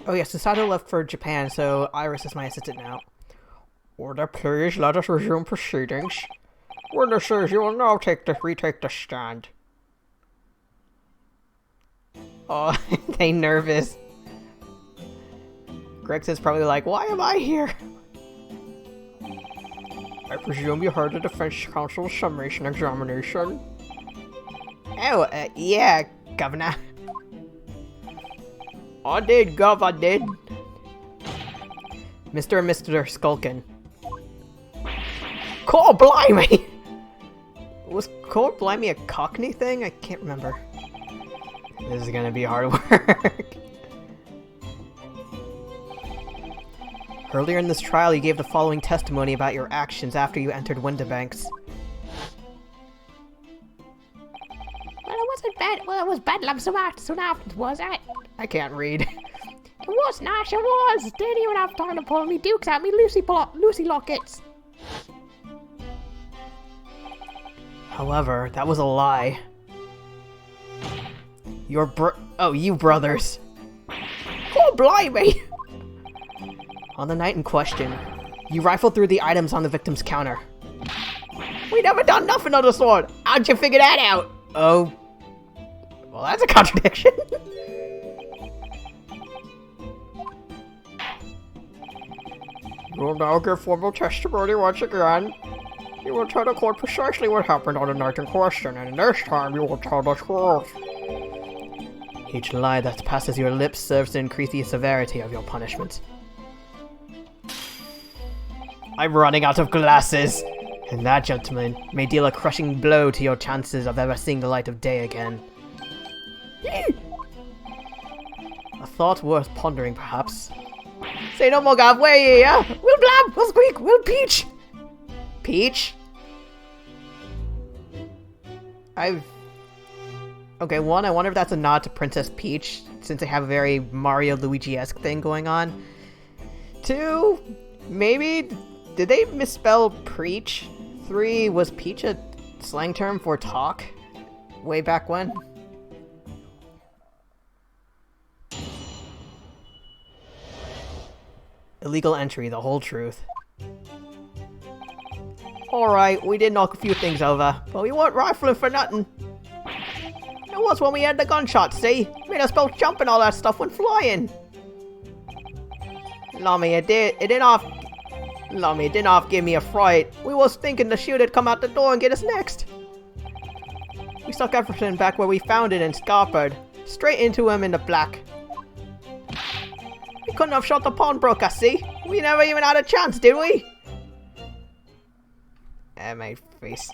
Oh yes, Sasato left for Japan, so Iris is my assistant now. Order, please, let us resume proceedings. Witnesses, you will now retake the stand. Oh, they nervous. Greg's probably like, why am I here? I presume you heard the defense counsel's summation examination? Oh, yeah, Governor. I did, Gov, I did. Mr. and Mr. Skulkin. Call blimey! Was Call blimey a Cockney thing? I can't remember. This is gonna be hard work. Earlier in this trial, you gave the following testimony about your actions after you entered Windibanks. Well, it wasn't bad. Well, it was bedlam soon after, was it? I can't read. It was, Nash, it was. Didn't even have time to pull me dukes out me Lucy lockets. However, that was a lie. You brothers. Oh, blimey! On the night in question, you rifled through the items on the victim's counter. We never done nothing of the sort! How'd you figure that out? Oh. Well, that's a contradiction. You will now give formal testimony once again. You will tell the court precisely what happened on the night in question, and this time you will tell the truth. Each lie that passes your lips serves to increase the severity of your punishment. I'm running out of glasses, and that, gentleman, may deal a crushing blow to your chances of ever seeing the light of day again. A thought worth pondering, perhaps. Say no more, Gav, where ye, yeah? We'll blab, we'll squeak, we'll peach! Peach? Okay, one, I wonder if that's a nod to Princess Peach, since they have a very Mario Luigi-esque thing going on. Two, maybe, did they misspell preach? Three, was peach a slang term for talk? Way back when? Illegal entry, the whole truth. Alright, we did knock a few things over, but we weren't rifling for nothing. It was when we had the gunshots, see? Made us both jump and all that stuff went flying. Lummy, it didn't half give me a fright. We was thinking the shoot'd come out the door and get us next. We stuck everything back where we found it and scarpered. Straight into him in the black. We couldn't have shot the pawnbroker, see? We never even had a chance, did we? My face.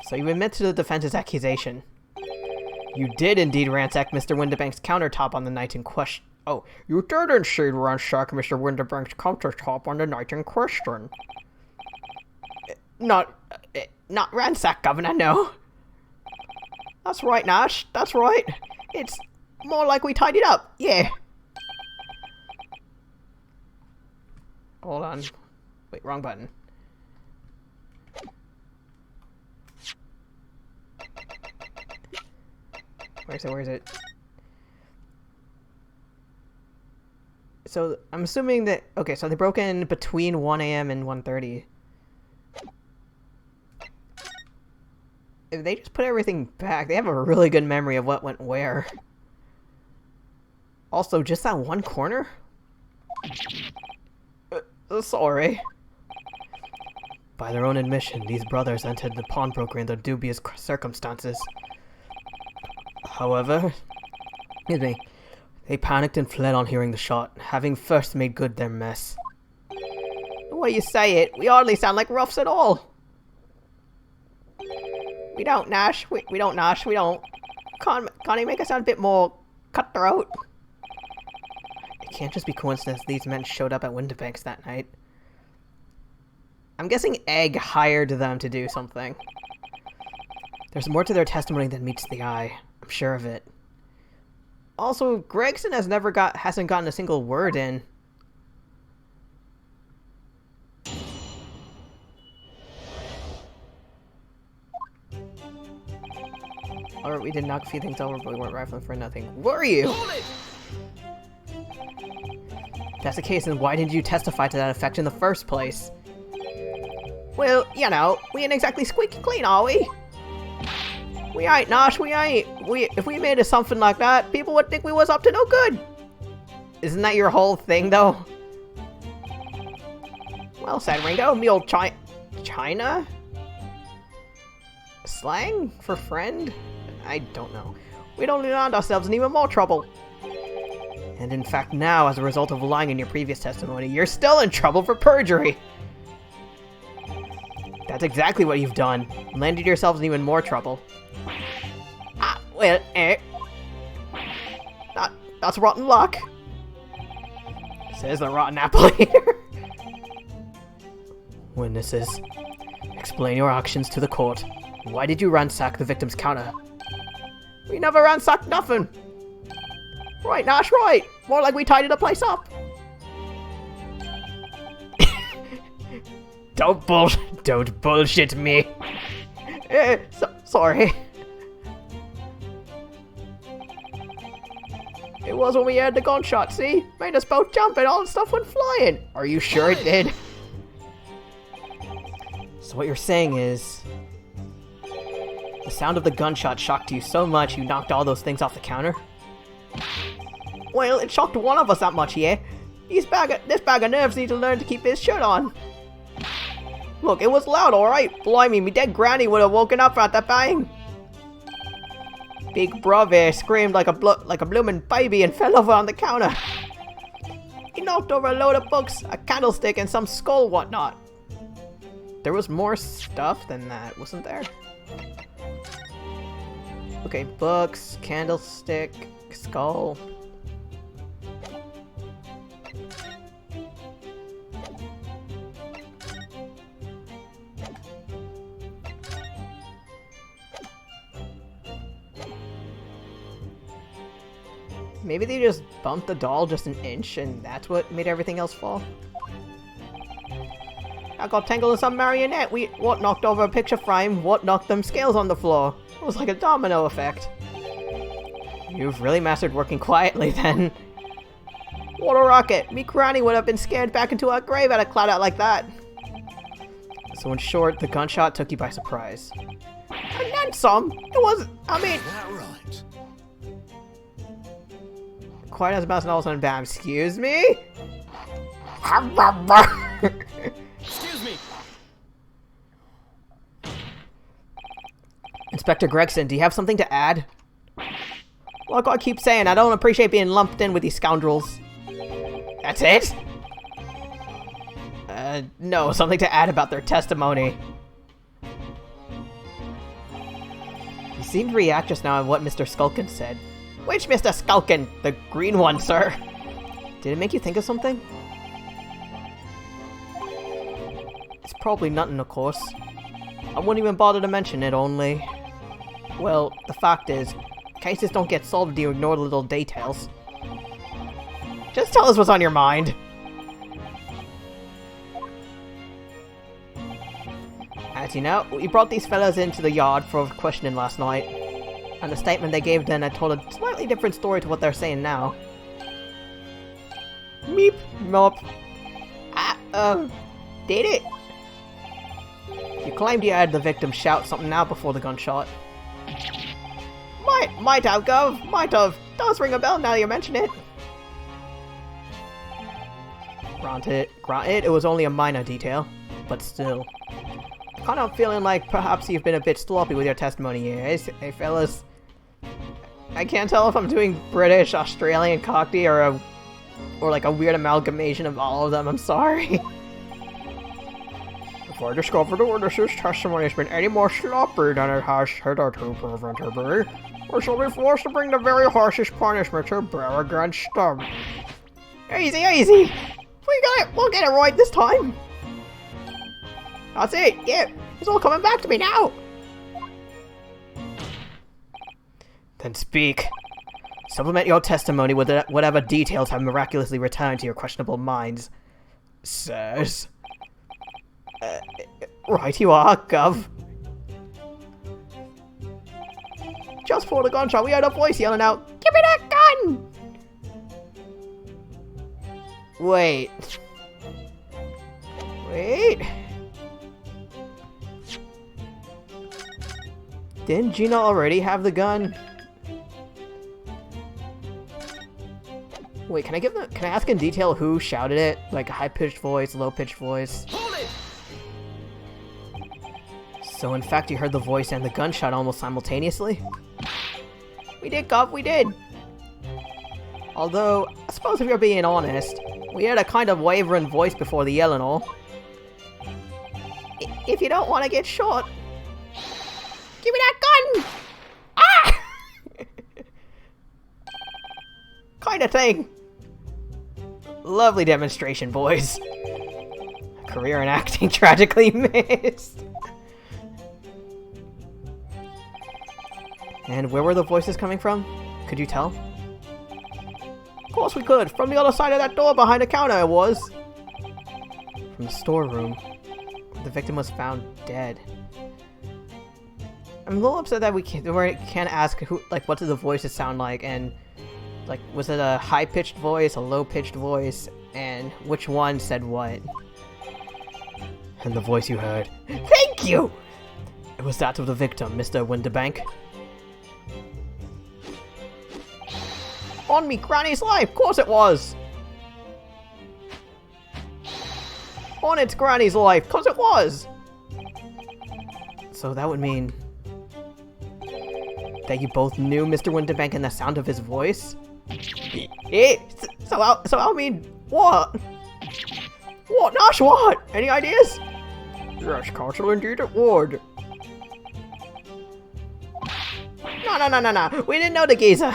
So you admit to the defense's accusation. You did indeed ransack Mr. Windibank's countertop on the night in question. Oh, you did indeed ransack Mr. Windibank's countertop on the night in question. Not ransack, Governor, no. That's right, Nash, that's right. It's more like we tidied up, yeah. Hold on. Wait, wrong button. Where is it? So, I'm assuming that... Okay, so they broke in between 1 AM and 1:30. If they just put everything back, they have a really good memory of what went where. Also, just that one corner? Sorry. By their own admission, these brothers entered the pawnbroker under dubious circumstances. However, they panicked and fled on hearing the shot, having first made good their mess. The way you say it, we hardly sound like roughs at all. We don't, Nash. We don't, Nash. We don't. Can't he make us sound a bit more cutthroat? It can't just be coincidence these men showed up at Windibanks that night. I'm guessing Egg hired them to do something. There's more to their testimony than meets the eye. I'm sure of it. Also, Gregson hasn't gotten a single word in. Alright, we did knock a few things over, but we weren't rifling for nothing. Were you? that's the case, then why didn't you testify to that effect in the first place? Well, you know, we ain't exactly squeaky clean, are we? We ain't, Nosh, we ain't. If we made it something like that, people would think we was up to no good. Isn't that your whole thing, though? Well said, Ringo. Me old China? Slang for friend? I don't know. We'd only land ourselves in even more trouble. And in fact now, as a result of lying in your previous testimony, you're still in trouble for perjury! That's exactly what you've done. Landed yourselves in even more trouble. Ah, well, that's rotten luck. Says the rotten apple eater. Witnesses, explain your actions to the court. Why did you ransack the victim's counter? We never ransacked nothing. Right, Nash, right. More like we tidied the place up. Don't bullshit me. Sorry. It was when we had the gunshot, see? Made us both jump and all the stuff went flying. Are you sure it did? So what you're saying is... the sound of the gunshot shocked you so much you knocked all those things off the counter? Well, it shocked one of us that much, yeah? This bag of nerves needs to learn to keep his shirt on. Look, it was loud, alright? Blimey, me dead granny would have woken up at that bang. Big brother screamed like a bloomin' baby and fell over on the counter. He knocked over a load of books, a candlestick, and some skull whatnot. There was more stuff than that, wasn't there? Okay, books, candlestick, skull. Maybe they just bumped the doll just an inch and that's what made everything else fall? I got tangled in some marionette. What knocked over a picture frame? What knocked them scales on the floor? It was like a domino effect. You've really mastered working quietly then. What a rocket! Me granny would have been scared back into her grave at a cloud out like that. So in short, the gunshot took you by surprise. And then some. It was, I mean... That right. Quiet as a mouse and all of a sudden, bam. Excuse me? Excuse me. Inspector Gregson, do you have something to add? Like I keep saying, I don't appreciate being lumped in with these scoundrels. That's it? No, something to add about their testimony. You seemed to react just now on what Mr. Skulkin said. Which Mr. Skulkin? The green one, sir. Did it make you think of something? It's probably nothing, of course. I wouldn't even bother to mention it, only... Well, the fact is, cases don't get solved if you ignore the little details. Just tell us what's on your mind. As you know, we brought these fellas into the yard for questioning last night. And the statement they gave then had told a slightly different story to what they're saying now. Meep, mop. Did it? You claimed you heard the victim shout something out before the gunshot. Might have, Gov. Might have. Does ring a bell now you mention it. Granted, it was only a minor detail. But still. Kind of feeling like perhaps you've been a bit sloppy with your testimony here, eh, hey fellas? I can't tell if I'm doing British, Australian, Cockney, or like a weird amalgamation of all of them, I'm sorry. If I discover the witness's testimony has been any more sloppy than it has hitherto proven to be, I shall be forced to bring the very harshest punishment to bear against them. Easy, easy! We'll get it right this time! That's it, yeah, it's all coming back to me now! Then speak. Supplement your testimony with whatever details have miraculously returned to your questionable minds. Sirs. Right you are, Gov. Just before the gunshot, we heard a voice yelling out, "Give me that gun!" Wait. Wait. Didn't Gina already have the gun? Wait, can I ask in detail who shouted it? Like a high-pitched voice, low-pitched voice? Hold it! So in fact you heard the voice and the gunshot almost simultaneously? We did, Gov, we did! Although, I suppose if you're being honest, we had a kind of wavering voice before the yell and all. If you don't want to get shot, give me that gun! Ah! Kinda thing. Lovely demonstration, boys. Career in acting tragically missed. And where were the voices coming from? Could you tell? Of course we could. From the other side of that door behind the counter it was. From the storeroom. The victim was found dead. I'm a little upset that we can't ask who, like, what do the voices sound like, and like, was it a high-pitched voice, a low-pitched voice, and which one said what? And the voice you heard. Thank you! It was that of the victim, Mr. Winterbank. On me granny's life, of course it was! On its granny's life, cause it was! So that would mean that you both knew Mr. Winterbank and the sound of his voice? So I mean, what? What? Nash, what? Any ideas? Yes, Counsel, indeed it would. No. We didn't know the geezer.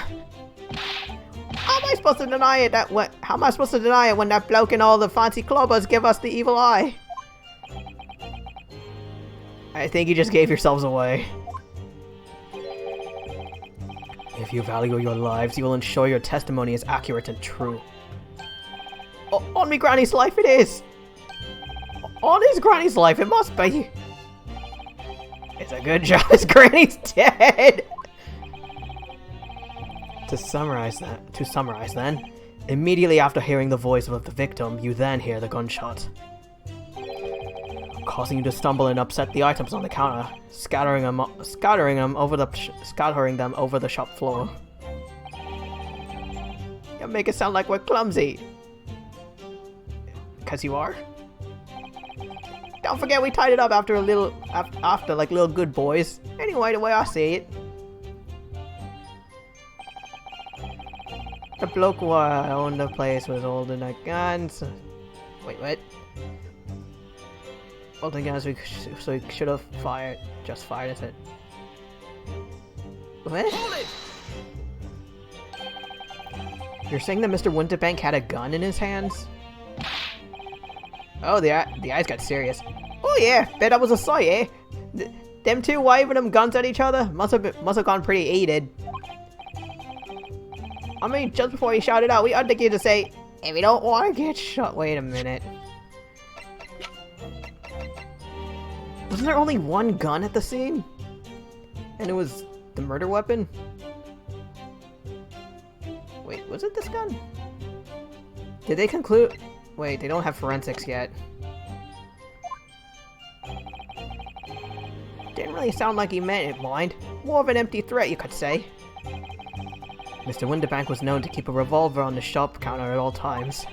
How am I supposed to deny it how am I supposed to deny it when that bloke and all the fancy clubbers give us the evil eye? I think you just gave yourselves away. If you value your lives, you will ensure your testimony is accurate and true. On me granny's life it is! On his granny's life it must be! It's a good job his granny's dead! To summarize then, immediately after hearing the voice of the victim, you then hear the gunshot, causing you to stumble and upset the items on the counter, scattering them over the shop floor. You make it sound like we're clumsy. 'Cause you are. Don't forget we tied it up after like little good boys. Anyway, the way I see it. The bloke who owned the place was holding a gun. Wait, what? Holding guns, so he should have just fired at it. What? You're saying that Mr. Winterbank had a gun in his hands? Oh, the eyes got serious. Oh yeah, bet that was a sight, eh? Them two waving them guns at each other must have gone pretty heated. I mean, just before he shouted out, we had the kid to say, if you don't want to get shot. Wait a minute. Wasn't there only one gun at the scene? And it was the murder weapon? Wait, was it this gun? Did they conclude? Wait, they don't have forensics yet. Didn't really sound like he meant it, mind. More of an empty threat, you could say. Mr. Winterbank was known to keep a revolver on the shop counter at all times.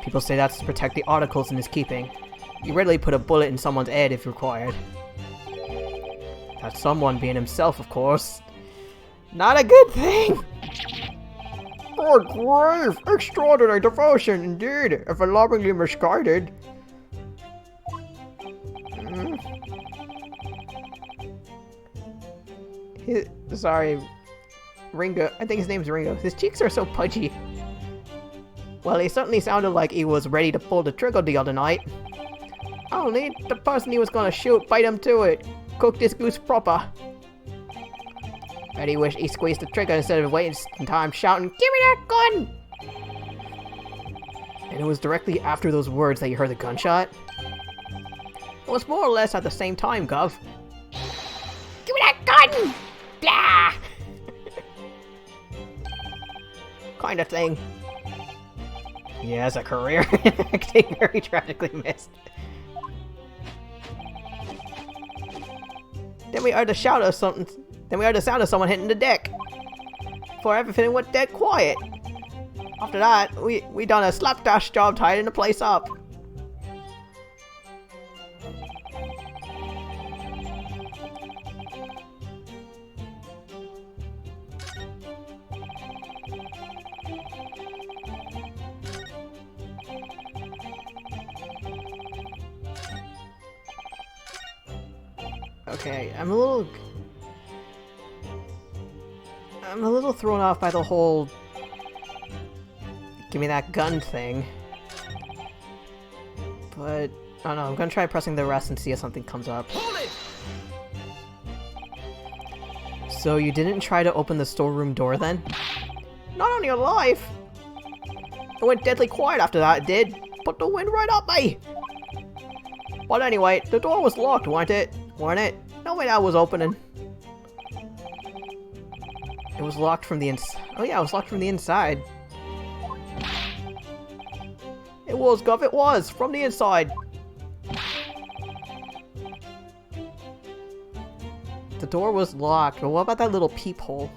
People say that's to protect the articles in his keeping. He readily put a bullet in someone's head if required. That someone being himself, of course. Not a good thing! Oh, grave! Extraordinary devotion, indeed, if alarmingly misguided. Sorry, Ringo. I think his name's Ringo. His cheeks are so pudgy. Well, he certainly sounded like he was ready to pull the trigger the other night. Only the person he was gonna shoot bite him to it. Cook this goose proper. Bet he wished he squeezed the trigger instead of wasting time shouting, "Give me that gun!" And it was directly after those words that you heard the gunshot. It was more or less at the same time, Gov. Give me that gun! Blah! Kind of thing. He has a career in acting very tragically missed. Then we heard the shout of something. Then we heard the sound of someone hitting the deck. Before everything went dead quiet. After that, we done a slapdash job tidying the place up. Okay, I'm a little thrown off by the whole give me that gun thing. But I don't know, I'm gonna try pressing the rest and see if something comes up. Hold it! So you didn't try to open the storeroom door then? Not on your life! It went deadly quiet after that, it did. Put the wind right up me! But anyway, the door was locked, weren't it? No way that was opening. It was locked from the inside. Oh yeah, it was locked from the inside. It was, Gov, it was! From the inside! The door was locked, but what about that little peephole?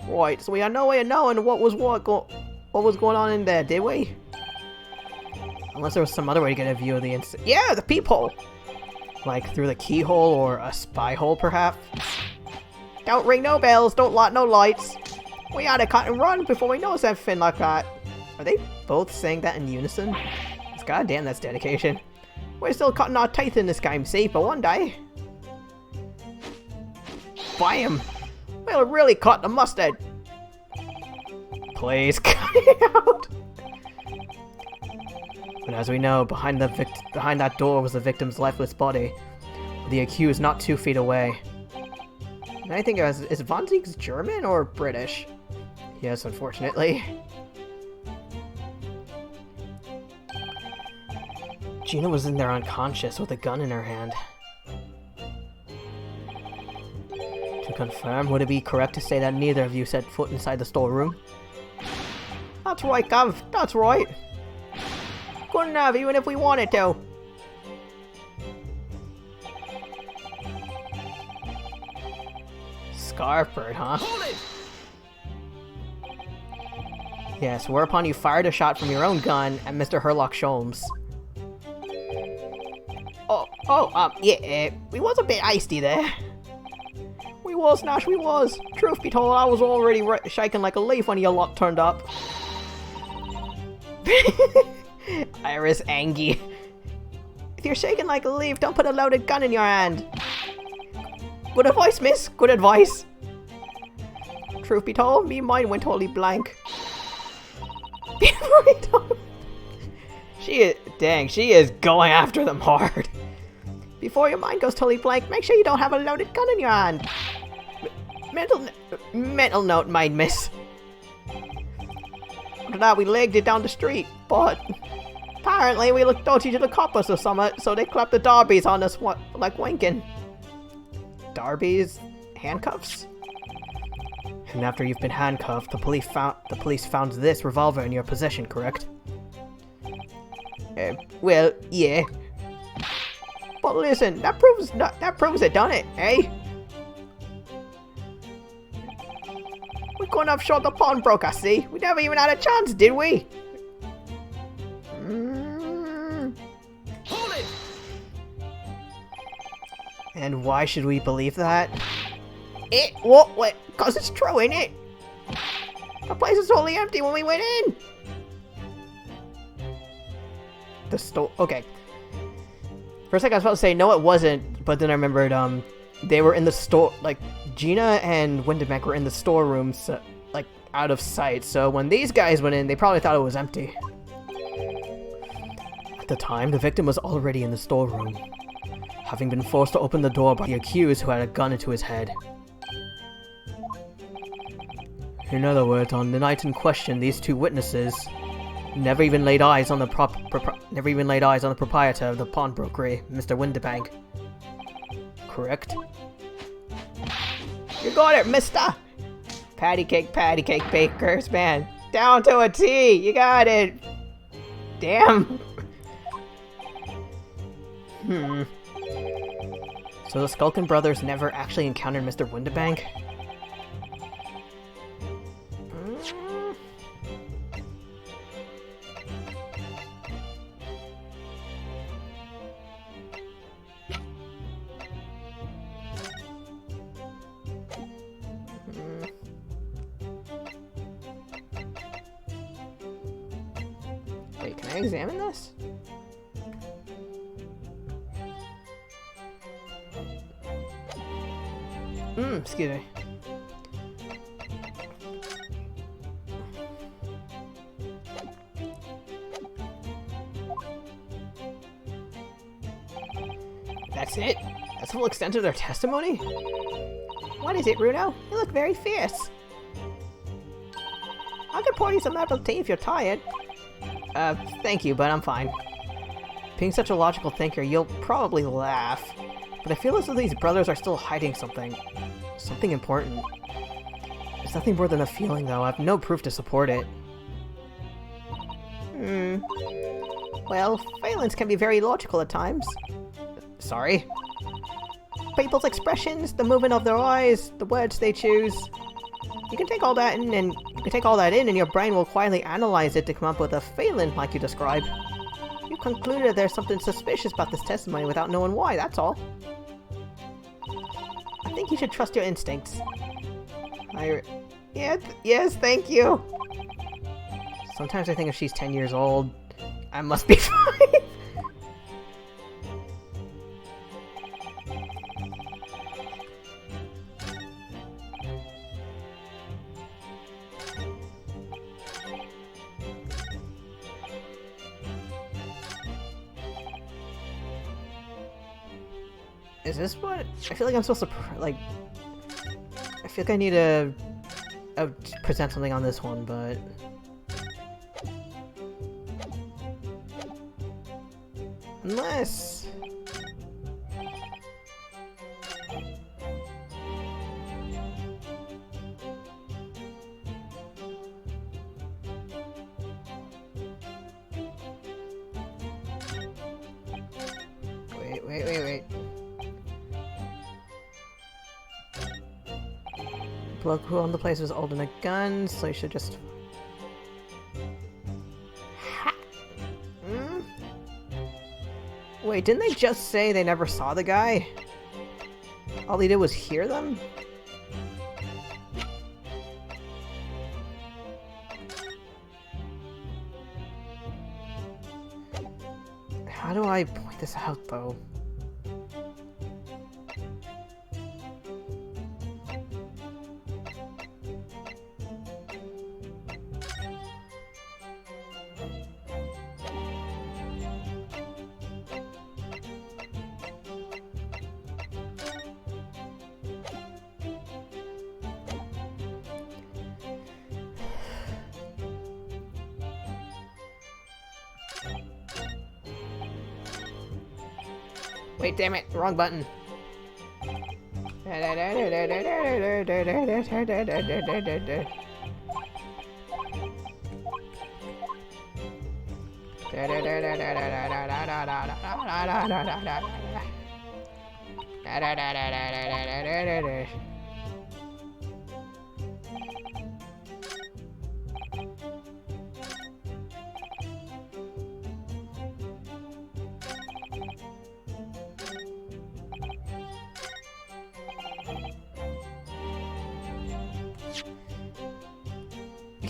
Right, so we had no way of knowing what was going on in there, did we? Unless there was some other way to get a view of the inside. Yeah, the peephole! Like through the keyhole or a spy hole, perhaps? Don't ring no bells, don't light no lights. We had to cut and run before we noticed anything like that. Are they both saying that in unison? Goddamn, that's dedication. We're still cutting our teeth in this game, see, but one day... Bam! We'll really cut the mustard. Please cut it out. But as we know, behind that door was the victim's lifeless body. The accused not 2 feet away. And I think is Von Zieg's German or British? Yes, unfortunately. Gina was in there unconscious with a gun in her hand. To confirm, would it be correct to say that neither of you set foot inside the storeroom? That's right, Gav. That's right. Couldn't have, even if we wanted to. Scarford, huh? Hold it! Yes, whereupon you fired a shot from your own gun at Mr. Herlock Sholmes. Yeah, we was a bit icy there. We was, Nash, we was. Truth be told, I was already shaking like a leaf when your lot turned up. Iris Angie. If you're shaking like a leaf, don't put a loaded gun in your hand. Good advice, miss. Good advice. Truth be told, me mind went totally blank. She is going after them hard. Before your mind goes totally blank, make sure you don't have a loaded gun in your hand. Mental note, mind miss. After that, we legged it down the street, but apparently we looked dodgy to the coppers or something, so they clapped the Darbies on us like winking. Darbies? Handcuffs? And after you've been handcuffed, the police found this revolver in your possession, correct? Well, yeah. But listen, that proves it, don't it, eh? We couldn't have shot the pawnbroker, see? We never even had a chance, did we? Hold it! And why should we believe that? What? Wait, cause it's true, ain't it? The place was totally empty when we went in. The store. Okay. For a second, I was about to say no, it wasn't, but then I remembered. They were in the store. Like Gina and Windebeck were in the storerooms, like out of sight. So when these guys went in, they probably thought it was empty. At the time, the victim was already in the storeroom, having been forced to open the door by the accused who had a gun into his head. In other words, on the night in question, these two witnesses never even laid eyes on the proprietor of the pawnbrokery, Mr. Windebank. Correct? You got it, mister! Patty cake bakers, man. Down to a T! You got it! Damn! So the Skulkin brothers never actually encountered Mr. Windibank? Wait, can I examine this? Excuse me. That's it? That's the full extent of their testimony? What is it, Runo? You look very fierce. I could pour you some apple tea if you're tired. Thank you, but I'm fine. Being such a logical thinker, you'll probably laugh. But I feel as though these brothers are still hiding something. Something important. It's nothing more than a feeling, though. I have no proof to support it. Well, Phalans can be very logical at times. Sorry? People's expressions, the movement of their eyes, the words they choose. You can take all that in and your brain will quietly analyze it to come up with a Phalan like you describe. You concluded there's something suspicious about this testimony without knowing why, that's all. I think you should trust your instincts. Yes, thank you. Sometimes I think if she's 10 years old, I must be 5. Is this what? I feel like I'm supposed to, like... I feel like I need to present something on this one, but... Unless... Wait. Bloke who owned the place was old and a gun, so you should just... Wait, didn't they just say they never saw the guy? All they did was hear them? How do I point this out, though? Wait, damn it, wrong button.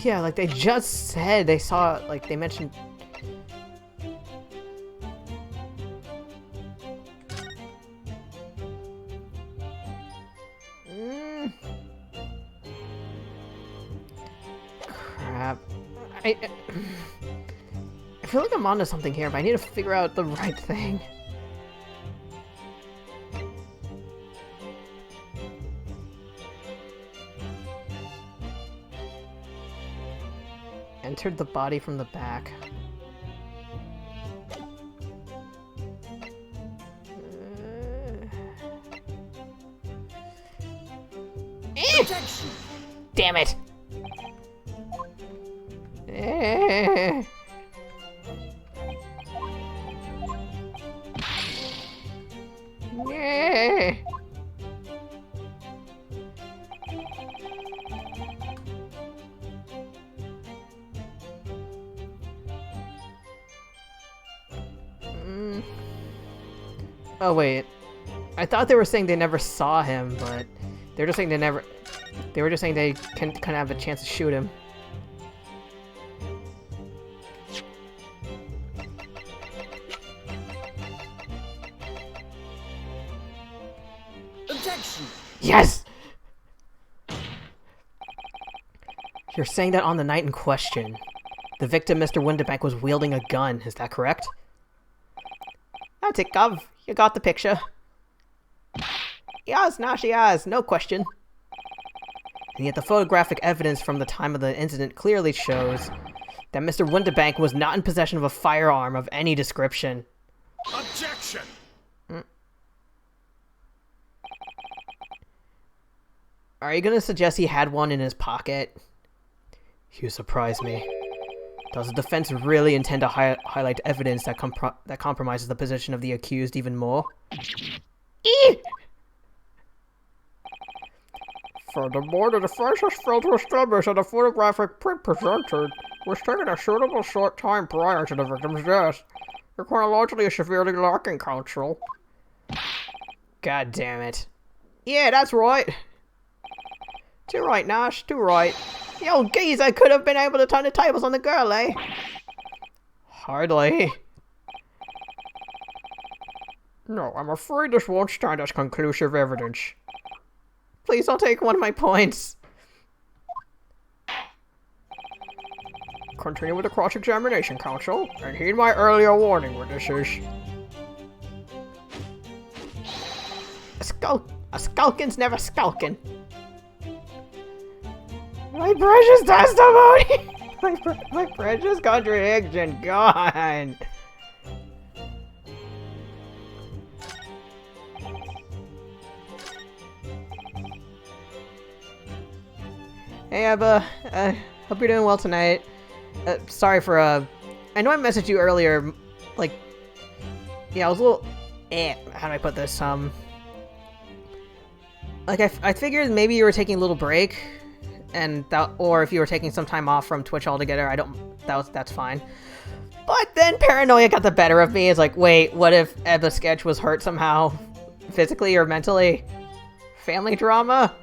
Yeah, like they just said they saw, like they mentioned. Crap. I feel like I'm onto something here, but I need to figure out the right thing. Entered the body from the back. Objection. Damn it! Eh. Eh. Oh wait, I thought they were saying they never saw him, but they were just saying they never. They were just saying they can kind of have a chance to shoot him. Objection! Yes! You're saying that on the night in question, the victim, Mr. Windibank, was wielding a gun, is that correct? That's it, Gov. You got the picture. Yes, now she has, no question. And yet the photographic evidence from the time of the incident clearly shows that Mr. Windibank was not in possession of a firearm of any description. Objection! Are you gonna suggest he had one in his pocket? You surprise me. Does the defense really intend to highlight evidence that compromises the position of the accused even more? Furthermore, the defense has failed to establish that the photographic print presented was taken a suitable short time prior to the victim's death. Your chronology is severely lacking, counsel. God damn it. Yeah, that's right. Too right, Nash, too right. The old geezer could have been able to turn the tables on the girl, eh? Hardly. No, I'm afraid this won't stand as conclusive evidence. Please don't take one of my points. Continue with the cross-examination, counsel, and heed my earlier warning, witnesses. A skulkin's never skulkin'. My precious testimony! my precious contradiction gone! Hey, Abba. Hope you're doing well tonight. Sorry for, I know I messaged you earlier, like, yeah, I was a little, how do I put this, like, I figured maybe you were taking a little break, and that, or if you were taking some time off from Twitch altogether, that's fine. But then paranoia got the better of me. It's like, wait, what if Ebba's sketch was hurt somehow? Physically or mentally? Family drama?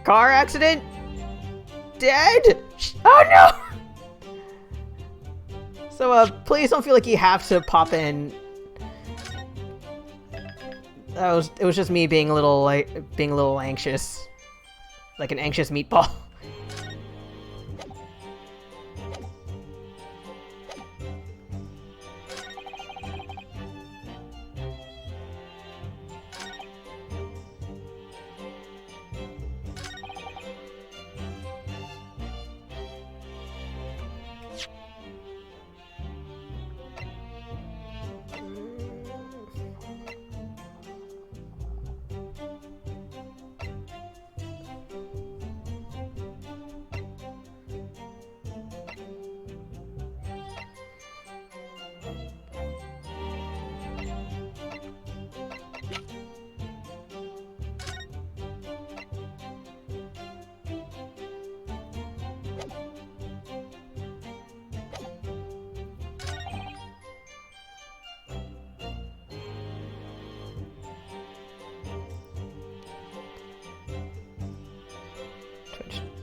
Car accident? Dead? Oh no! So, please don't feel like you have to pop in. It was just me being a little anxious. Like an anxious meatball.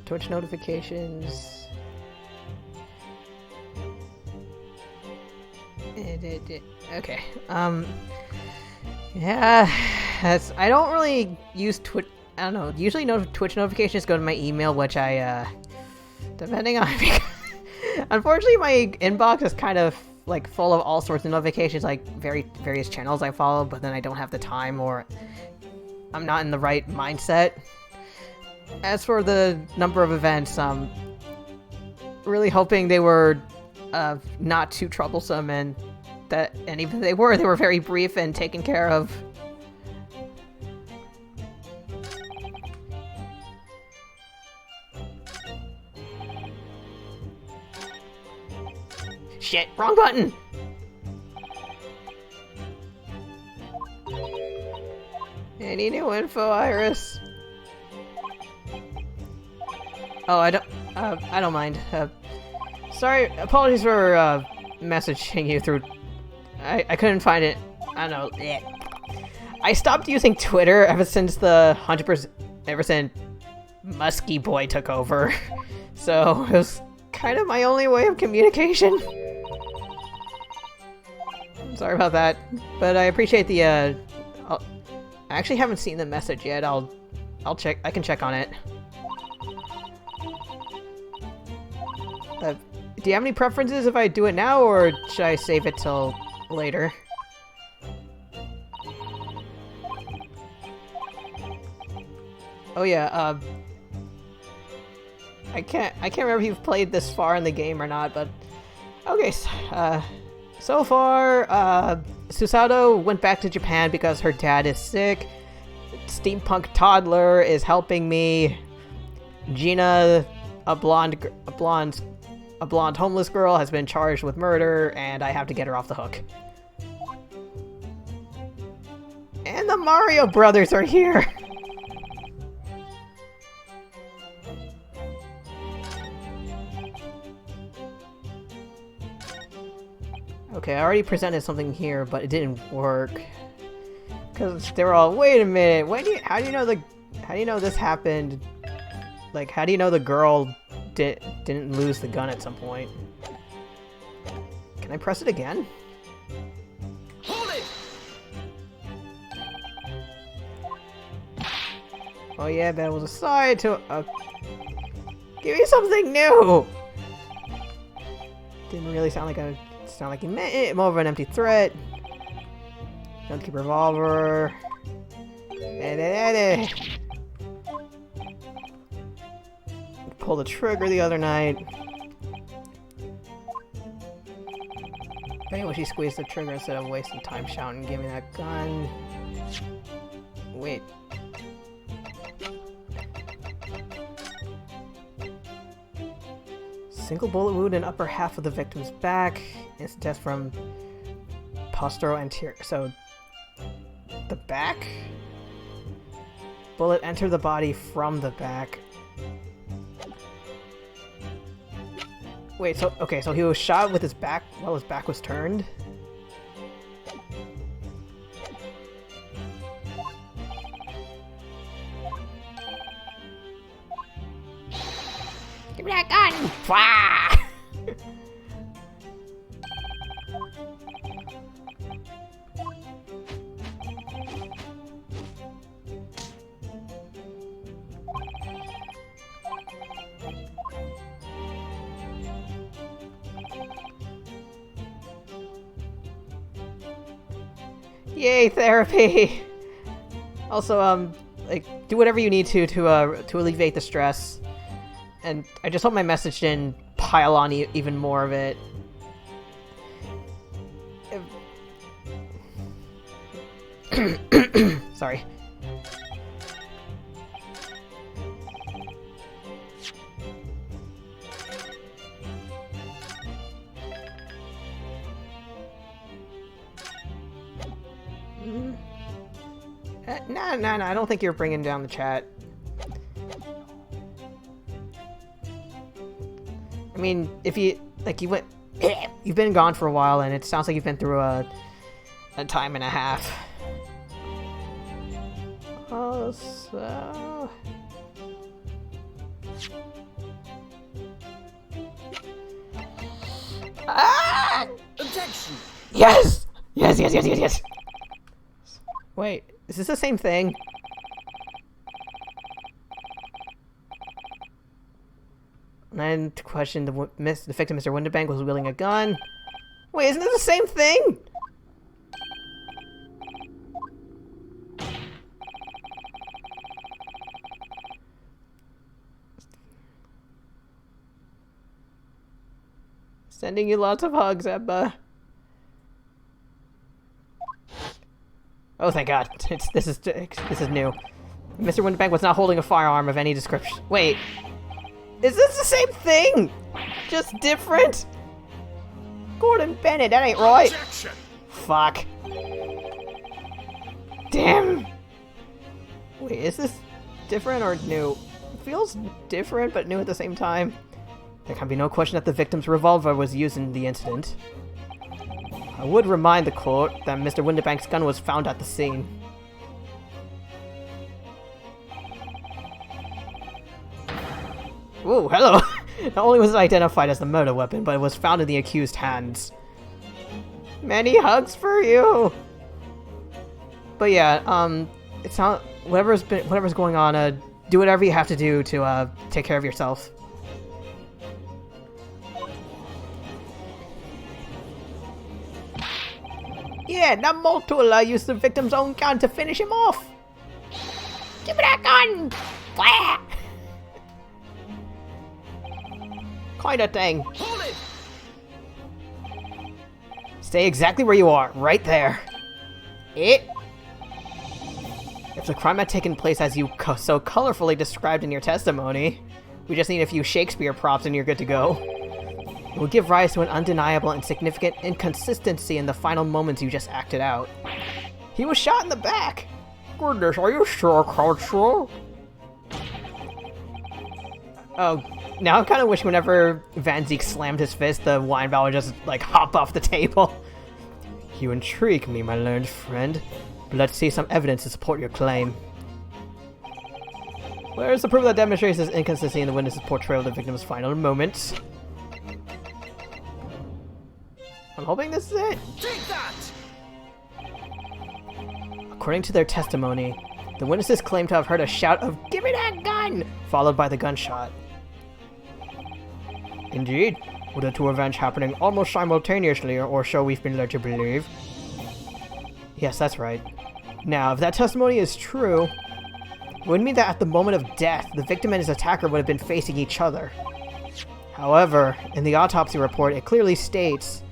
Twitch notifications. Okay. Yeah. I don't really use Twitch. I don't know. Usually, Twitch notifications go to my email, which I, depending on. Unfortunately, my inbox is kind of like full of all sorts of notifications, like various channels I follow, but then I don't have the time or I'm not in the right mindset. As for the number of events, really hoping they were not too troublesome, and even if they were very brief and taken care of. Shit, wrong button! Any new info, Iris? Oh, I don't mind. Sorry, apologies for, messaging you through... I couldn't find it. I don't know. Blech. I stopped using Twitter ever since the 100%... ever since Musky Boy took over. So, it was kind of my only way of communication. Sorry about that. But I appreciate the, I actually haven't seen the message yet. I'll check. I can check on it. Do you have any preferences if I do it now, or should I save it till later? Oh yeah, I can't remember if you've played this far in the game or not, but okay, so far, Susato went back to Japan because her dad is sick. Steampunk Toddler is helping me. Gina, a blonde homeless girl, has been charged with murder, and I have to get her off the hook. And the Mario Brothers are here! Okay, I already presented something here, but it didn't work. Because they were all, wait a minute, how do you know this happened? Like, how do you know the girl didn't lose the gun at some point? Can I press it again? Hold it! Oh yeah, that was a side to... give me something new! Didn't really sound like he meant it. More of an empty threat. Don't keep revolver. Pull the trigger the other night. Anyway, she squeezed the trigger instead of wasting time shouting, give me that gun. Wait. Single bullet wound in upper half of the victim's back. Instant death from postero anterior. So, the back? Bullet entered the body from the back. Wait, so, okay, so he was shot with his back while his back was turned? Give me that gun! Fwah! Yay, therapy! Also, like, do whatever you need to alleviate the stress. And I just hope my message didn't pile on even more of it. Sorry. No, I don't think you're bringing down the chat. I mean, if you, like, you've been gone for a while, and it sounds like you've been through a time and a half. Oh, so... Ah! Objection! Yes! Yes! Wait, is this the same thing? And to question the victim, Mr. Winterbank, was wielding a gun. Wait, isn't this the same thing? Sending you lots of hugs, Ebba. Oh, thank God. This is new. Mr. Winterbank was not holding a firearm of any description. Wait. Is this the same thing? Just different? Gordon Bennett, that ain't right. Objection! Fuck. Damn. Wait, is this different or new? It feels different, but new at the same time. There can be no question that the victim's revolver was used in the incident. I would remind the court that Mr. Windibank's gun was found at the scene. Ooh, hello! Not only was it identified as the murder weapon, but it was found in the accused's hands. Many hugs for you! But yeah, it's not... whatever's going on, do whatever you have to do to, take care of yourself. Yeah, that Multula used the victim's own gun to finish him off! Give me that gun! Blah! Kinda thing. Hold it! Stay exactly where you are, right there. If the crime had taken place as you so colorfully described in your testimony, we just need a few Shakespeare props and you're good to go. It would give rise to an undeniable and significant inconsistency in the final moments you just acted out. He was shot in the back! Goodness, are you sure, Counsel? Oh, now I kind of wish whenever Van Zeke slammed his fist, the wine bottle would just, like, hop off the table. You intrigue me, my learned friend. But let's see some evidence to support your claim. Where's the proof that demonstrates this inconsistency in the witness's portrayal of the victim's final moments? I'm hoping this is it. Take that! According to their testimony, the witnesses claim to have heard a shout of "Give me that gun!" followed by the gunshot. Indeed, with the two events happening almost simultaneously, or so we've been led to believe. Yes, that's right. Now, if that testimony is true, it would mean that at the moment of death, the victim and his attacker would have been facing each other. However, in the autopsy report, it clearly states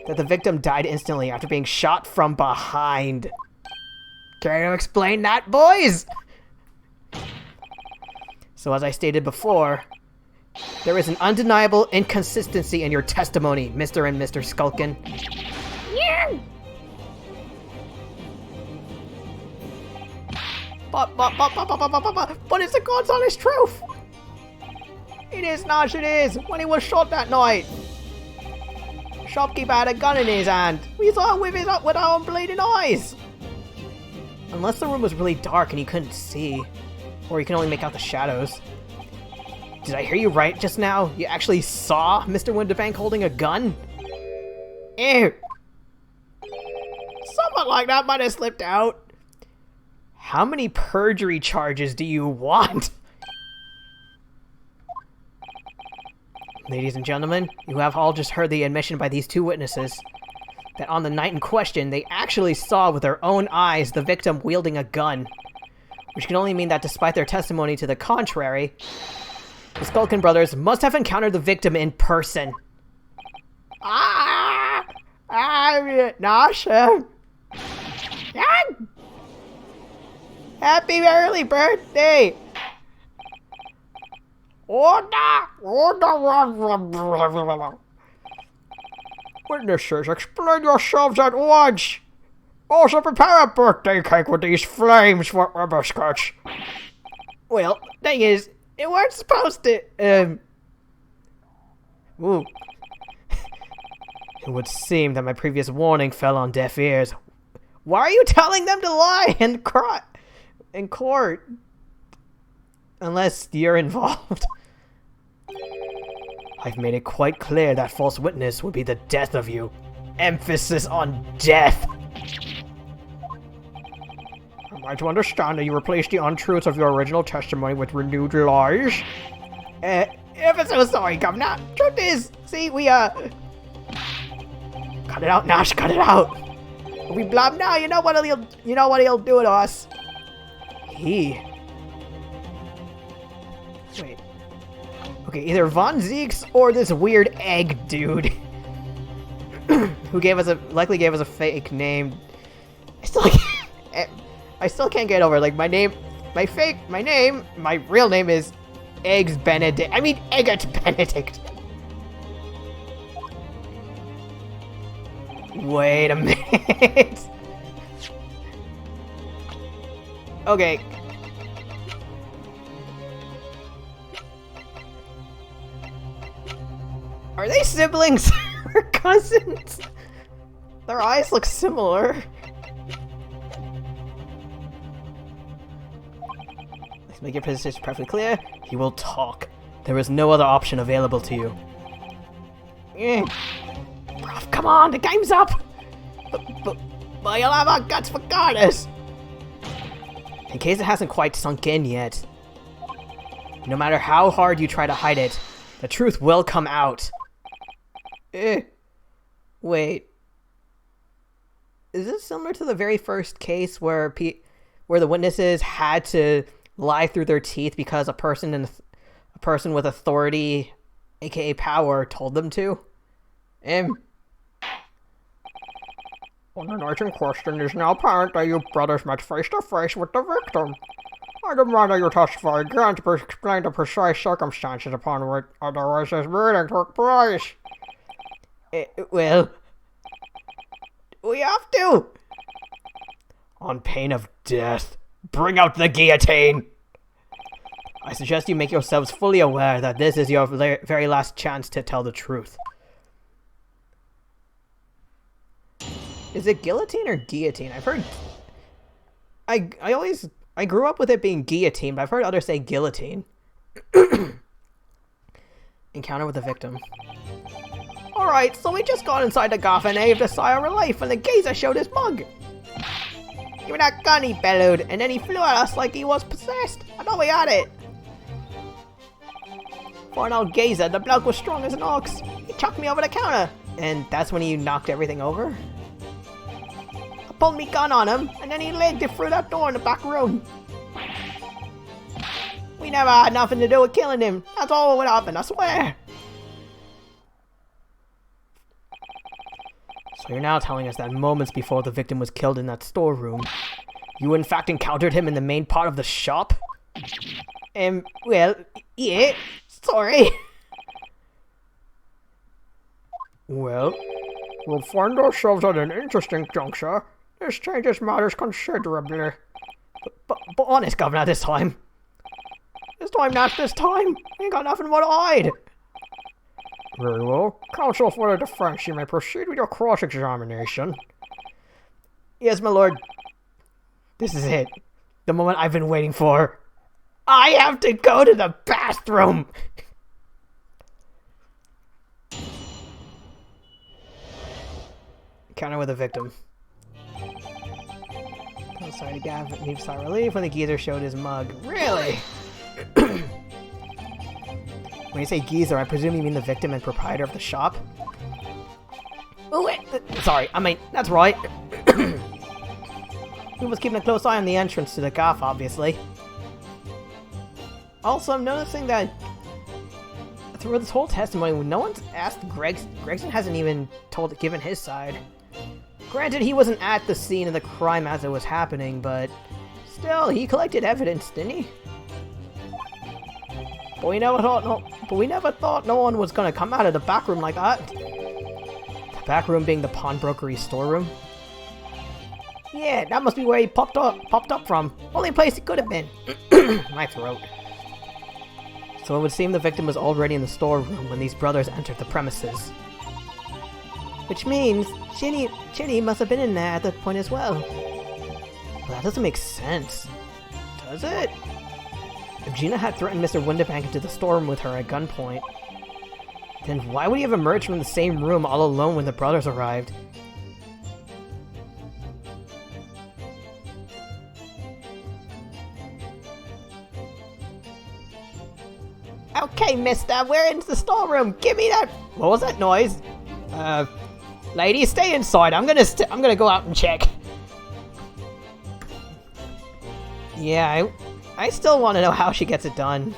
that the victim died instantly after being shot from behind. Care to explain that, boys? So as I stated before, there is an undeniable inconsistency in your testimony, Mr. and Mr. Skulkin. Yeah. But it's the God's honest truth! It is, Nash, it is! When he was shot that night! Shopkeeper had a gun in his hand! We saw him with our own bleeding eyes! Unless the room was really dark and you couldn't see. Or you can only make out the shadows. Did I hear you right just now? You actually saw Mr. Windibank holding a gun? Ew! Someone like that might have slipped out. How many perjury charges do you want? Ladies and gentlemen, you have all just heard the admission by these two witnesses that on the night in question, they actually saw with their own eyes the victim wielding a gun. Which can only mean that despite their testimony to the contrary, the Skulkin brothers must have encountered the victim in person. Nasha. Happy early birthday! Witnesses, explain yourselves at once! Also prepare a birthday cake with these flames for biscuits. Well, thing is, they weren't supposed to, Ooh. It would seem that my previous warning fell on deaf ears. Why are you telling them to lie and cry in court? Unless you're involved. I've made it quite clear that false witness would be the death of you. Emphasis on death. Am I to understand that you replaced the untruths of your original testimony with renewed lies? Ever so sorry, Governor. Truth is, see, we, cut it out, Nash, cut it out. If we blab now, you know what he'll do to us. Wait. Okay, either Von Zeeks or this weird egg dude. Who likely gave us a fake name. I still can't get over it. Like, my real name is Eggs Benedict. I mean, Eggert Benedict. Wait a minute. Okay. Are they siblings or cousins? Their eyes look similar. Let's make your position perfectly clear. He will talk. There is no other option available to you. Bruv, come on, the game's up! But you'll have our guts regardless! In case it hasn't quite sunk in yet, no matter how hard you try to hide it, the truth will come out. Wait. Is this similar to the very first case where the witnesses had to lie through their teeth because a person with authority, aka power, told them to? On an urgent question, it is now apparent that you brothers met face to face with the victim. I demand that you testify again to explain the precise circumstances upon which otherwise this meeting took place. Well, we have to. On pain of death, bring out the guillotine. I suggest you make yourselves fully aware that this is your very last chance to tell the truth. Is it guillotine or guillotine? I've heard... I grew up with it being guillotine, but I've heard others say guillotine. Encounter with the victim. Alright, so we just got inside the coffin and heaved a sigh of relief when the geezer showed his mug. Give me that gun, he bellowed, and then he flew at us like he was possessed. I thought we had it. For an old geezer, the bloke was strong as an ox. He chucked me over the counter. And that's when he knocked everything over? I pulled me gun on him, and then he legged it through that door in the back room. We never had nothing to do with killing him. That's all what happened, I swear. So you're now telling us that moments before the victim was killed in that storeroom, you in fact encountered him in the main part of the shop? Well, yeah, sorry. Well, we'll find ourselves at an interesting juncture. This changes matters considerably. But honest, Governor, this time. Not this time. We ain't got nothing more to hide. Very well. Counsel for the defense, you may proceed with your cross-examination. Yes, my lord. This is it. The moment I've been waiting for. I have to go to the bathroom! Encounter with a victim. Sorry to Gav, but needs sigh relief when the geezer showed his mug. Really? When you say geezer, I presume you mean the victim and proprietor of the shop? Oh, wait. Sorry, I mean, that's right. He was keeping a close eye on the entrance to the gaff, obviously. Also, I'm noticing that through this whole testimony, no one's asked Gregson hasn't even given his side. Granted, he wasn't at the scene of the crime as it was happening, but still, he collected evidence, didn't he? But we never thought no one was gonna come out of the back room like that. The back room being the pawnbrokery storeroom. Yeah, that must be where he popped up from. Only place he could have been. My throat. So it would seem the victim was already in the storeroom when these brothers entered the premises. Which means Ginny must have been in there at that point as well. Well, that doesn't make sense. Does it? If Gina had threatened Mr. Windibank into the storeroom with her at gunpoint, then why would he have emerged from the same room all alone when the brothers arrived? Okay, mister, we're into the storeroom. Give me that... What was that noise? Lady, stay inside. I'm gonna go out and check. Yeah, I still want to know how she gets it done.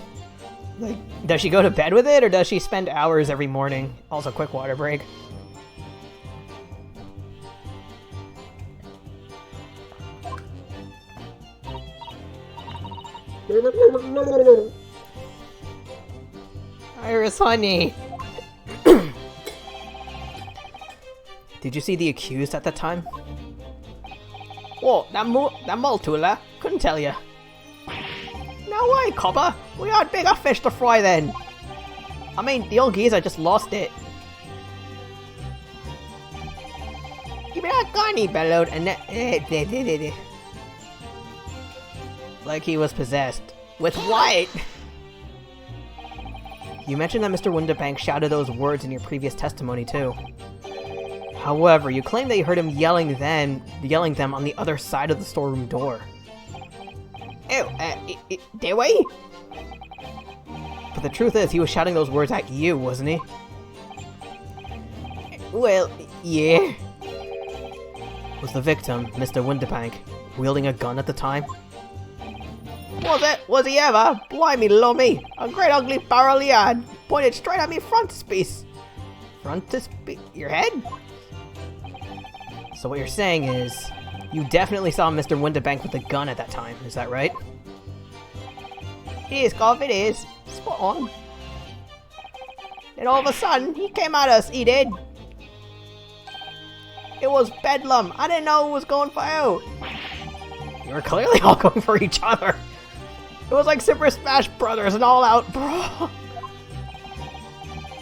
Like, does she go to bed with it, or does she spend hours every morning? Also, quick water break. Iris, honey. Did you see the accused at the time? Whoa, that Multula? Couldn't tell you. No way, copper. We had bigger fish to fry then. I mean, the old geezer just lost it. Give me that gun, he bellowed, and that... Like he was possessed. With what? You mentioned that Mr. Windibank shouted those words in your previous testimony, too. However, you claim that you heard him yelling them on the other side of the storeroom door. Oh, did we? But the truth is, he was shouting those words at you, wasn't he? Well, yeah. Was the victim, Mr. Windibank, wielding a gun at the time? Was he ever? Blimey lummy. A great ugly barrel he had, pointed straight at me frontispiece. Frontispiece? Your head? So what you're saying is, you definitely saw Mr. Windibank with a gun at that time, is that right? It is, Golf, it is. Spot on. Then all of a sudden, he came at us, he did. It was bedlam. I didn't know who was going for who. You were clearly all going for each other. It was like Super Smash Brothers and all out, bro.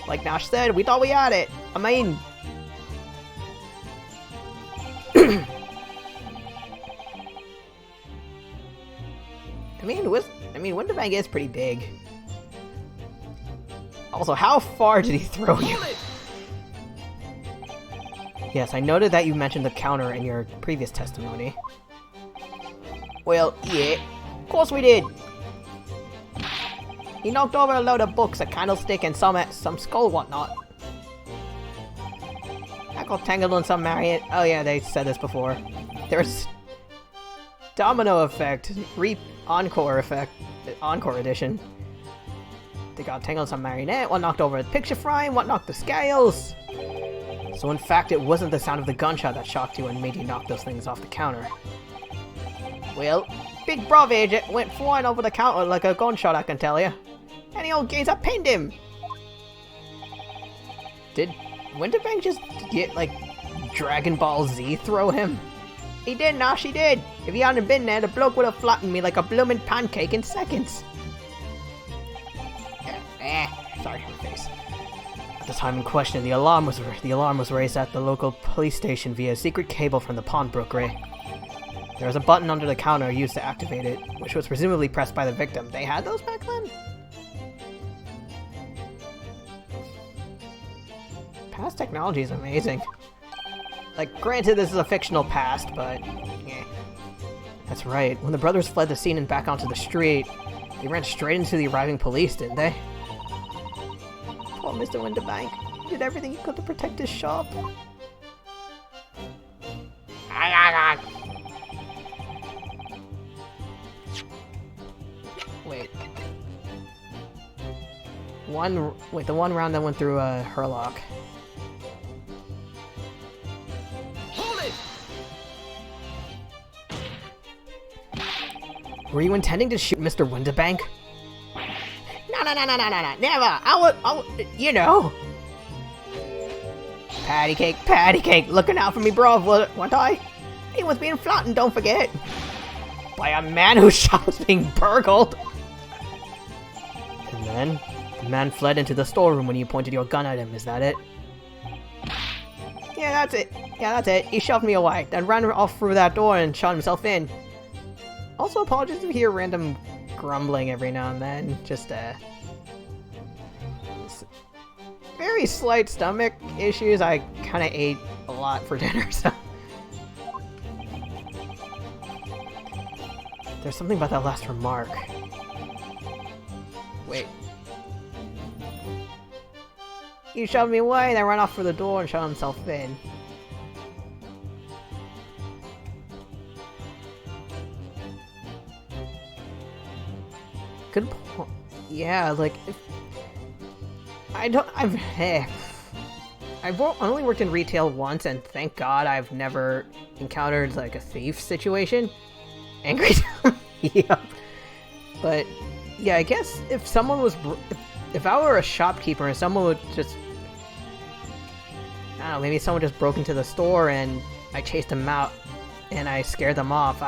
Like Nash said, we thought we had it. I mean... Windibank is pretty big. Also, how far did he throw you? Yes, I noted that you mentioned the counter in your previous testimony. Well, yeah, of course we did. He knocked over a load of books, a candlestick, and some skull whatnot. I got tangled in some Marriott. Oh yeah, they said this before. There's domino effect, encore edition. They got tangled in some marionette, one knocked over the picture frame, one knocked the scales. So in fact, it wasn't the sound of the gunshot that shocked you and made you knock those things off the counter. Well, big bruv agent went flying over the counter like a gunshot, I can tell you. And the old geezer pinned him. Did Windibank just get, like, Dragon Ball Z throw him? He did, Nash, he did. If he hadn't been there, the bloke would have flattened me like a bloomin' pancake in seconds. Sorry, my face. At the time in question, the alarm was raised at the local police station via a secret cable from the pawnbrook ray. There was a button under the counter used to activate it, which was presumably pressed by the victim. They had those back then? Past technology is amazing. Like, granted this is a fictional past, but yeah. That's right. When the brothers fled the scene and back onto the street, they ran straight into the arriving police, didn't they? Poor Mr. Windibank. He did everything he could to protect his shop. Wait. The one round that went through Herlock. Hold it! Were you intending to shoot Mr. Windibank? No, never. I would, you know. Patty cake, looking out for me, bro, wasn't I? He was being flattened, don't forget. By a man whose shop was being burgled. And then, the man fled into the storeroom when you pointed your gun at him, is that it? Yeah, that's it. He shoved me away, then ran off through that door and shot himself in. Also, apologies if you hear random grumbling every now and then. Just, very slight stomach issues. I kind of ate a lot for dinner, so... There's something about that last remark. Wait. He shoved me away, then ran off through the door and shot himself in. Good point. Yeah, like, I've only worked in retail once, and thank God I've never encountered, like, a thief situation. Angry yeah. But, yeah, I guess if someone was... If I were a shopkeeper and someone would just... I don't know, maybe someone just broke into the store and I chased them out and I scared them off.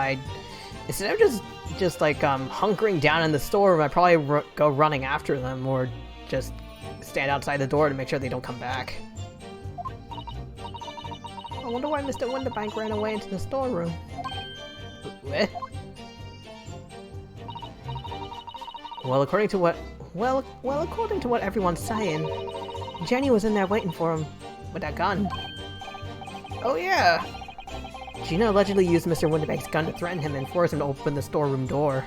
Instead of just like hunkering down in the store, I'd probably go running after them or just stand outside the door to make sure they don't come back. I wonder why Mr. Winterbank ran away into the storeroom. What? Well, according to what everyone's saying, Jenny was in there waiting for him with that gun. Oh yeah! Gina allegedly used Mr. Winterbank's gun to threaten him and force him to open the storeroom door.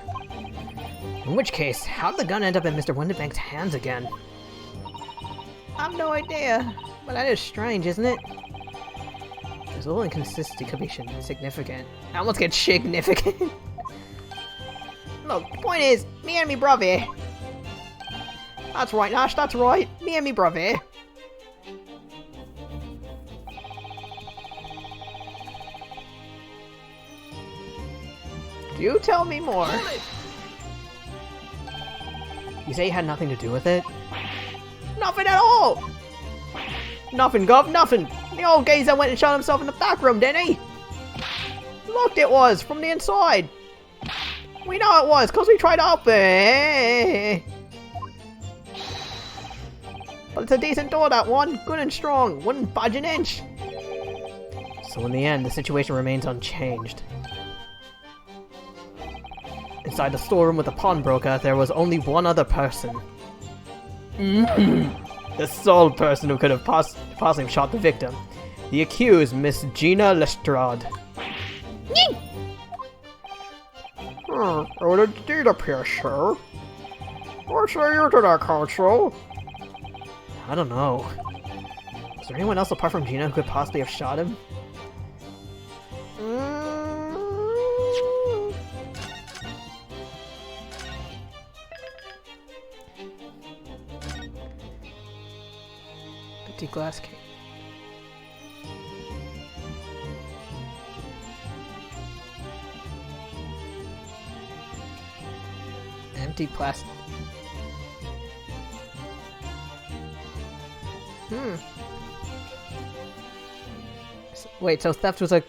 In which case, how did the gun end up in Mr. Winterbank's hands again? I've no idea, but that is strange, isn't it? There's a little inconsistency, could be significant. I almost get significant. Look, the point is, me and me brother. That's right, Nash, that's right. Me and me brother. You tell me more. You say you had nothing to do with it? Nothing at all! Nothing, Gov, nothing. The old geezer went and shot himself in the back room, didn't he? Looked it was, from the inside. We know it was, because we tried to open. But it's a decent door, that one. Good and strong. Wouldn't budge an inch. So in the end, the situation remains unchanged. Inside the storeroom with the pawnbroker, there was only one other person. The sole person who could have possibly shot the victim. The accused, Miss Gina Lestrade. It would indeed appear, sir. What say you to that, counsel? I don't know. Is there anyone else apart from Gina who could possibly have shot him? Empty glass case. Empty plastic. Wait, so theft was a...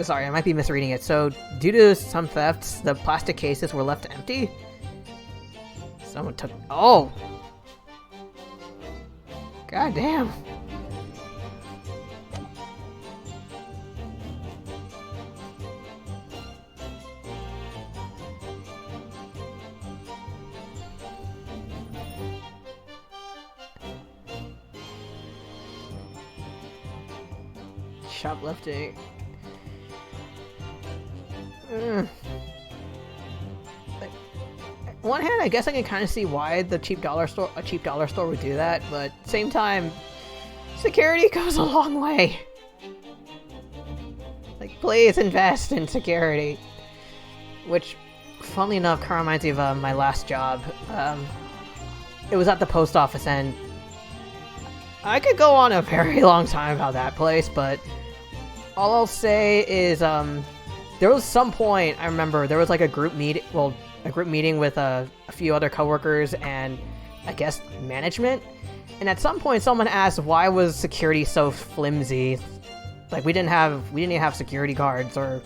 Sorry, I might be misreading it. So, due to some thefts, the plastic cases were left empty? Someone took... Oh! God damn. Shoplifting. On one hand, I guess I can kind of see why a cheap dollar store would do that, but at the same time, security goes a long way. Like, please invest in security. Which, funnily enough, kind of reminds me of my last job. It was at the post office, and I could go on a very long time about that place, but all I'll say is, there was some point, I remember, there was like a group meeting with a few other coworkers and, I guess, management. And at some point, someone asked, why was security so flimsy? Like, we didn't even have security guards, or...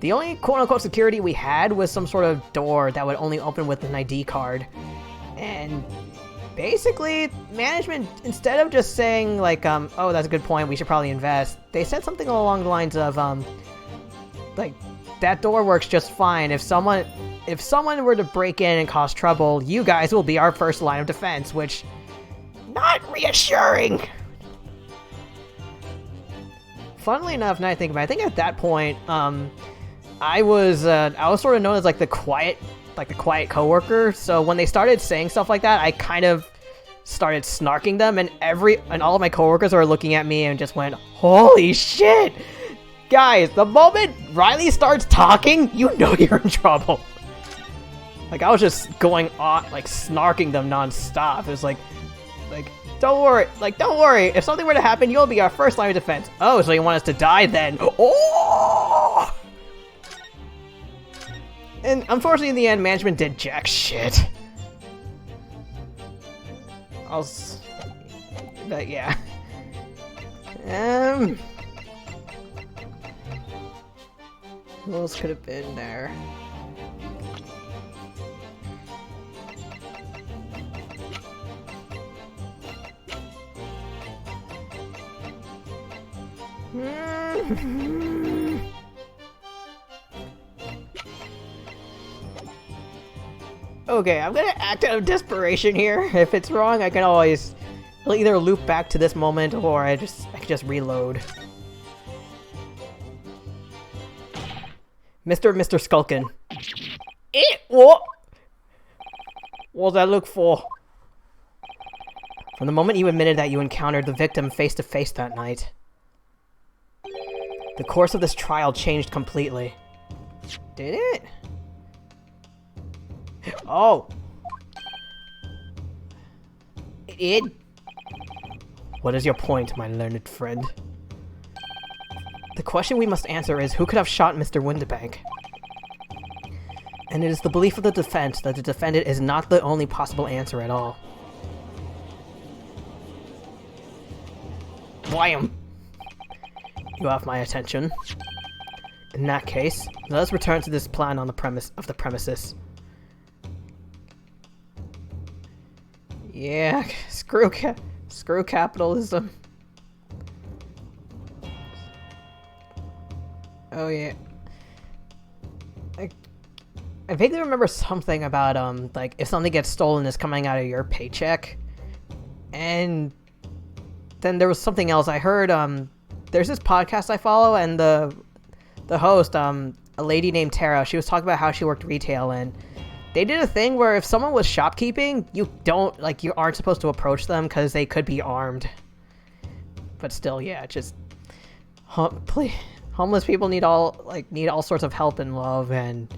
The only quote-unquote security we had was some sort of door that would only open with an ID card. And... basically, management, instead of just saying, like, oh, that's a good point, we should probably invest, they said something along the lines of, like, that door works just fine. If someone were to break in and cause trouble, you guys will be our first line of defense, which, not reassuring. Funnily enough, now I think about it, I think at that point, I was sort of known as, like, the quiet coworker, so when they started saying stuff like that, I kind of started snarking them, and all of my coworkers were looking at me and just went, holy shit! Guys, the moment Riley starts talking, you know you're in trouble. Like, I was just going on, like, snarking them non-stop. It was like, don't worry, if something were to happen, you'll be our first line of defense. Oh, so you want us to die then? Oh! And unfortunately, in the end, management did jack shit. But yeah. Who else could have been there? Okay, I'm gonna act out of desperation here. If it's wrong, I can always... I'll either loop back to this moment, or I can just reload. Mr. Skulkin. What? What's that look for? From the moment you admitted that you encountered the victim face to face that night, the course of this trial changed completely. Did it? Oh. It did? What is your point, my learned friend? The question we must answer is, who could have shot Mr. Windibank? And it is the belief of the defense that the defendant is not the only possible answer at all. Wham! You have my attention. In that case, let us return to this plan on the premises. Yeah, screw capitalism. Oh yeah. I vaguely remember something about like if something gets stolen, it's coming out of your paycheck. And then there was something else I heard. There's this podcast I follow, and the host, a lady named Tara, she was talking about how she worked retail, and they did a thing where if someone was shopkeeping, you aren't supposed to approach them because they could be armed. But still, yeah, just please, homeless people need all sorts of help and love, and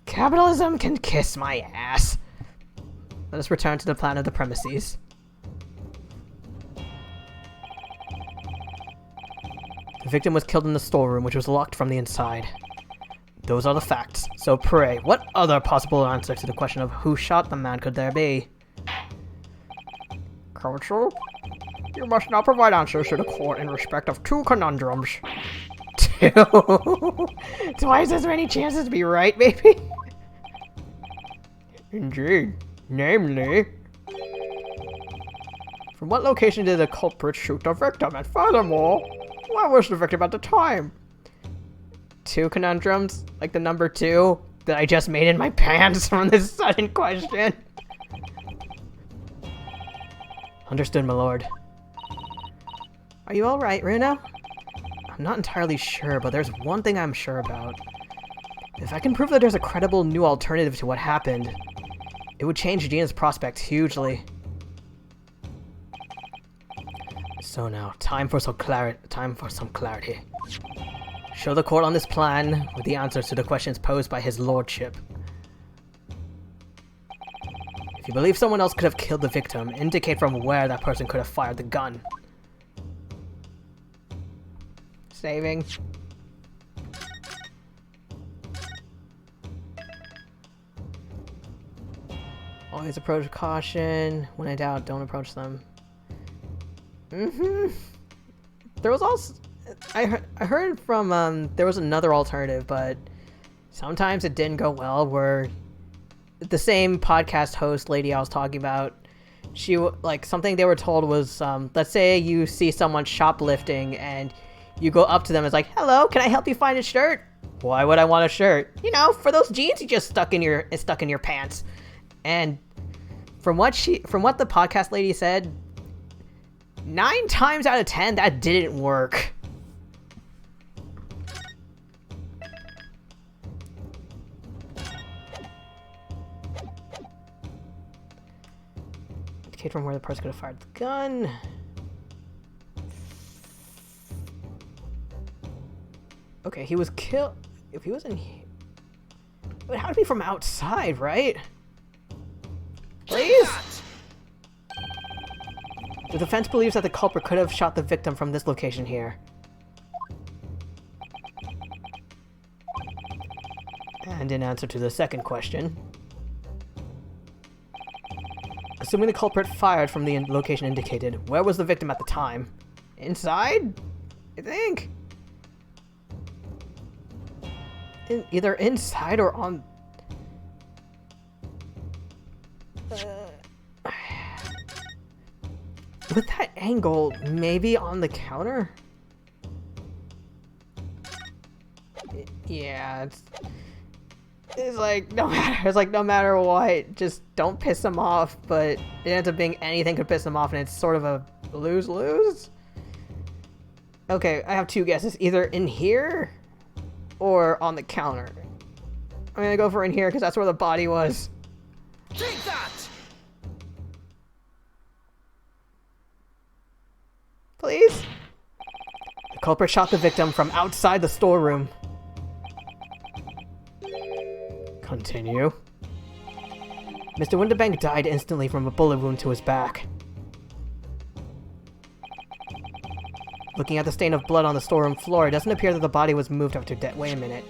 capitalism can kiss my ass. Let us return to the plan of the premises. The victim was killed in the storeroom, which was locked from the inside. Those are the facts. So pray, what other possible answer to the question of who shot the man could there be? Counsel, you must now provide answers to the court in respect of two conundrums. Two? Twice as many chances to be right, baby? Indeed. Namely... From what location did the culprit shoot the victim? And furthermore, where was the victim at the time? Two conundrums? Like the number 2 that I just made in my pants from this sudden question? Understood, my lord. Are you alright, Runa? I'm not entirely sure, but there's one thing I'm sure about. If I can prove that there's a credible new alternative to what happened, it would change Gina's prospects hugely. So now, time for some clarity. Show the court on this plan with the answers to the questions posed by his lordship. If you believe someone else could have killed the victim, indicate from where that person could have fired the gun. Saving. Always approach with caution. When in doubt, don't approach them. There was also... I heard from, there was another alternative, but sometimes it didn't go well, where the same podcast host lady I was talking about, she, something they were told was, let's say you see someone shoplifting, and you go up to them, it's like, hello, can I help you find a shirt? Why would I want a shirt? You know, for those jeans you just stuck in your pants. And from what the podcast lady said, 9 times out of 10, that didn't work. Indicate from where the person could have fired the gun. Okay, he was killed. If he was in here, it would have to be from outside, right? Please? The defense believes that the culprit could have shot the victim from this location here. And in answer to the second question, Assuming the culprit fired from the location indicated, where was the victim at the time? Inside? I think. Either inside or on... With that angle, maybe on the counter? Yeah, it's like no matter what, just don't piss him off, but it ends up being anything could piss him off, and it's sort of a lose-lose. Okay, I have two guesses, either in here or on the counter. I'm gonna go for in here because that's where the body was. Take that! Please? The culprit shot the victim from outside the storeroom. Continue. Mr. Winterbank died instantly from a bullet wound to his back. Looking at the stain of blood on the storeroom floor, it doesn't appear that the body was moved after death. Wait a minute.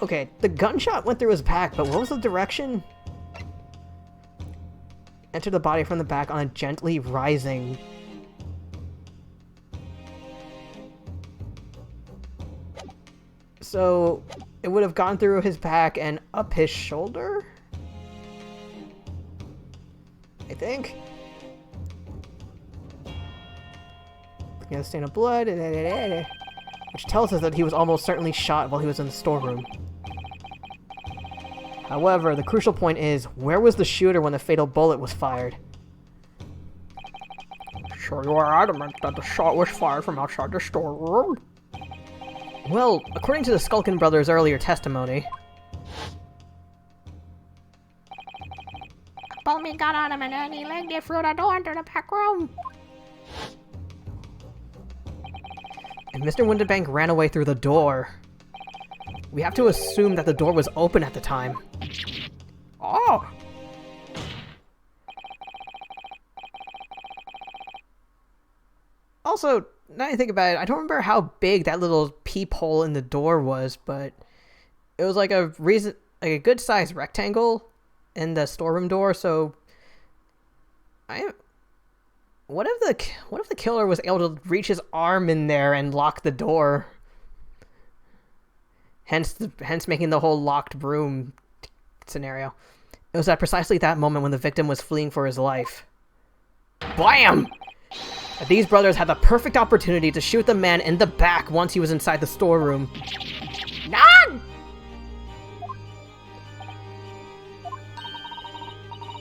Okay, the gunshot went through his back, but what was the direction? Entered the body from the back on a gently rising... So, it would have gone through his back and up his shoulder? I think. Looking at the stain of blood, which tells us that he was almost certainly shot while he was in the storeroom. However, the crucial point is, where was the shooter when the fatal bullet was fired? Sure you are adamant that the shot was fired from outside the storeroom? Well, according to the Skulkin brothers' earlier testimony... Bowman got on him and then he legged it through the door into the back room. If Mr. Winterbank ran away through the door, we have to assume that the door was open at the time. Oh! Also, now that I think about it, I don't remember how big that little peephole in the door was, but it was like a good sized rectangle in the storeroom door. So, what if the killer was able to reach his arm in there and lock the door? Hence making the whole locked room scenario. It was at precisely that moment when the victim was fleeing for his life. Blam! These brothers had the perfect opportunity to shoot the man in the back once he was inside the storeroom. None!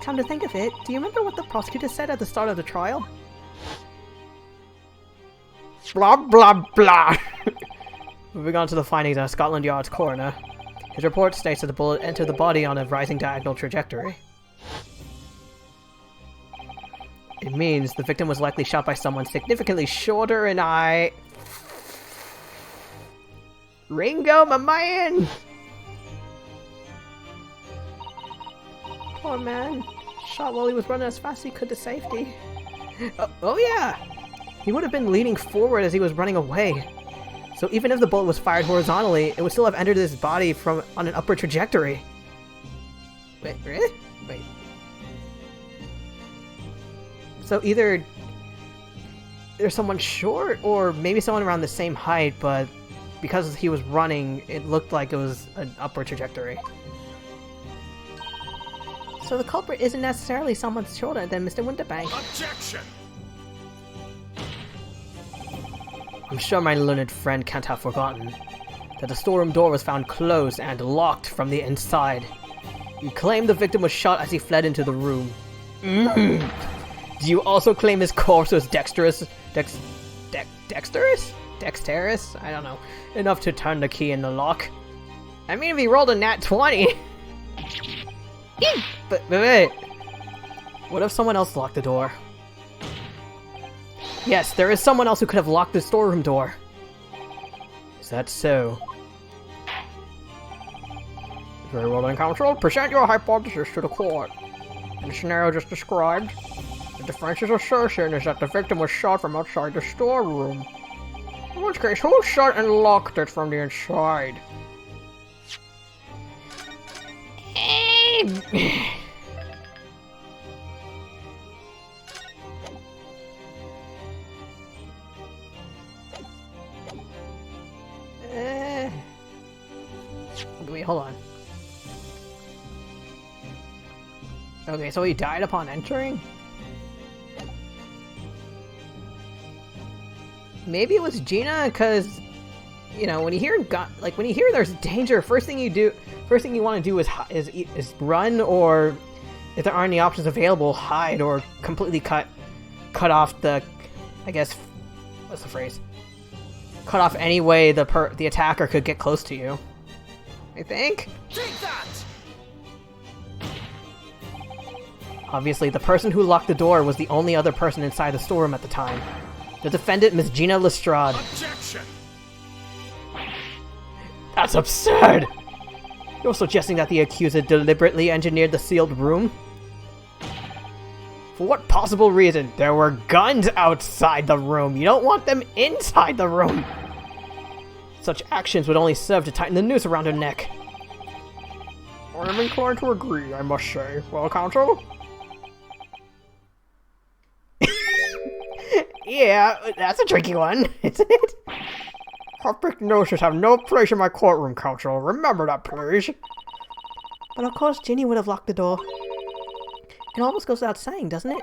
Come to think of it, do you remember what the prosecutor said at the start of the trial? Blah, blah, blah. Moving on to the findings on Scotland Yard's coroner. His report states that the bullet entered the body on a rising diagonal trajectory. It means the victim was likely shot by someone significantly shorter and Ringo, my man! Poor man. Shot while he was running as fast as he could to safety. Oh yeah! He would have been leaning forward as he was running away. So even if the bullet was fired horizontally, it would still have entered his body on an upward trajectory. Wait, really? Wait. So either there's someone short, or maybe someone around the same height, but because he was running, it looked like it was an upward trajectory. So the culprit isn't necessarily someone shorter than Mr. Winterbank. Objection! I'm sure my learned friend can't have forgotten that the storeroom door was found closed and locked from the inside. You claim the victim was shot as he fled into the room. Do you also claim his corpse was dexterous? Dexterous? I don't know. Enough to turn the key in the lock. I mean, if he rolled a nat 20. But wait. What if someone else locked the door? Yes, there is someone else who could have locked the storeroom door. Is that so? Very well then, counsel. Present your hypothesis to the court. In the scenario just described, the defense's assertion is that the victim was shot from outside the storeroom. In which case, who shot and locked it from the inside? Wait, hold on. Okay, so he died upon entering? Maybe it was Gina, because, you know, when you hear when you hear there's danger, first thing you want to do is run, or if there aren't any options available, hide, or completely cut off the, I guess, what's the phrase? Cut off any way the attacker could get close to you. I think. Take that! Obviously, the person who locked the door was the only other person inside the storeroom at the time. The defendant, Miss Gina Lestrade. Objection! That's absurd! You're suggesting that the accuser deliberately engineered the sealed room? For what possible reason? There were guns outside the room. You don't want them inside the room. Such actions would only serve to tighten the noose around her neck. I am inclined to agree, I must say. Well, counsel? Yeah, that's a tricky one, isn't it? Public notions have no place in my courtroom, counsel. Remember that, please. But of course, Ginny would have locked the door. It almost goes without saying, doesn't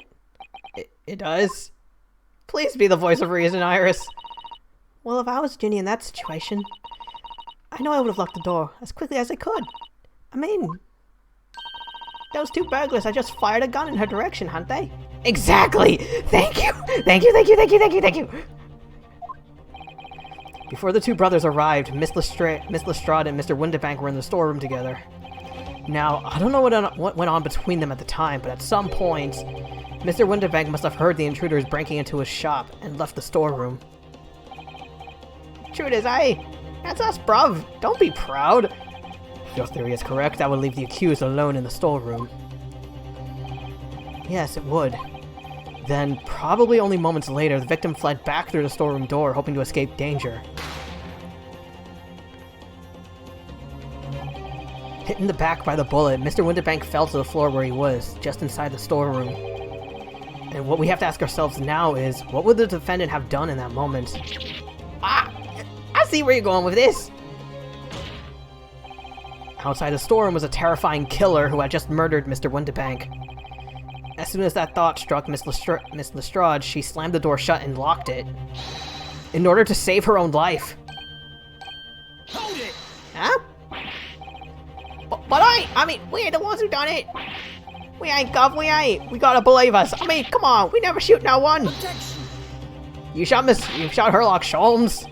it? It does. Please be the voice of reason, Iris. Well, if I was Ginny in that situation, I know I would have locked the door as quickly as I could. I mean, those two burglars had just fired a gun in her direction, hadn't they? Exactly! Thank you! Thank you, thank you, thank you, thank you, thank you! Before the two brothers arrived, Miss Lestrade and Mr. Windibank were in the storeroom together. Now, I don't know what went on between them at the time, but at some point, Mr. Windibank must have heard the intruders breaking into his shop and left the storeroom. Intruders, aye? That's us, bruv. Don't be proud. If your theory is correct, that would leave the accused alone in the storeroom. Yes, it would. Then, probably only moments later, the victim fled back through the storeroom door, hoping to escape danger. Hit in the back by the bullet, Mr. Windibank fell to the floor where he was, just inside the storeroom. And what we have to ask ourselves now is, what would the defendant have done in that moment? Ah! I see where you're going with this! Outside the storeroom was a terrifying killer who had just murdered Mr. Windibank. As soon as that thought struck Miss Lestrade, she slammed the door shut and locked it. In order to save her own life. Hold it! Huh? But I mean, we're the ones who done it! We ain't, Gov, we ain't! We gotta believe us! I mean, come on, we never shoot no one! Objection! You shot Herlock Sholmes?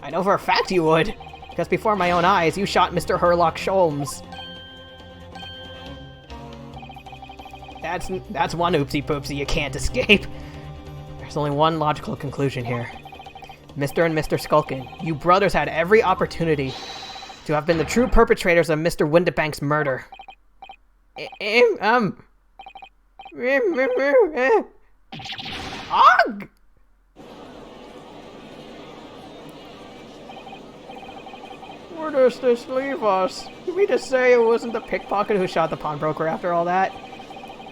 I know for a fact you would, because before my own eyes, you shot Mr. Herlock Sholmes. That's one oopsie poopsie you can't escape. There's only one logical conclusion here. Mr. and Mr. Skulkin, you brothers had every opportunity to have been the true perpetrators of Mr. Windibank's murder. Ugh! Where does this leave us? Did we just say it wasn't the pickpocket who shot the pawnbroker after all that?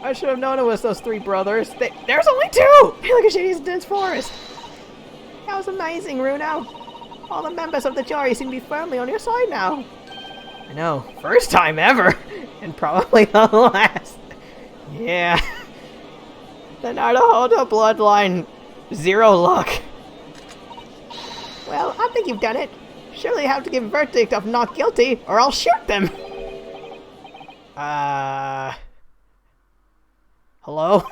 I should have known it was those three brothers. There's only two! Feel like a shady dense forest. That was amazing, Runo. All the members of the jury seem to be firmly on your side now. I know. First time ever! And probably the last. Yeah. The Naruhodo bloodline. Zero luck. Well, I think you've done it. Surely you have to give a verdict of not guilty, or I'll shoot them! Hello?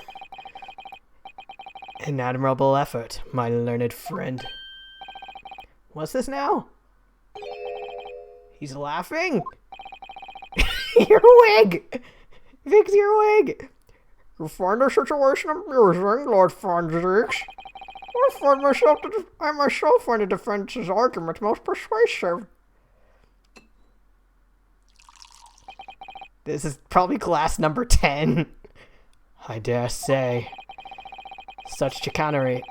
An admirable effort, my learned friend. What's this now? He's laughing? Your wig! Fix your wig! You find the situation amusing, Lord Fonzix? I myself find the defense's argument most persuasive. This is probably class number 10. I dare say. Such chicanery.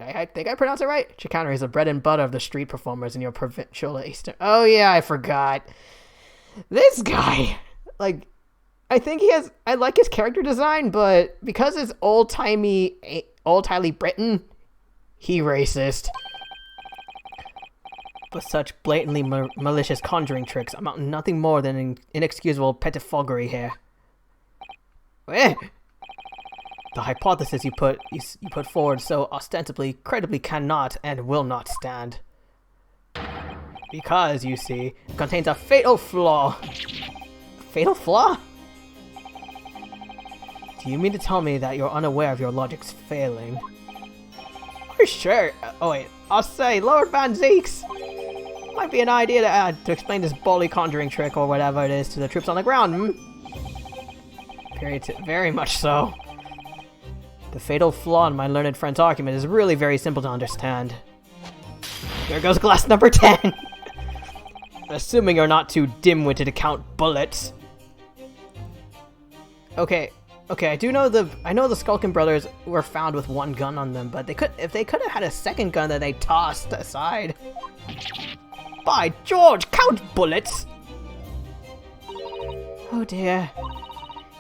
I think I pronounced it right. Chicanery is the bread and butter of the street performers in your provincial Eastern. Oh yeah, I forgot. This guy, like, I think he has. I like his character design, but because it's old-timey Britain, he racist. But such blatantly malicious conjuring tricks amount to nothing more than inexcusable pettifoggery here. Eh? The hypothesis you put forward so ostensibly, credibly cannot and will not stand. Because, you see, it contains a fatal flaw. A fatal flaw? Do you mean to tell me that you're unaware of your logic's failing? Oh, sure. Oh wait, I'll say, Lord Van Zeeks! Might be an idea to add to explain this bully conjuring trick or whatever it is to the troops on the ground, very much so. The fatal flaw in my learned friend's argument is really very simple to understand. There goes glass number 10! Assuming you're not too dim-witted to count bullets. Okay, I know the Skulkin brothers were found with one gun on them, but if they could have had a second gun that they tossed aside. By George, count bullets! Oh dear.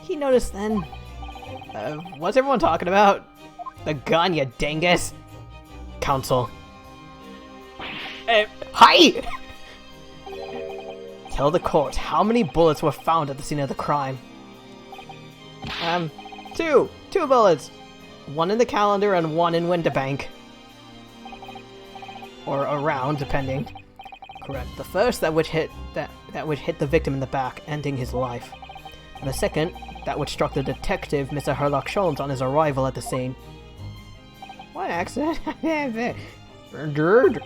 He noticed then. What's everyone talking about? The gun, you dingus! Counsel. Hi! Tell the court how many bullets were found at the scene of the crime. Two bullets. One in the calendar and one in Winterbank. Or around, depending. Correct. The first that which hit the victim in the back, ending his life. And the second, that which struck the detective, Mr. Herlock Sholmes, on his arrival at the scene. What accident? Indeed.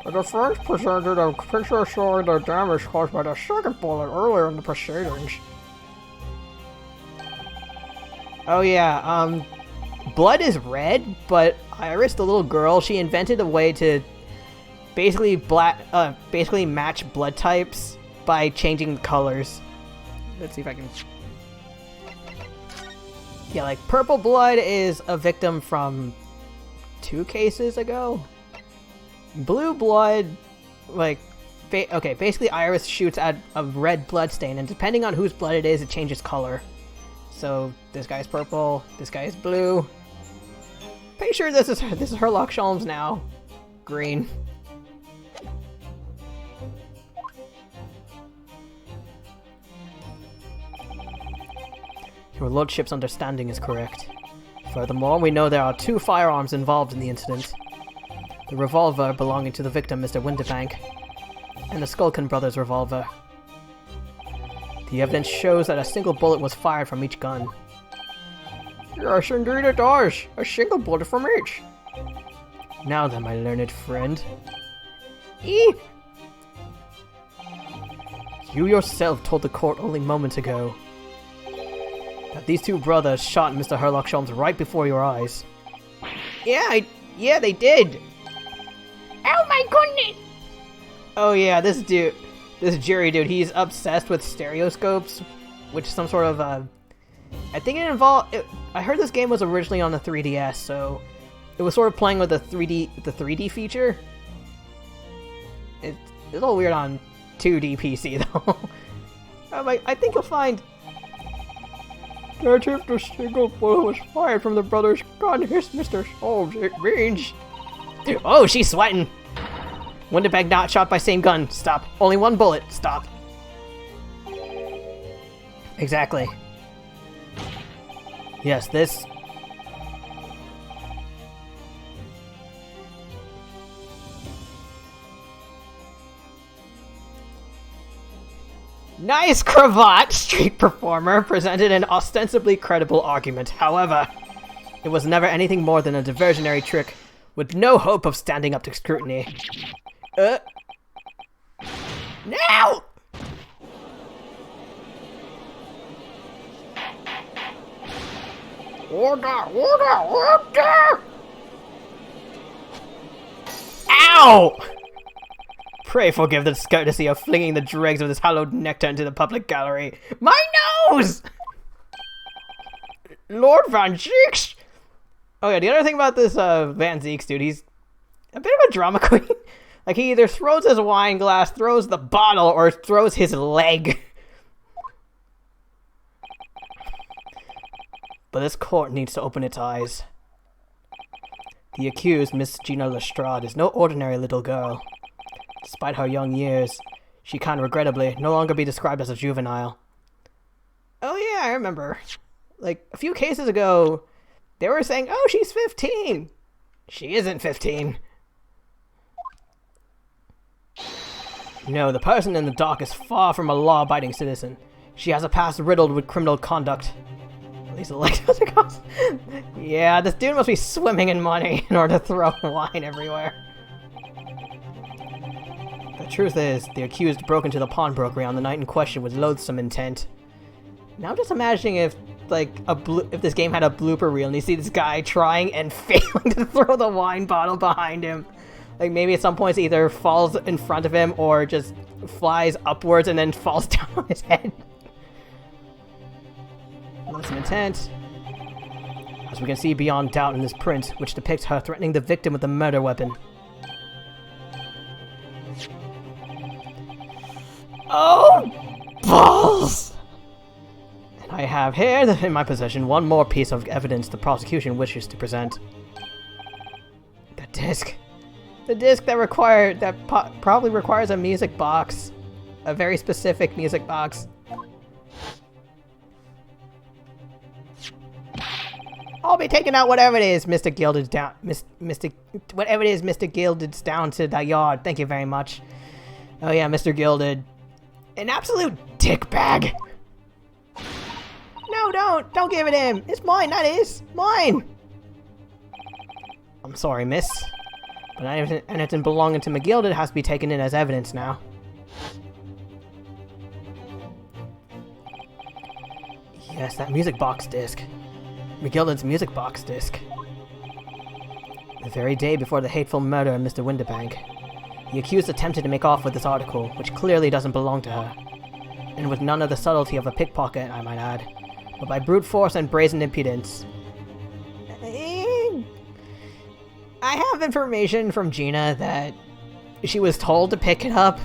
The defense presented a picture showing the damage caused by the second bullet earlier in the proceedings. Oh yeah, blood is red, but Iris, the little girl, she invented a way to basically match blood types by changing colors. Let's see if I can... Yeah, like purple blood is a victim from 2 cases ago. Blue blood, like, basically Iris shoots at a red blood stain, and depending on whose blood it is, it changes color. So this guy's purple, this guy is blue. Pretty sure this is Herlock Sholmes now. Green. Your lordship's understanding is correct. Furthermore, we know there are 2 firearms involved in the incident. The revolver belonging to the victim, Mr. Winterbank, and the Skulkin brothers' revolver. The evidence shows that a single bullet was fired from each gun. Yes, indeed it does. A single bullet from each. Now then, my learned friend. You yourself told the court only moments ago that these 2 brothers shot Mr. Herlock Sholmes right before your eyes. Yeah, they did. Oh my goodness! Oh yeah, this jury dude, he's obsessed with stereoscopes, which is some sort of, I think it involved, I heard this game was originally on the 3DS, so it was sort of playing with the 3D feature. It's a little weird on 2D PC though. I think you'll find that if the single bullet was fired from the brother's gun hits Mr. Sholmes, it means... Oh, she's sweating! Winterbank not shot by same gun. Stop. Only 1 bullet. Stop. Exactly. Yes, this... Nice cravat, street performer presented an ostensibly credible argument. However, it was never anything more than a diversionary trick with no hope of standing up to scrutiny. Now! Order! Ow! Pray forgive the discourtesy of flinging the dregs of this hallowed nectar into the public gallery. My nose! Lord Van Zeeks! Oh yeah, the other thing about this Van Zeeks dude, he's a bit of a drama queen. Like, he either throws his wine glass, throws the bottle, or throws his leg. But this court needs to open its eyes. The accused, Miss Gina Lestrade, is no ordinary little girl. Despite her young years, she can regrettably no longer be described as a juvenile. Oh yeah, I remember. Like, a few cases ago, they were saying, oh, she's 15. She isn't 15. No, the person in the dock is far from a law-abiding citizen. She has a past riddled with criminal conduct. At least electrons. Yeah, this dude must be swimming in money in order to throw wine everywhere. The truth is, the accused broke into the pawnbrokery on the night in question with loathsome intent. Now I'm just imagining if, like, if this game had a blooper reel and you see this guy trying and failing to throw the wine bottle behind him. Like, maybe at some points it either falls in front of him or just flies upwards and then falls down on his head. Loathsome intent. As we can see beyond doubt in this print, which depicts her threatening the victim with a murder weapon. Oh, balls! And I have here in my possession one more piece of evidence the prosecution wishes to present. The disc. The disc that probably requires a music box. A very specific music box. I'll be taking out whatever it is, Mr. Gilded's down. Whatever it is, Mr. Gilded's down to the yard. Thank you very much. Oh yeah, Mr. Gilded. An absolute dickbag. No, don't give it him. It's mine, that is. Mine. I'm sorry, miss. But anything belonging to McGilded has to be taken in as evidence now. Yes, that music box disc. McGilded's music box disc. The very day before the hateful murder of Mr. Winterbank, the accused attempted to make off with this article, which clearly doesn't belong to her. And with none of the subtlety of a pickpocket, I might add, but by brute force and brazen impudence. I have information from Gina that she was told to pick it up,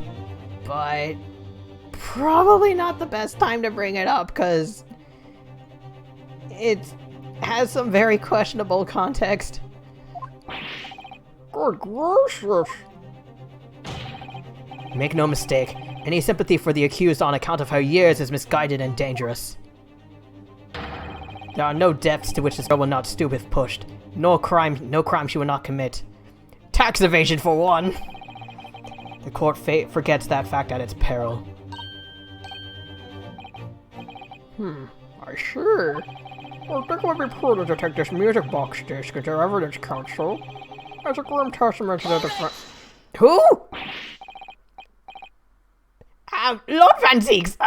but probably not the best time to bring it up, because it has some very questionable context. Good gracious. Make no mistake, any sympathy for the accused on account of her years is misguided and dangerous. There are no depths to which this girl will not stoop if pushed. No crime she will not commit. Tax evasion for one! The court forgets that fact at its peril. I sure. I think it would be prudent to take this music box disc into evidence, counsel. As a grim testament to the defense. Who? Lord Van Zeeks,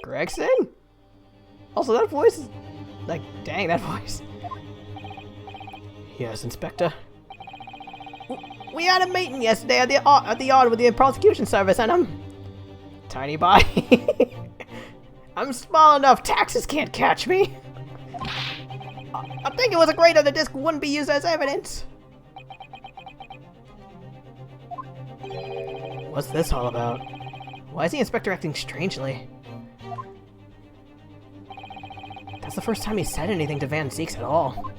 Gregson? Also, that voice is... like, dang, that voice. Yes, Inspector. We had a meeting yesterday at the yard with the prosecution service, and I'm... tiny body. I'm small enough, taxes can't catch me. I think it was agreed that the disc wouldn't be used as evidence. What's this all about? Why is the inspector acting strangely? That's the first time he said anything to Van Zeeks at all.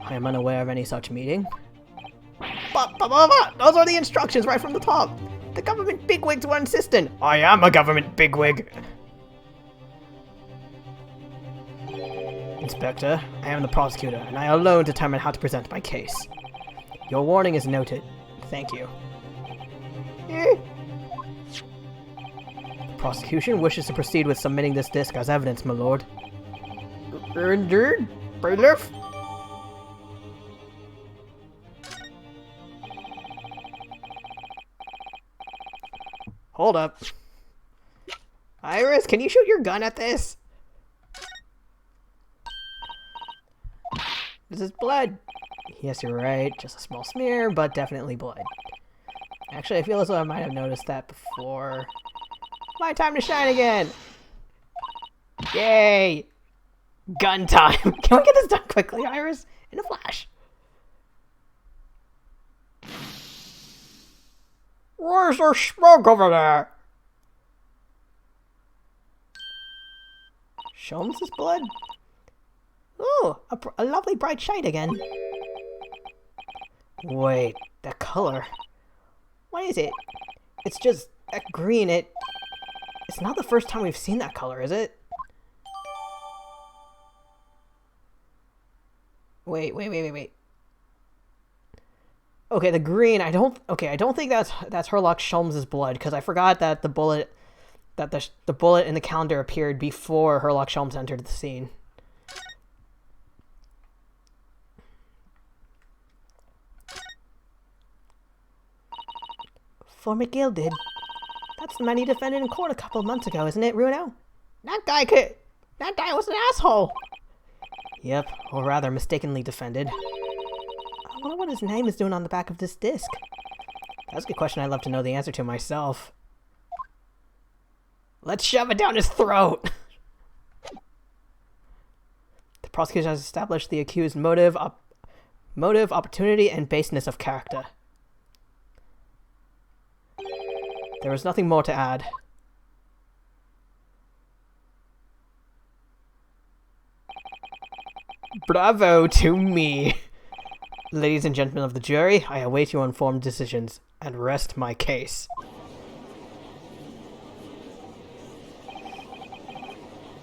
I am unaware of any such meeting. Those are the instructions right from the top. The government bigwigs were insistent. I am a government bigwig. Inspector, I am the prosecutor, and I alone determine how to present my case. Your warning is noted. Thank you. The prosecution wishes to proceed with submitting this disc as evidence, my lord. Indeed, bailiff. Hold up. Iris, can you shoot your gun at this? This is blood. Yes, you're right. Just a small smear, but definitely blood. Actually, I feel as though I might have noticed that before. My time to shine again! Yay! Gun time! Can we get this done quickly, Iris? In a flash. Where's there smoke over there? Sholmes' blood? Ooh, a lovely bright shade again. Wait, that color. What is it? It's just that green. It's not the first time we've seen that color, is it? Wait. Okay, the green. I don't think that's Herlock Sholmes' blood, because I forgot that the bullet in the calendar appeared before Herlock Sholmes entered the scene. For McGilded. That's the man he defended in court a couple of months ago, isn't it, Runo? That guy was an asshole! Yep, or rather mistakenly defended. I wonder what his name is doing on the back of this disc. That's a good question I'd love to know the answer to myself. Let's shove it down his throat! The prosecution has established the accused's motive, opportunity, and baseness of character. There was nothing more to add. Bravo to me! Ladies and gentlemen of the jury, I await your informed decisions and rest my case.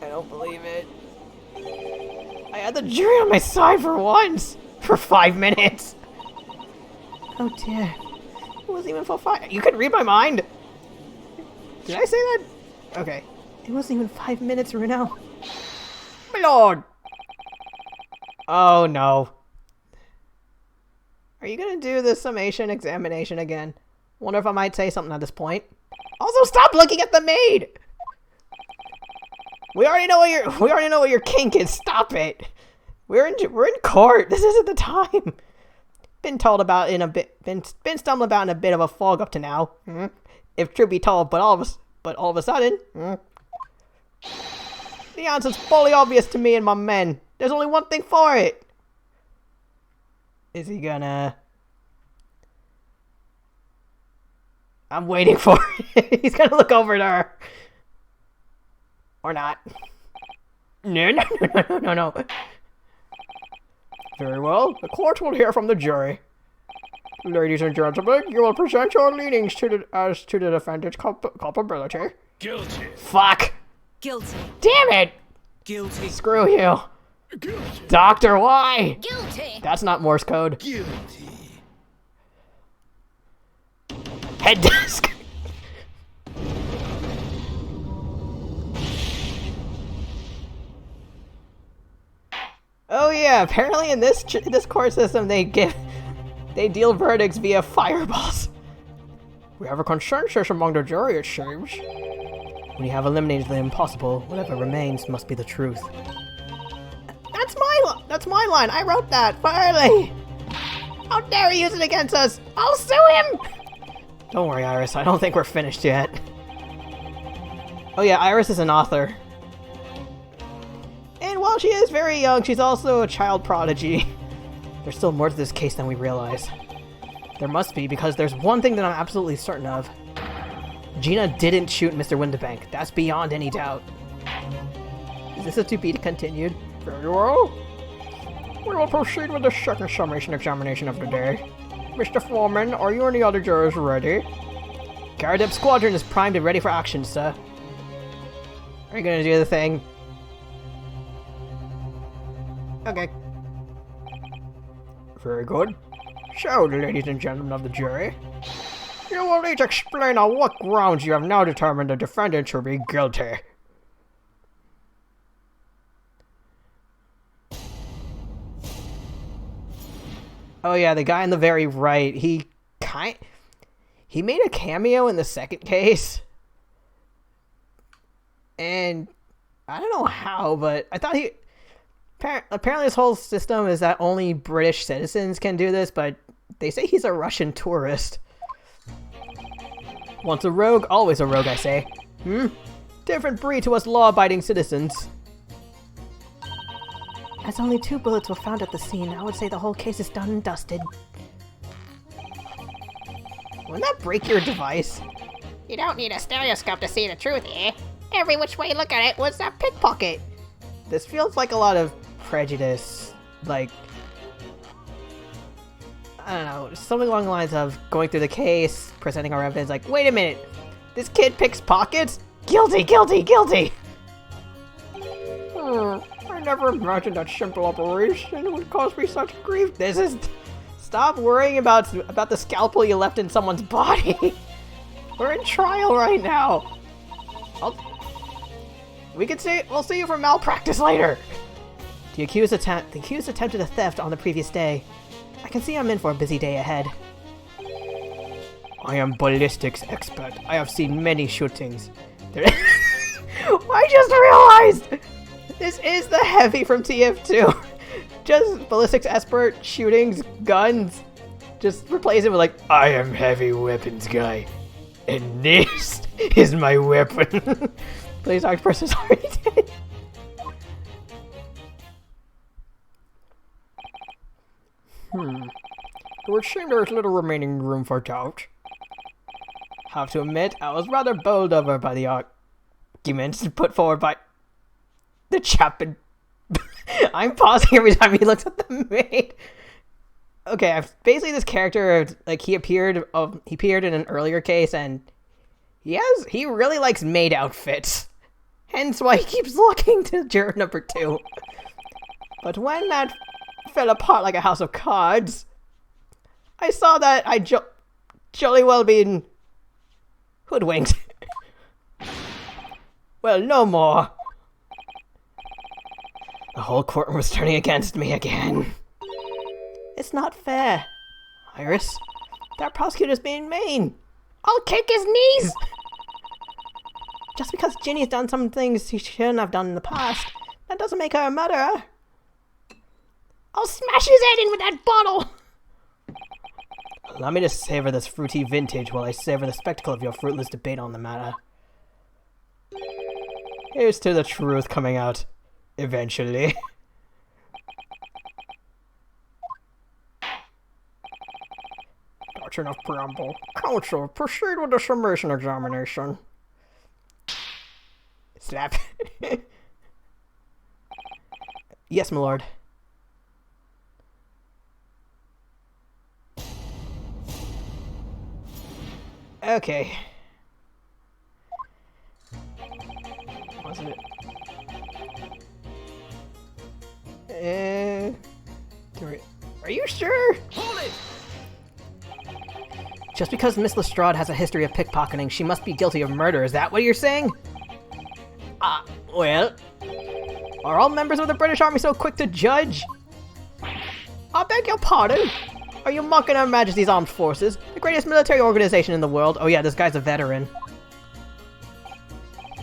I don't believe it. I had the jury on my side for once! For 5 minutes! Oh dear. It wasn't even for 5. You can read my mind! Did I say that? Okay. It wasn't even 5 minutes, Runo. My lord! Oh no. Are you gonna do the summation examination again? Wonder if I might say something at this point. Also, stop looking at the maid! We already know what your kink is. Stop it. We're in court. This isn't the time. Been told about in a bit. Been stumbling about in a bit of a fog up to now. If truth be told, but all of a sudden, the answer's fully obvious to me and my men. There's only one thing for it. Is he gonna? I'm waiting for it. He's gonna look over at her. Or not. No. Very well. The court will hear from the jury. Ladies and gentlemen, you will present your leanings as to the defendant's culpability. Guilty. Fuck! Guilty. Damn it! Guilty. Screw you. Guilty. Doctor, why? Guilty. That's not Morse code. Guilty. Head desk. Oh yeah, apparently in this court system they deal verdicts via fireballs. We have a consensus among the jury, it seems. When you have eliminated the impossible, whatever remains must be the truth. That's my line. I wrote that. Finally. How dare he use it against us? I'll sue him. Don't worry, Iris. I don't think we're finished yet. Oh yeah, Iris is an author. And while she is very young, she's also a child prodigy. There's still more to this case than we realize. There must be, because there's one thing that I'm absolutely certain of. Gina didn't shoot Mr. Windibank. That's beyond any doubt. Is this a to be continued? Very well. We will proceed with the second summation examination of the day. Mr. Foreman, are you and the other jurors ready? Garadep Squadron is primed and ready for action, sir. Are you gonna do the thing? Okay. Very good. So, ladies and gentlemen of the jury, you will each explain on what grounds you have now determined the defendant to be guilty. Oh yeah, the guy on the very right, he made a cameo in the second case. And I don't know how, but I thought apparently this whole system is that only British citizens can do this, but they say he's a Russian tourist. Once a rogue, always a rogue, I say. Different breed to us law-abiding citizens. As only 2 bullets were found at the scene, I would say the whole case is done and dusted. Wouldn't that break your device? You don't need a stereoscope to see the truth here. Every which way you look at it was a pickpocket. This feels like a lot of prejudice. Like, I don't know, something along the lines of going through the case, presenting our evidence, like, wait a minute, this kid picks pockets? Guilty, guilty, guilty! I never imagined that simple operation would cause me such grief. Stop worrying about the scalpel you left in someone's body. We're in trial right now. We'll see you for malpractice later. The accused attempted a theft on the previous day. I can see I'm in for a busy day ahead. I am ballistics expert. I have seen many shootings. I just realized this is the heavy from TF2. Just ballistics expert, shootings, guns. Just replace it with like, I am heavy weapons guy. And this is my weapon. Please, our person's already dead. It would seem there is little remaining room for doubt. Have to admit, I was rather bowled over by the arguments put forward by the chap in... I'm pausing every time he looks at the maid. Okay, basically this character, like, he appeared in an earlier case, and he really likes maid outfits. Hence why he keeps looking to juror number 2. But when that fell apart like a house of cards, I saw that I'd jolly well been hoodwinked. Well, no more. The whole courtroom was turning against me again. It's not fair, Iris. That prosecutor's being mean. I'll kick his knees! Just because Ginny's done some things he shouldn't have done in the past, that doesn't make her a murderer. I'll smash his head in with that bottle! Allow me to savor this fruity vintage while I savor the spectacle of your fruitless debate on the matter. Here's to the truth coming out, eventually. That's enough preamble. Counsel, proceed with the summation examination. Slap. Yes, my lord. Okay. Wasn't it? Are you sure? Hold it! Just because Miss Lestrade has a history of pickpocketing, she must be guilty of murder. Is that what you're saying? Well, are all members of the British Army so quick to judge? I beg your pardon? Are you mocking Her Majesty's Armed Forces, the greatest military organization in the world? Oh yeah, this guy's a veteran.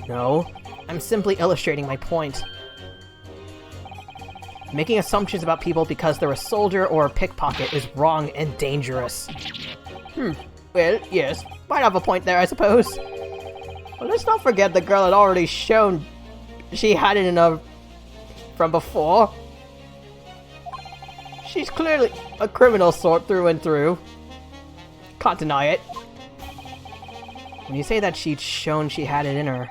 No, I'm simply illustrating my point. Making assumptions about people because they're a soldier or a pickpocket is wrong and dangerous. Well, yes, might have a point there, I suppose. But let's not forget the girl had already shown she had it in her from before. She's clearly a criminal sort through and through. Can't deny it. When you say that she'd shown she had it in her,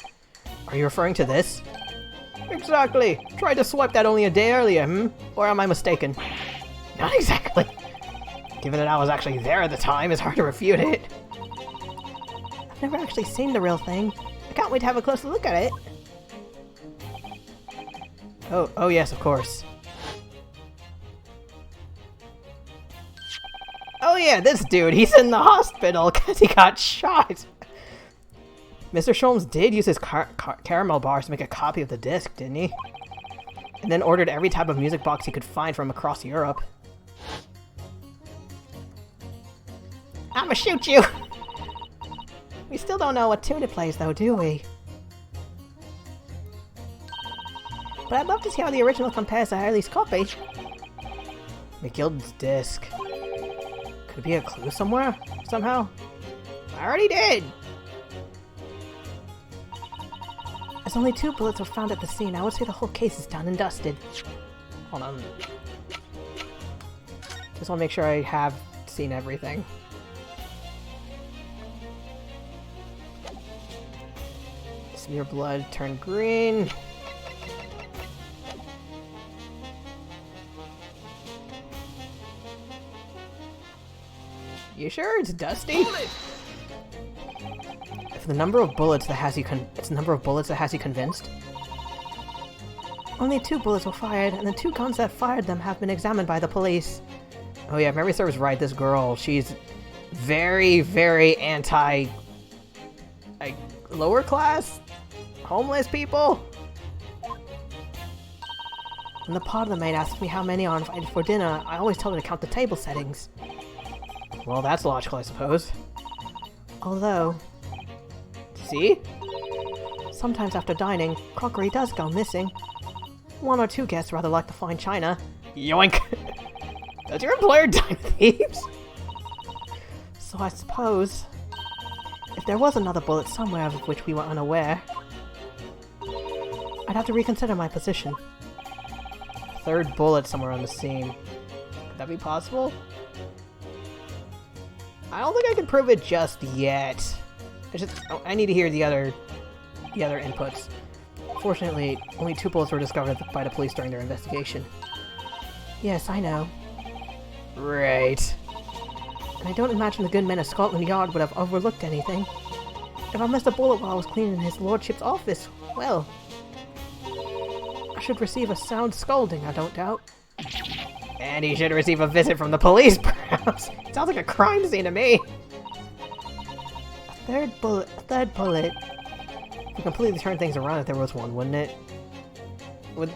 are you referring to this? Exactly. Tried to swipe that only a day earlier, Or am I mistaken? Not exactly. Given that I was actually there at the time, it's hard to refute it. I've never actually seen the real thing. I can't wait to have a closer look at it. Oh yes, of course. Oh yeah, this dude, he's in the hospital because he got shot. Mr. Sholmes did use his caramel bars to make a copy of the disc, didn't he? And then ordered every type of music box he could find from across Europe. I'ma shoot you! We still don't know what tune it plays though, do we? But I'd love to see how the original compares to Harley's copy. McGilden's disc. Could it be a clue somewhere? Somehow? I already did! As only 2 bullets were found at the scene, I would say the whole case is done and dusted. Hold on. Just want to make sure I have seen everything. Smear blood, turn green. You sure it's dusty? Bullet! It's the number of bullets that has you convinced. Only 2 bullets were fired, and the 2 guns that fired them have been examined by the police. Oh yeah, if memory serves right, this girl, she's very, very anti, like, lower class? Homeless people? When the parlor maid asks me how many are invited for dinner, I always tell her to count the table settings. Well, that's logical, I suppose. Although... See? Sometimes after dining, crockery does go missing. 1 or 2 guests rather like to find china. Yoink! Does your employer dine thieves? So I suppose... if there was another bullet somewhere of which we were unaware, I'd have to reconsider my position. 3rd bullet somewhere on the scene. Could that be possible? I don't think I can prove it just yet. I need to hear the other inputs. Fortunately, only 2 bullets were discovered by the police during their investigation. Yes, I know. Right. And I don't imagine the good men of Scotland Yard would have overlooked anything. If I missed a bullet while I was cleaning his lordship's office, well... I should receive a sound scolding, I don't doubt. And he should receive a visit from the police, perhaps. Sounds like a crime scene to me. A third bullet. Would completely turn things around if there was one, wouldn't it?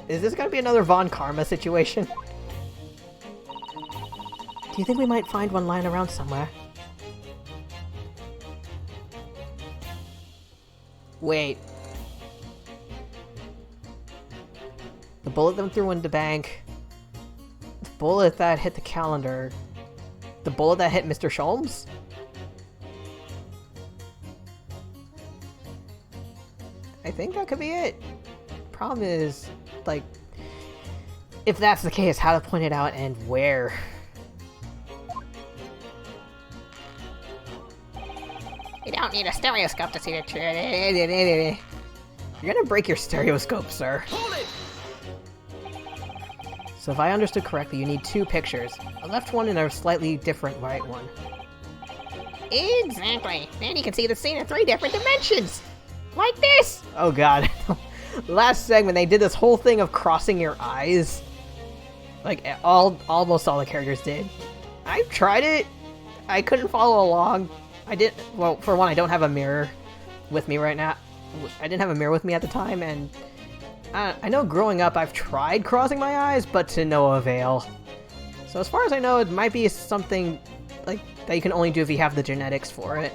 Is this gonna be another Von Karma situation? Do you think we might find one lying around somewhere? Wait. The bullet that threw into the bank. The bullet that hit the calendar. The bullet that hit Mr. Sholmes? I think that could be it. Problem is, like, if that's the case, how to point it out and where. You don't need a stereoscope to see the truth. You're gonna break your stereoscope, sir. Bullet! So if I understood correctly, you need 2 pictures. A left one and a slightly different right one. Exactly. Then you can see the scene in 3 different dimensions. Like this. Oh god. Last segment, they did this whole thing of crossing your eyes. Like, almost all the characters did. I tried it. I couldn't follow along. Well, for one, I don't have a mirror with me right now. I didn't have a mirror with me at the time, and I know growing up I've tried crossing my eyes, but to no avail. So as far as I know, it might be something like that you can only do if you have the genetics for it.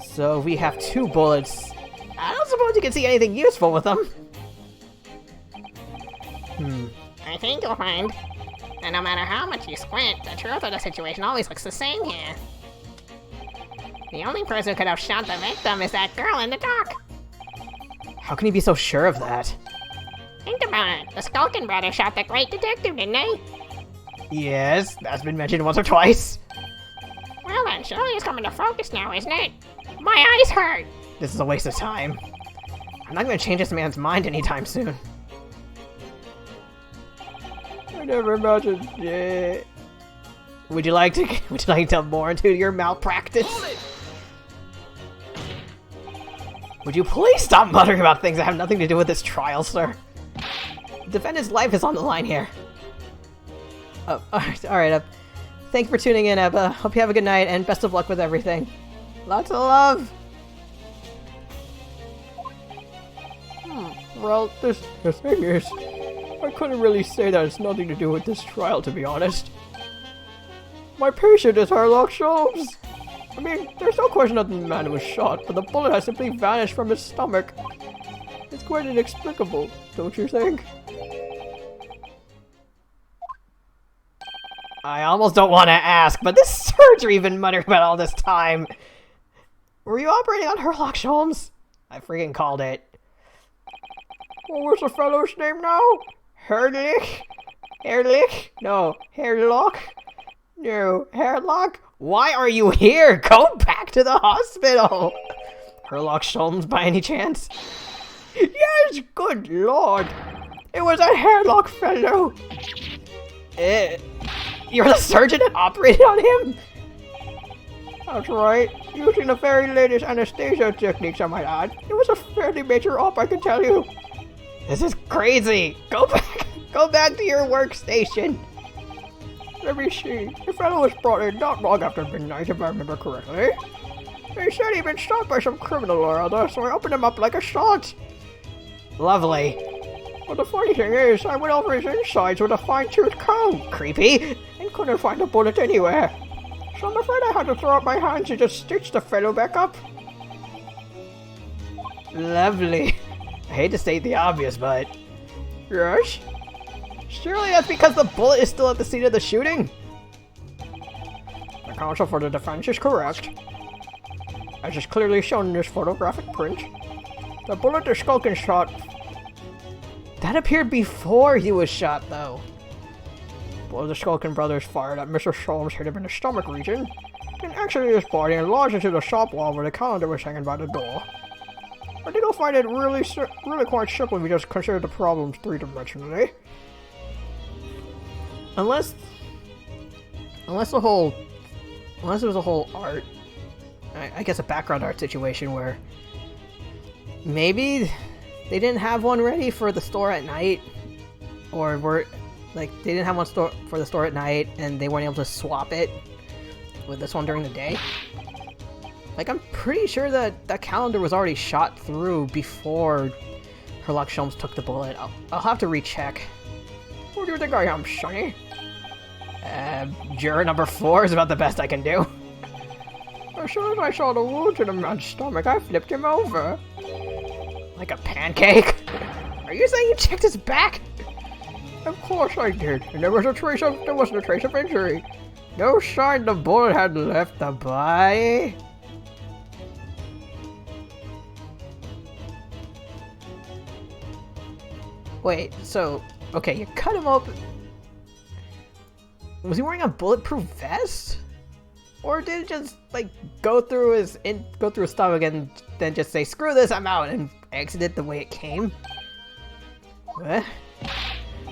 So we have 2 bullets. I don't suppose you can see anything useful with them. I think you'll find that no matter how much you squint, the truth of the situation always looks the same here. The only person who could have shot the victim is that girl in the dock. How can you be so sure of that? Think about it. The Skulkin brothers shot the great detective, didn't they? Yes, that's been mentioned once or twice. Well then, surely it's coming to focus now, isn't it? My eyes hurt! This is a waste of time. I'm not going to change this man's mind anytime soon. I never imagined. Yeah. Would you like to delve more into your malpractice? Bullet! Would you please stop muttering about things that have nothing to do with this trial, sir? The defendant's life is on the line here. Oh, alright, thank you for tuning in, Ebba. Hope you have a good night, and best of luck with everything. Lots of love! Well, the thing is, I couldn't really say that it's nothing to do with this trial, to be honest. My patient is Sherlock Sholmes. I mean, there's no question that the man was shot, but the bullet has simply vanished from his stomach. It's quite inexplicable, don't you think? I almost don't want to ask, but this surgery you've been muttering about all this time. Were you operating on Sherlock Sholmes? I freaking called it. What was the fellow's name now? Herdlich? Herdlich? No, Herlock? No, Herlock? Why are you here? Go back to the hospital! Sherlock Sholmes, by any chance? Yes, good lord! It was a Herlock fellow! You're the surgeon that operated on him? That's right. Using the very latest anesthesia techniques, I might add. It was a fairly major op, I can tell you. This is crazy! Go back! Go back to your workstation! Let me see. The fellow was brought in not long after midnight, if I remember correctly. They said he'd been stopped by some criminal or other, so I opened him up like a shot. Lovely. But the funny thing is, I went over his insides with a fine-tooth comb. Creepy. And couldn't find a bullet anywhere. So I'm afraid I had to throw up my hands and just stitch the fellow back up. Lovely. I hate to state the obvious, but... Yes? Surely that's because the bullet is still at the scene of the shooting? The counsel for the defense is correct. As is clearly shown in this photographic print, the bullet the Skulkin shot... That appeared before he was shot, though. One of the Skulkin brothers fired at Mr. Sholmes, hit him in the stomach region, then exited his body and lodged into the shop wall where the calendar was hanging by the door. I think I'll find it really quite simple if you just consider the problems three-dimensionally. Unless it was a whole art, I guess a background art situation where maybe they didn't have one ready for the store at night, or they didn't have one for the store at night and they weren't able to swap it with this one during the day. Like, I'm pretty sure that that calendar was already shot through before Herlock Sholmes took the bullet. I'll have to recheck. Who do you think I am, Sonny? Juror number 4 is about the best I can do. As soon as I saw the wounds in the man's stomach, I flipped him over. Like a pancake? Are you saying you checked his back? Of course I did, and there wasn't a trace of injury. No sign the bullet had left the body. Wait, so, okay, you cut him open. Was he wearing a bulletproof vest? Or did it just, like, go through his stomach and then just say, screw this, I'm out, and exit it the way it came? What?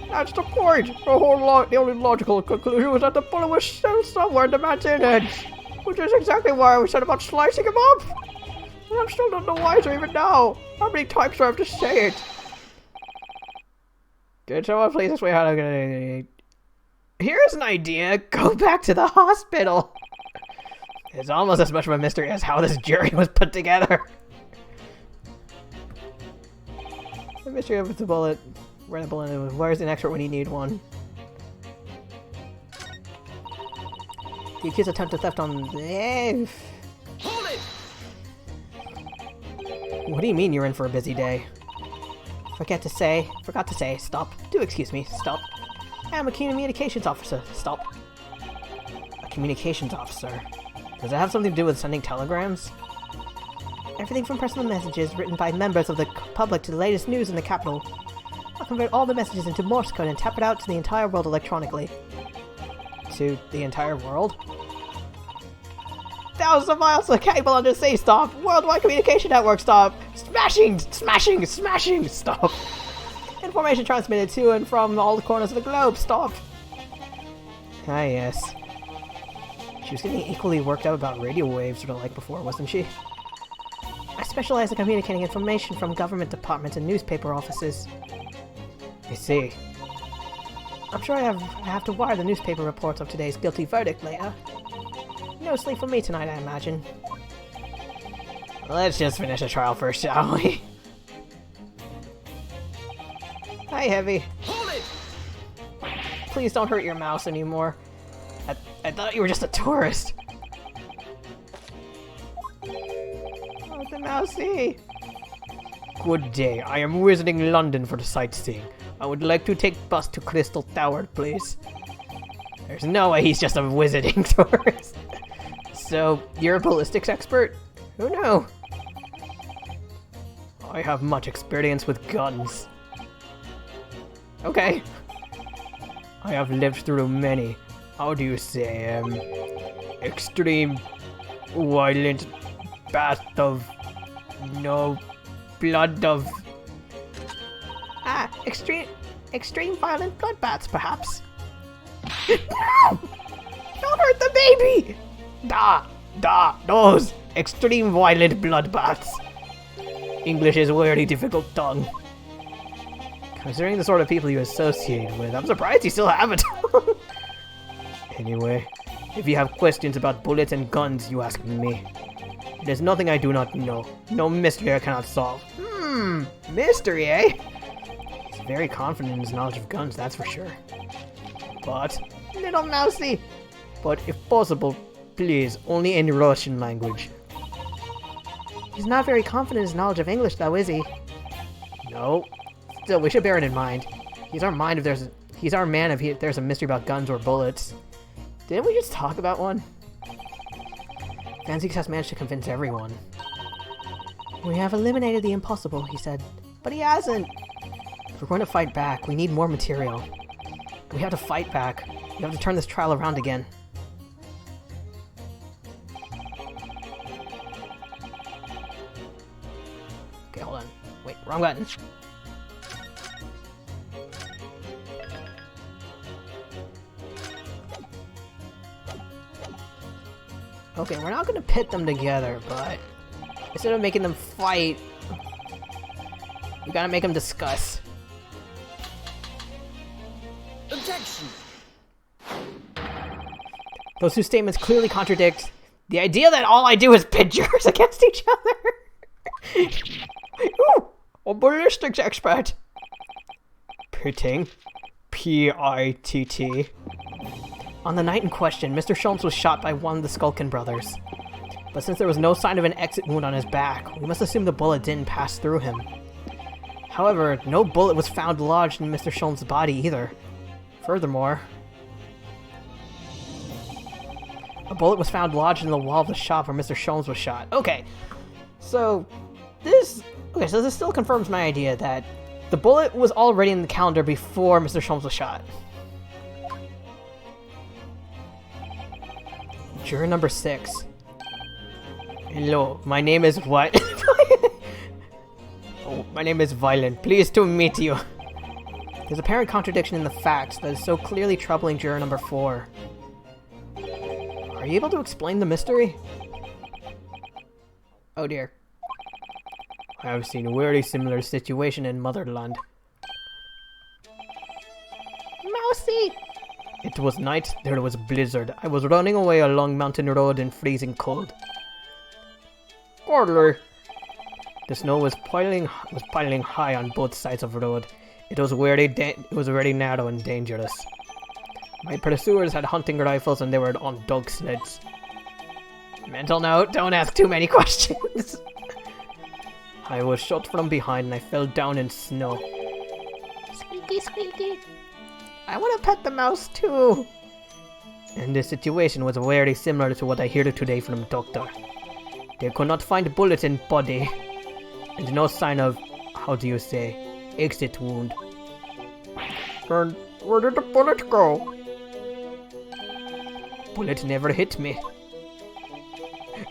That's the point. The only logical conclusion was that the bullet was still somewhere in the man's inner, which is exactly why I said about slicing him up. And I'm still not the wiser even now. How many times do I have to say it? Could someone please explain how to get it? Here's an idea. Go back to the hospital. It's almost as much of a mystery as how this jury was put together. The mystery of the bullet. Where the bullet is. Where's an expert when you need one? The accused attempted theft on... Hold it! What do you mean you're in for a busy day? Forgot to say, stop. Do excuse me, stop. I'm a communications officer, stop. A communications officer? Does it have something to do with sending telegrams? Everything from personal messages written by members of the public to the latest news in the capital. I'll convert all the messages into Morse code and tap it out to the entire world electronically. To the entire world? Thousands of miles of cable under sea, stop! Worldwide communication network, stop! Smashing! Stop! Information transmitted to and from all the corners of the globe, stop! Ah, yes. She was getting equally worked up about radio waves or the like before, wasn't she? I specialize in communicating information from government departments and newspaper offices. I see. I'm sure I have to wire the newspaper reports of today's guilty verdict later. No sleep for me tonight, I imagine. Let's just finish the trial first, shall we? Hi, Heavy. Hold it! Please don't hurt your mouse anymore. I thought you were just a tourist. Oh, the mousey. Good day. I am visiting London for the sightseeing. I would like to take bus to Crystal Tower, please. There's no way he's just a visiting tourist. So, you're a ballistics expert? Who knew? I have much experience with guns. Okay. I have lived through many, how do you say, extreme, violent, bath of, no, blood of... extreme violent bloodbaths, perhaps? No! Don't hurt the baby! Ah! Those extreme violent bloodbaths. English is a very difficult tongue. Considering the sort of people you associate with, I'm surprised you still have a tongue. Anyway, if you have questions about bullets and guns, you ask me. There's nothing I do not know. No mystery I cannot solve. Mystery, eh? He's very confident in his knowledge of guns, that's for sure. But, little mousy. But if possible, please, only in Russian language. He's not very confident in his knowledge of English, though, is he? No. Still, we should bear it in mind. He's our man if there's a mystery about guns or bullets. Didn't we just talk about one? Van Zieks has managed to convince everyone. We have eliminated the impossible, he said. But he hasn't. If we're going to fight back, we need more material. We have to fight back. We have to turn this trial around again. Okay, hold on. Wait, wrong button. Okay, we're not gonna pit them together, but instead of making them fight, we gotta make them discuss. Objection! Those two statements clearly contradict the idea that all I do is pit jurors against each other. Ooh, a ballistics expert. Pitting. P-I-T-T. On the night in question, Mr. Sholmes was shot by one of the Skulkin brothers. But since there was no sign of an exit wound on his back, we must assume the bullet didn't pass through him. However, no bullet was found lodged in Mr. Sholmes' body either. Furthermore, a bullet was found lodged in the wall of the shop where Mr. Sholmes was shot. Okay, so this still confirms my idea that the bullet was already in the calendar before Mr. Sholmes was shot. Juror number 6. Hello, my name is what? Oh, my name is Violent. Pleased to meet you. There's apparent contradiction in the facts that is so clearly troubling juror number 4. Are you able to explain the mystery? Oh dear. I have seen a very similar situation in Motherland. Mousy! It was night, there was a blizzard. I was running away along mountain road in freezing cold. Order. The snow was piling high on both sides of the road. It was very narrow and dangerous. My pursuers had hunting rifles and they were on dog sleds. Mental note, don't ask too many questions. I was shot from behind and I fell down in snow. Squeaky, squeaky. I want to pet the mouse too. And the situation was very similar to what I heard today from doctor. They could not find bullets in body, and no sign of, how do you say, exit wound. And where did the bullet go? Bullet never hit me.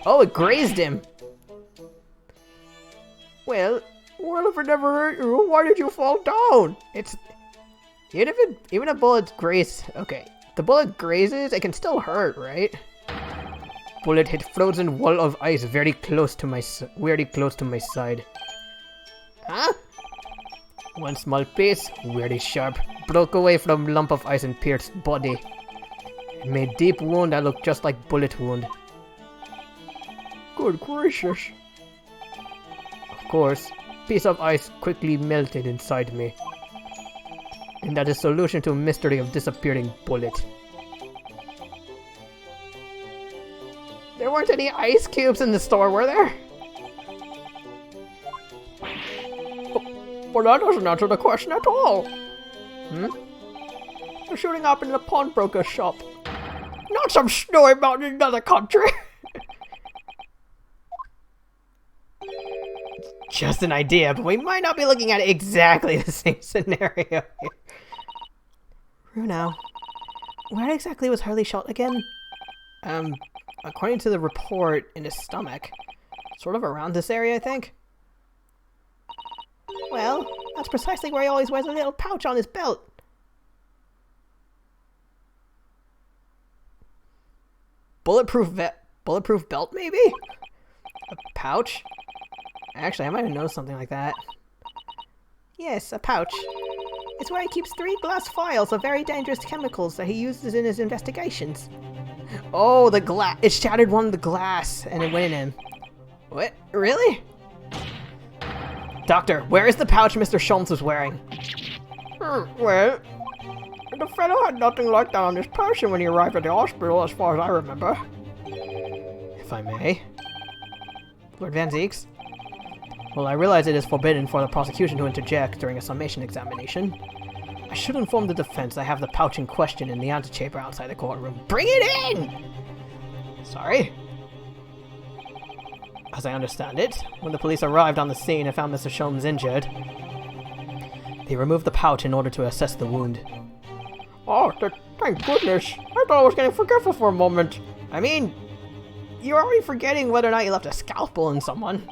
Oh, it grazed him. Well, if it never hurt you, why did you fall down? It's even a bullet grazes. Okay, the bullet grazes. It can still hurt, right? Bullet hit frozen wall of ice very close to my side. Huh? One small piece, very sharp, broke away from lump of ice and pierced body. It made deep wound that looked just like bullet wound. Good gracious. Of course, piece of ice quickly melted inside me. And that is solution to mystery of disappearing bullet. There weren't any ice cubes in the store, were there? But that doesn't answer the question at all. They're shooting up in the pawnbroker shop. Not some snowy mountain in another country. Just an idea, but we might not be looking at exactly the same scenario here. Runo, where exactly was Harley shot again? According to the report, in his stomach. Sort of around this area, I think. Well, that's precisely where he always wears a little pouch on his belt. Bulletproof vest. bulletproof belt, maybe? A pouch? Actually, I might have noticed something like that. Yes, a pouch. It's where he keeps 3 glass vials of very dangerous chemicals that he uses in his investigations. Oh, the glass. It shattered one of the glass, and it went in him. What? Really? Doctor, where is the pouch Mr. Sholmes was wearing? Well, the fellow had nothing like that on his person when he arrived at the hospital, as far as I remember. If I may. Lord Van Zeeks? Well, I realize it is forbidden for the prosecution to interject during a summation examination. I should inform the defense I have the pouch in question in the antechamber outside the courtroom. Bring it in! Sorry? As I understand it, when the police arrived on the scene and found Mr. Sholmes injured, they removed the pouch in order to assess the wound. Oh, thank goodness. I thought I was getting forgetful for a moment. I mean, you're already forgetting whether or not you left a scalpel in someone.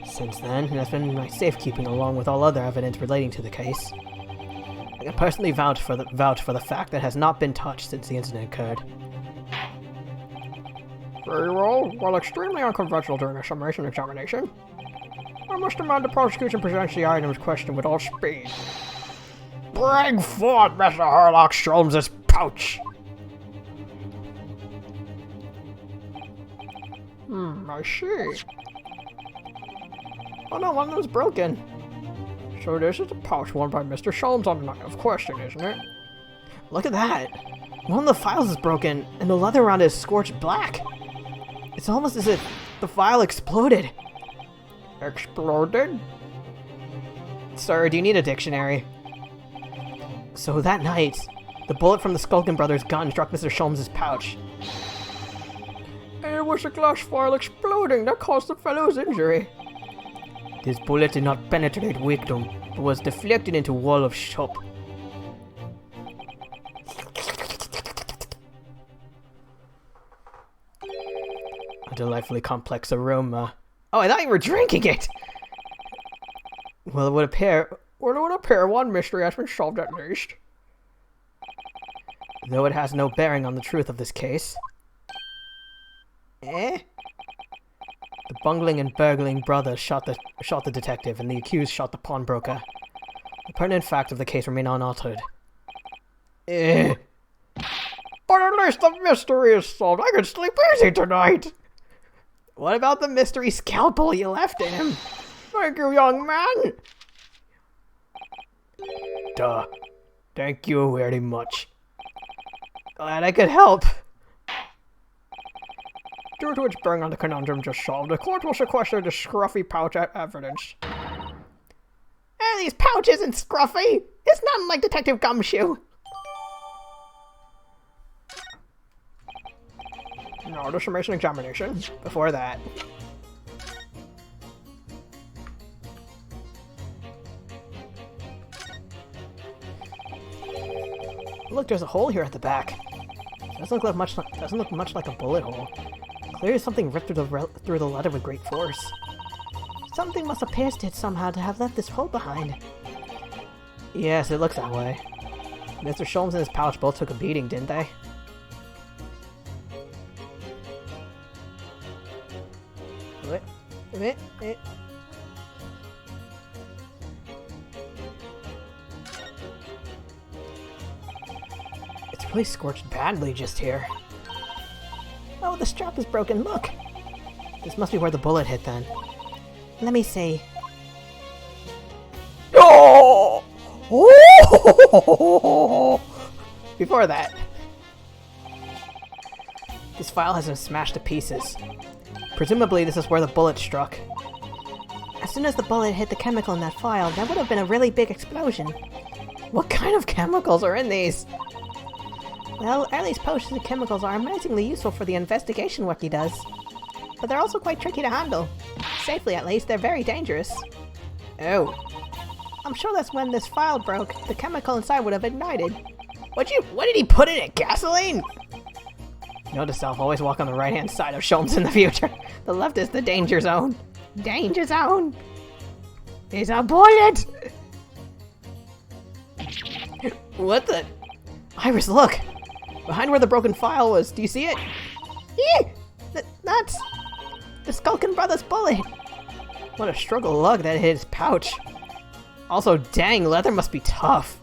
Since then, it has been in my safekeeping along with all other evidence relating to the case. I can personally vouch for the fact that it has not been touched since the incident occurred. Very well. While extremely unconventional during a summation examination, I must demand the prosecution presents the items questioned with all speed. Bring forth Mr. Herlock Sholmes' pouch! I see. Oh no, one of them's broken. So this is the pouch worn by Mr. Sholmes on the night of question, isn't it? Look at that! One of the files is broken, and the leather around it is scorched black. It's almost as if the file exploded. Exploded? Sir, do you need a dictionary? So that night, the bullet from the Skulkin brothers' gun struck Mr. Sholmes' pouch. And it was the glass file exploding that caused the fellow's injury. This bullet did not penetrate victim, but was deflected into wall of shop. A delightfully complex aroma. Oh, I thought you were drinking it! Well, it would appear one mystery has been solved at least. Though it has no bearing on the truth of this case. Eh? The bungling and burgling brothers shot the detective, and the accused shot the pawnbroker. The pertinent facts of the case remain unaltered. Eh? But at least the mystery is solved. I can sleep easy tonight. What about the mystery scalpel you left in him? Thank you, young man. Duh. Thank you very much. Glad I could help. Due to its bearing on the conundrum just solved, the court will sequester the scruffy pouch as evidence. These pouches and scruffy! It's not like Detective Gumshoe! Now the summation examination. Before that. Look, there's a hole here at the back. Doesn't look much like a bullet hole. Clearly something ripped through the leather with great force. Something must have pierced it somehow to have left this hole behind. Yes, it looks that way. Mr. Sholmes and his pouch both took a beating, didn't they? It's really scorched badly just here. Oh, the strap is broken, look! This must be where the bullet hit then. Let me see. Oh! Before that, this file has been smashed to pieces. Presumably this is where the bullet struck. As soon as the bullet hit the chemical in that file, that would have been a really big explosion. What kind of chemicals are in these? Well, Early's potions and chemicals are amazingly useful for the investigation work he does. But they're also quite tricky to handle. Safely at least, they're very dangerous. Oh. I'm sure that's when this file broke, the chemical inside would have ignited. What did he put in it? Gasoline? Note to self, always walk on the right-hand side of Sholmes in the future. The left is the danger zone. Danger zone! It's a bullet! What the? Iris, look! Behind where the broken file was, do you see it? That's the Skulkin Brothers bullet. What a struggle lug that hit his pouch. Also, dang, leather must be tough.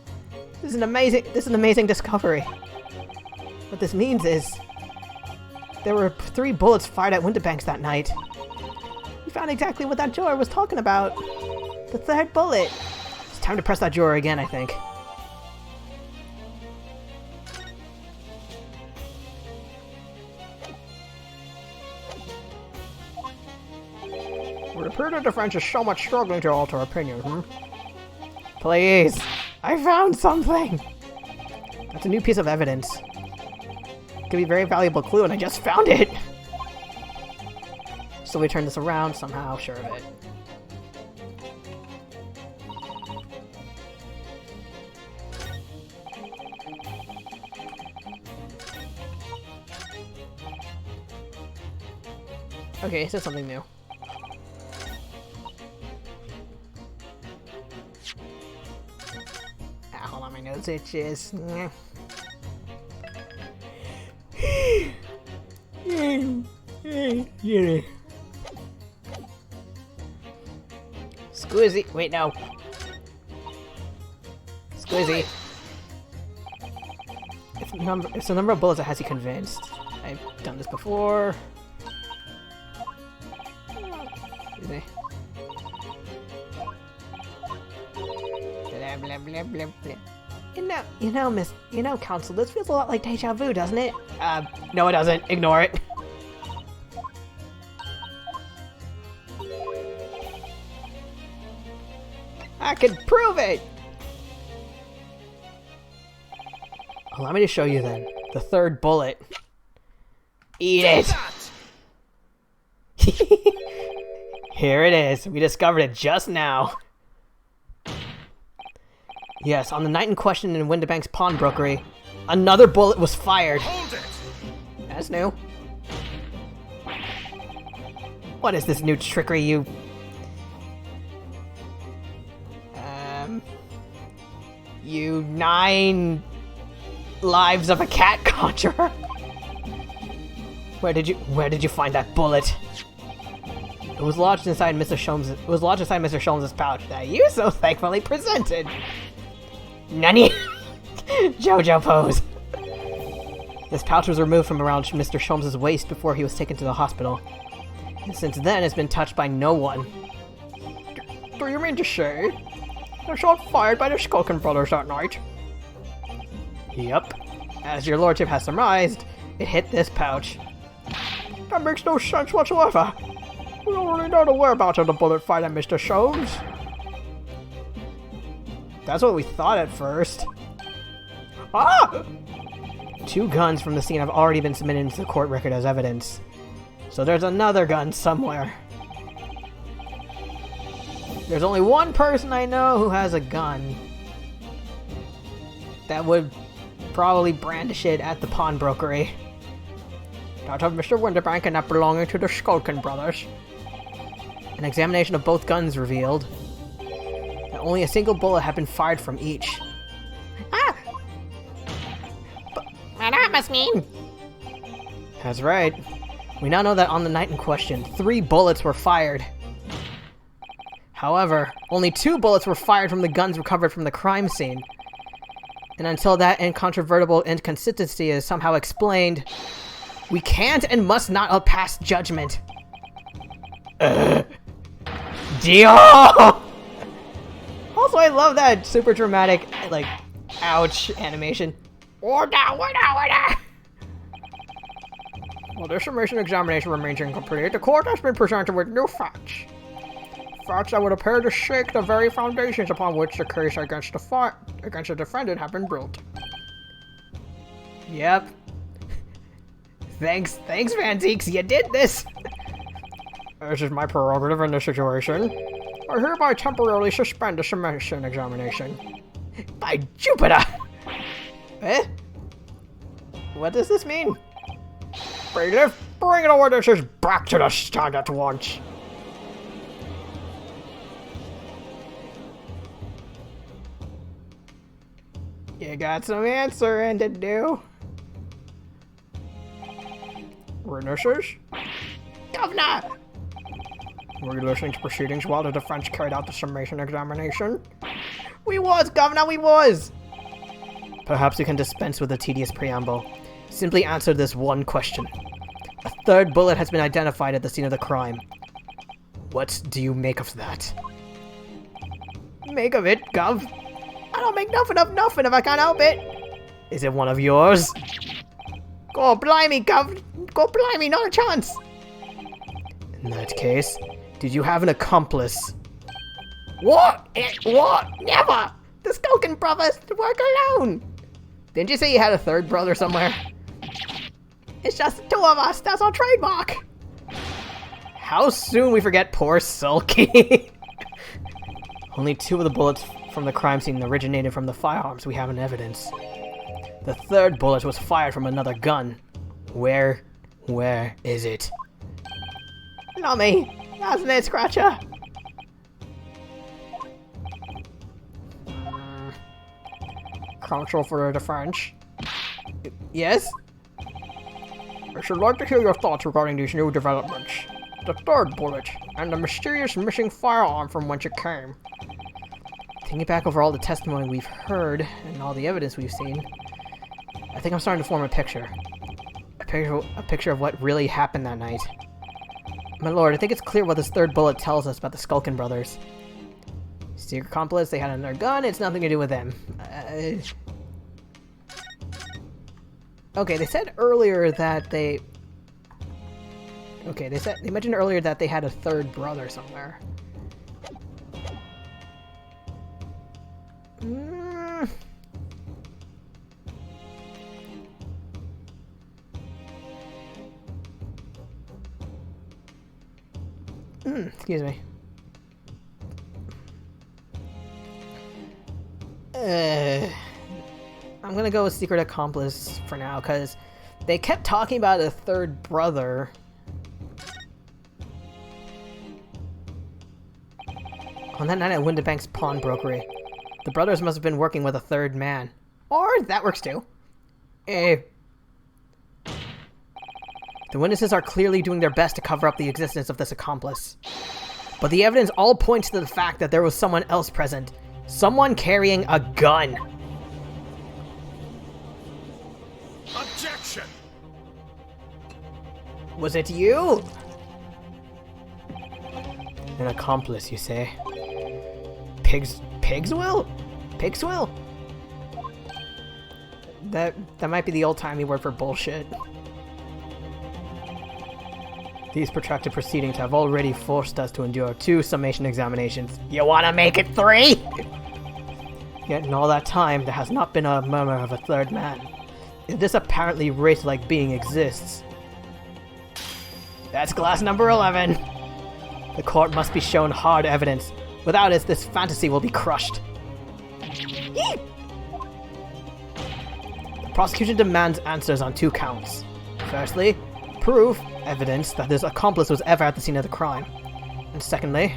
This is an amazing discovery. What this means is there were 3 bullets fired at Winterbanks that night. We found exactly what that juror was talking about. The 3rd bullet. It's time to press that juror again, I think. Would appear the defense is somewhat struggling to alter opinion, Please. I found something. That's a new piece of evidence. Could be a very valuable clue, and I just found it. So we turn this around somehow, sure of it. Okay, this is something new. Ah, hold on, my nose itches. Squizzy. Wait, no. Squizzy. It's the number of bullets that has you convinced. I've done this before. Excuse me. Blah, blah, blah, blah, blah. Counsel, this feels a lot like deja vu, doesn't it? No it doesn't. Ignore it. I can prove it! Allow me to show you then. The 3rd bullet. Eat it! Here it is. We discovered it just now. Yes, on the night in question in Winterbank's pawnbrokery, another bullet was fired. Hold it! That's new. What is this new trickery, you... You 9 lives of a cat conjurer? Where did you find that bullet? It was lodged inside Mr. Sholmes' pouch that you so thankfully presented. Nani? JoJo pose. This pouch was removed from around Mr. Sholmes' waist before he was taken to the hospital. And since then, it's been touched by no one. Do you mean to say the shot fired by the Skulkin Brothers that night? Yep. As your lordship has surmised, it hit this pouch. That makes no sense whatsoever. We don't really know the whereabouts of the bullet fired at Mr. Sholmes. That's what we thought at first. Ah! 2 guns from the scene have already been submitted into the court record as evidence. So there's another gun somewhere. There's only one person I know who has a gun that would probably brandish it at the pawnbrokery. That of Mr. Winterbank and that belonging to the Skulkin Brothers. An examination of both guns revealed that only a single bullet had been fired from each. Ah! But that must mean... That's right. We now know that on the night in question, 3 bullets were fired. However, only 2 bullets were fired from the guns recovered from the crime scene. And until that incontrovertible inconsistency is somehow explained, we can't and must not pass judgment. Deal! Also, I love that super dramatic, like, ouch animation. Order! Well, this submission examination remains incomplete. The court has been presented with new facts. Facts that would appear to shake the very foundations upon which the case against the defendant have been built. Yep. Thanks, Vanzeeks, you did this! This is my prerogative in this situation. I hereby temporarily suspend the submission examination. By Jupiter! Eh? What does this mean? Bailiff, bring the witnesses back to the stand at once. You got some answering to do. Witnesses? Governor! Were you listening to proceedings while the defense carried out the summation examination? We was, Governor, we was! Perhaps you can dispense with the tedious preamble. Simply answer this one question. A third bullet has been identified at the scene of the crime. What do you make of that? Make of it, Gov? I don't make nothing of nothing if I can't help it! Is it one of yours? Go blimey, Gov! Go blimey, not a chance! In that case, did you have an accomplice? What? What? Never! The Skulkin brothers work alone! Didn't you say you had a third brother somewhere? It's just the two of us, that's our trademark! How soon we forget poor Sulky! Only 2 of the bullets from the crime scene originated from the firearms we have in evidence. The third bullet was fired from another gun. Where is it? Not me. That's an scratcher. Counsel for the defense. Yes? I should like to hear your thoughts regarding these new developments. The third bullet, and the mysterious missing firearm from whence it came. Thinking back over all the testimony we've heard, and all the evidence we've seen, I think I'm starting to form a picture. A picture of what really happened that night. My lord, I think it's clear what this third bullet tells us about the Skulkin brothers. Secret accomplice, they had another gun, it's nothing to do with them. Okay, they said earlier that they... Okay, they mentioned earlier that they had a third brother somewhere. Excuse me. I'm gonna go with secret accomplice for now, because they kept talking about a third brother. On that night at Windibank's pawnbrokery, the brothers must have been working with a third man. Or that works too. The witnesses are clearly doing their best to cover up the existence of this accomplice. But the evidence all points to the fact that there was someone else present. Someone carrying a gun. Objection! Was it you? An accomplice, you say? Pigswill? That might be the old-timey word for bullshit. These protracted proceedings have already forced us to endure 2 summation examinations. You wanna make it 3? Yet in all that time, there has not been a murmur of a third man. If this apparently race-like being exists... That's glass number 11! The court must be shown hard evidence. Without it, this fantasy will be crushed. The prosecution demands answers on 2 counts. Firstly, proof, evidence, that this accomplice was ever at the scene of the crime. And secondly,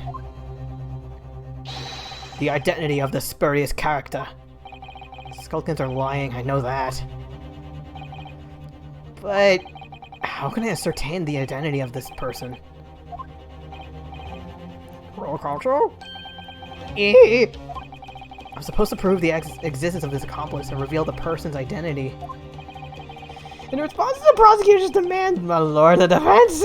the identity of this spurious character. Skulkins are lying, I know that. But how can I ascertain the identity of this person? Roll call. I'm supposed to prove the existence of this accomplice and reveal the person's identity. In response to the prosecution's demand, my lord, the defense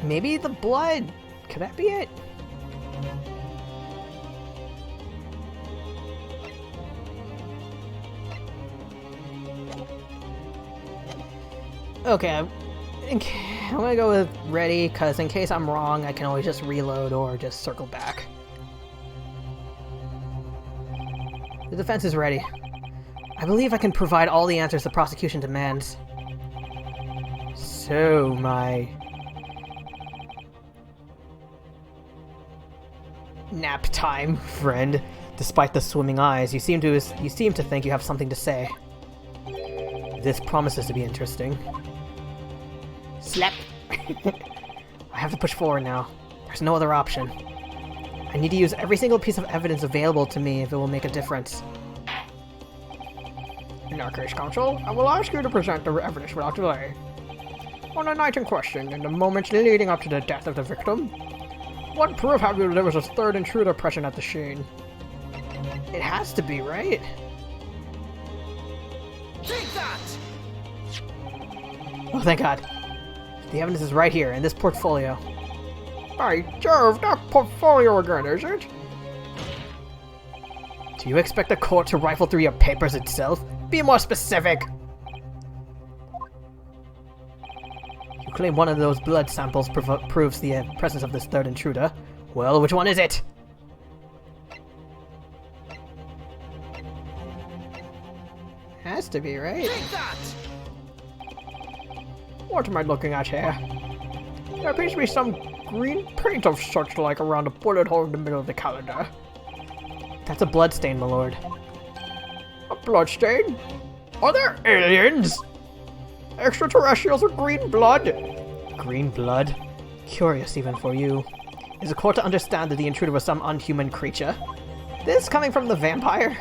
Maybe the blood. Could that be it? Okay, I'm gonna go with ready, because in case I'm wrong, I can always just reload or just circle back. The defense is ready. I believe I can provide all the answers the prosecution demands. So, my... nap time, friend. Despite the swimming eyes, you seem to think you have something to say. This promises to be interesting. Slap! I have to push forward now. There's no other option. I need to use every single piece of evidence available to me if it will make a difference. In that case, Counsel, I will ask you to present the evidence without delay. On the night in question, in the moments leading up to the death of the victim, what proof have you that there was a third intruder present at the scene? It has to be, right? Take that! Oh, thank God. The evidence is right here, in this portfolio. By Jove, that portfolio again, is it? Do you expect the court to rifle through your papers itself? Be more specific! You claim one of those blood samples proves the presence of this third intruder. Well, which one is it? Has to be, right? Take that! What am I looking at here? There appears to be some green paint of such like around a bullet hole in the middle of the calendar. That's a bloodstain, my lord. A bloodstain? Are there aliens? Extraterrestrials with green blood? Green blood? Curious even for you. Is the court to understand that the intruder was some unhuman creature? This coming from the vampire?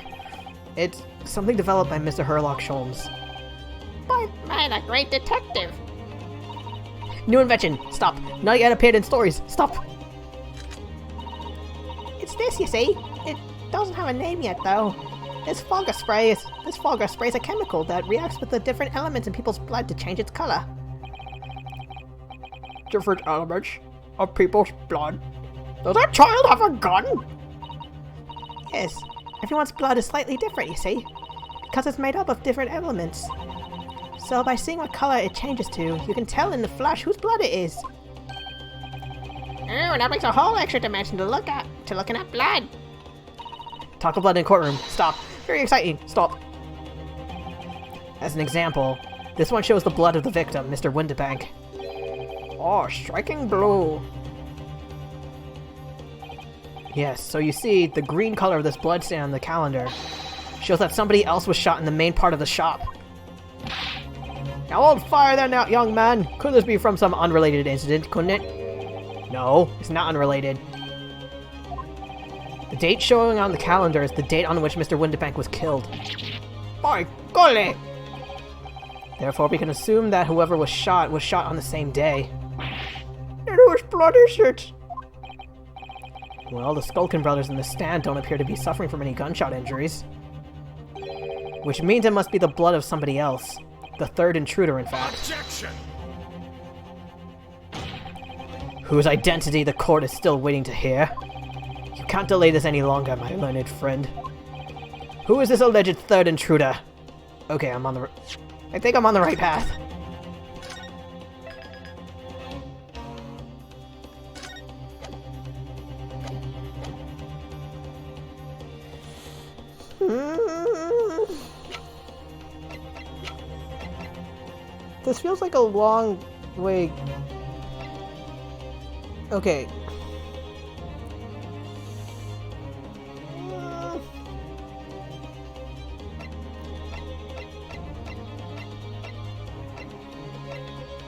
It's something developed by Mr. Herlock Sholmes. But man, a great detective. New invention! Stop! Not yet appeared in stories! Stop! It's this, you see. It doesn't have a name yet, though. This fogger spray is a chemical that reacts with the different elements in people's blood to change its color. Different elements of people's blood? Does that child have a gun? Yes, everyone's blood is slightly different, you see, because it's made up of different elements. So by seeing what color it changes to, you can tell in the flash whose blood it is. Oh, that makes a whole extra dimension to look at, to looking at blood. Talk of blood in courtroom. Stop. Very exciting. Stop. As an example, this one shows the blood of the victim, Mr. Windibank. Oh, striking blue. Yes, so you see, the green color of this bloodstain on the calendar shows that somebody else was shot in the main part of the shop. Now hold fire there now, young man. Could this be from some unrelated incident, couldn't it? No, it's not unrelated. The date showing on the calendar is the date on which Mr. Windibank was killed. By golly! Therefore, we can assume that whoever was shot on the same day. And whose blood is it? Well, the Skulkin brothers in the stand don't appear to be suffering from any gunshot injuries. Which means it must be the blood of somebody else. The third intruder, in fact. Objection! Whose identity the court is still waiting to hear. You can't delay this any longer, my learned friend. Who is this alleged third intruder? Okay, I think I'm on the right path. This feels like a long way. Okay.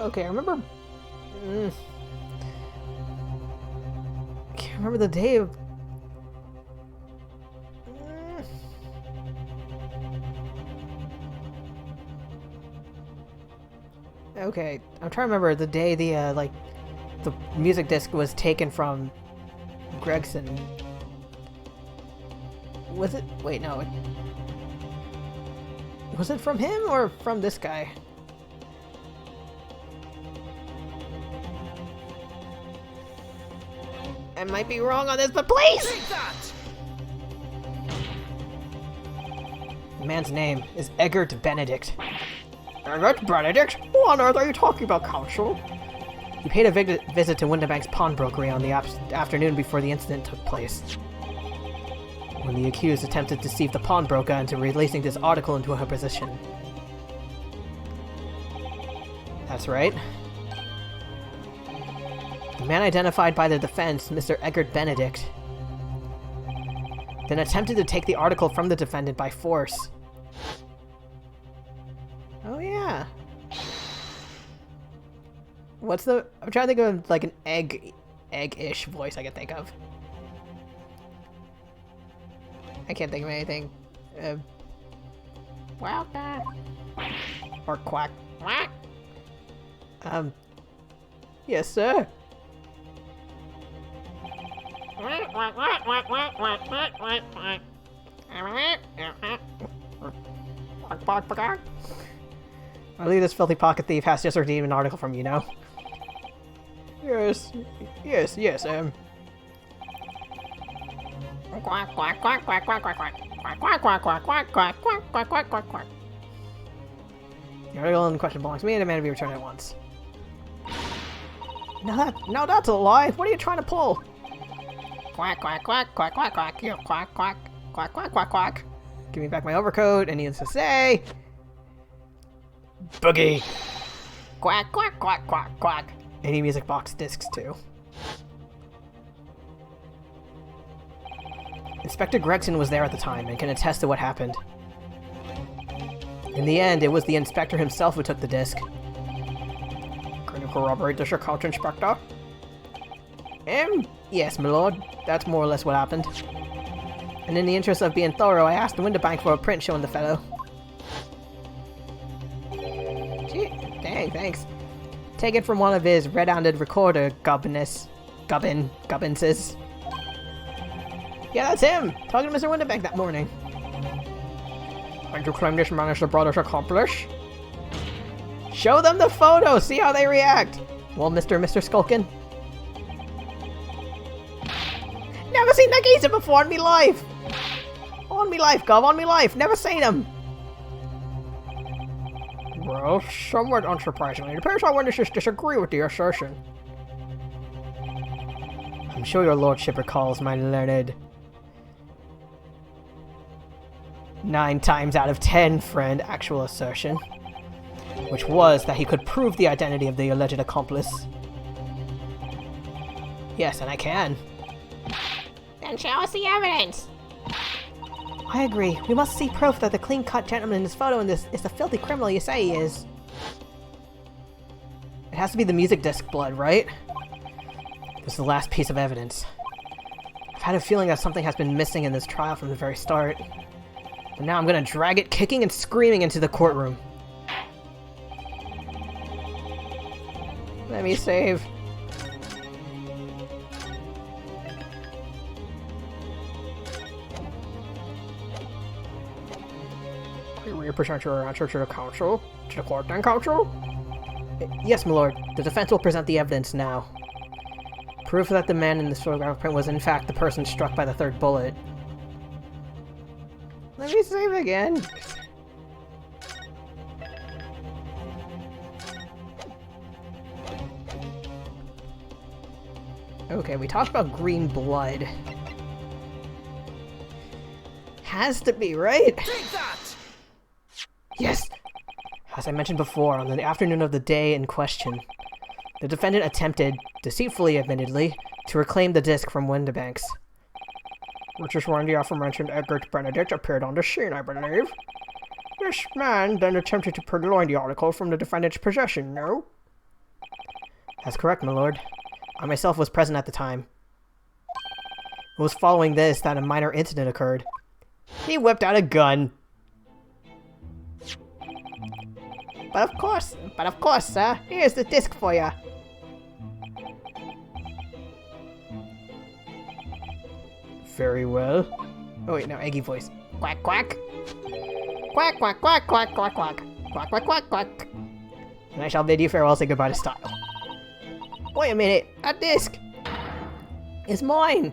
Okay, I remember. Can't remember the day of. Okay, I'm trying to remember the day the music disc was taken from Gregson. Was it? Wait, no. Was it from him or from this guy? I might be wrong on this, but please! Take that! The man's name is Eggert Benedict. Eggert Benedict? Who on earth are you talking about, Counsel? He paid a visit to Windibank's pawnbrokery on the afternoon before the incident took place. When the accused attempted to deceive the pawnbroker into releasing this article into her possession. That's right. The man identified by the defense, Mr. Eggert Benedict, then attempted to take the article from the defendant by force. Oh yeah. What's the... I'm trying to think of, like, an egg-ish voice I can think of. I can't think of anything. Well, Or quack. what? Yes, sir. I believe this filthy pocket thief has just redeemed an article from you, know? Yes. Yes, yes, Quack, quack, quack, quack, quack, quack, quack. Quack, quack, quack, quack, quack, quack, quack, quack, quack, quack. The article in question belongs to me and demand to be returned at once. No, that's a lie. What are you trying to pull? Quack, quack, quack, quack, quack, quack. You quack, quack, quack, quack, quack, quack. Give me back my overcoat, and needless to say... Boogie! Quack, quack, quack, quack, quack. Any music box discs, too. Inspector Gregson was there at the time and can attest to what happened. In the end, it was the inspector himself who took the disc. Can you corroborate this account, Inspector? Yes, my lord. That's more or less what happened. And in the interest of being thorough, I asked the window bank for a print showing the fellow. Gee, dang, thanks. Taken from one of his red-handed recorder gubbinses. Yeah, that's him! Talking to Mr. Windowbank that morning. And you claim this man is the brother's accomplice? Show them the photo! See how they react! Well, Mr. Skulkin. Never seen that geezer before in me life! On me life, Gov, on me life! Never seen him! Well, somewhat unsurprisingly, it appears our witnesses disagree with the assertion. I'm sure your lordship recalls my learned 9 times out of 10 friend actual assertion, which was that he could prove the identity of the alleged accomplice. Yes, and I can. Then show us the evidence. I agree. We must see proof that the clean-cut gentleman in this photo is the filthy criminal you say he is. It has to be the music disc blood, right? This is the last piece of evidence. I've had a feeling that something has been missing in this trial from the very start. But now I'm gonna drag it kicking and screaming into the courtroom. Let me save. Will you present your answer to the council? To the court then, counsel? Yes, my lord. The defense will present the evidence now. Proof that the man in this photograph print was in fact the person struck by the third bullet. Let me save again. Okay, we talked about green blood. Has to be, right? Take that! Yes! As I mentioned before, on the afternoon of the day in question, the defendant attempted, deceitfully admittedly, to reclaim the disc from Windowbanks. Which is when the aforementioned Edgar Benedict appeared on the scene, I believe. This man then attempted to purloin the article from the defendant's possession, no? That's correct, my lord. I myself was present at the time. It was following this that a minor incident occurred. He whipped out a gun. But of course, sir, here's the disc for ya. Very well. Oh wait, no, Eggy voice. Quack, quack. Quack, quack, quack, quack, quack, quack. Quack, quack, quack, quack. And I shall bid you farewell, say goodbye to style. Wait a minute, that disc is mine.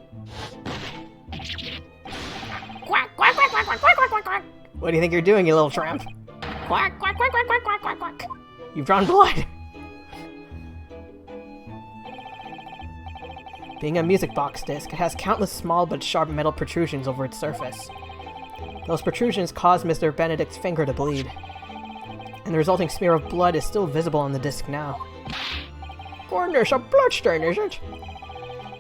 Quack, quack, quack, quack, quack, quack, quack, quack, quack. What do you think you're doing, you little tramp? Quack, quack, quack, quack, quack, quack, quack, quack. You've drawn blood. Being a music box disc, it has countless small but sharp metal protrusions over its surface. Those protrusions caused Mr. Benedict's finger to bleed, and the resulting smear of blood is still visible on the disc now. Goodness, a bloodstain, is it?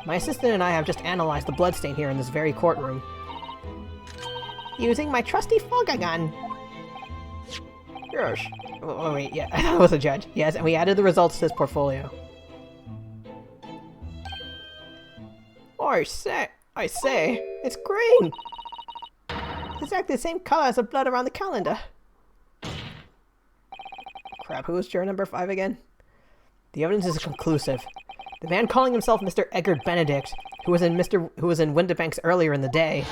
My assistant and I have just analyzed the bloodstain here in this very courtroom. Using my trusty fogger gun. Yes. Oh, wait, yeah, I was a judge. Yes, and we added the results to his portfolio. I say, it's green! It's exactly the same color as the blood around the calendar. Crap, who was juror number 5 again? The evidence is conclusive. The man calling himself Mr. Edgar Benedict, who was in Windibanks earlier in the day,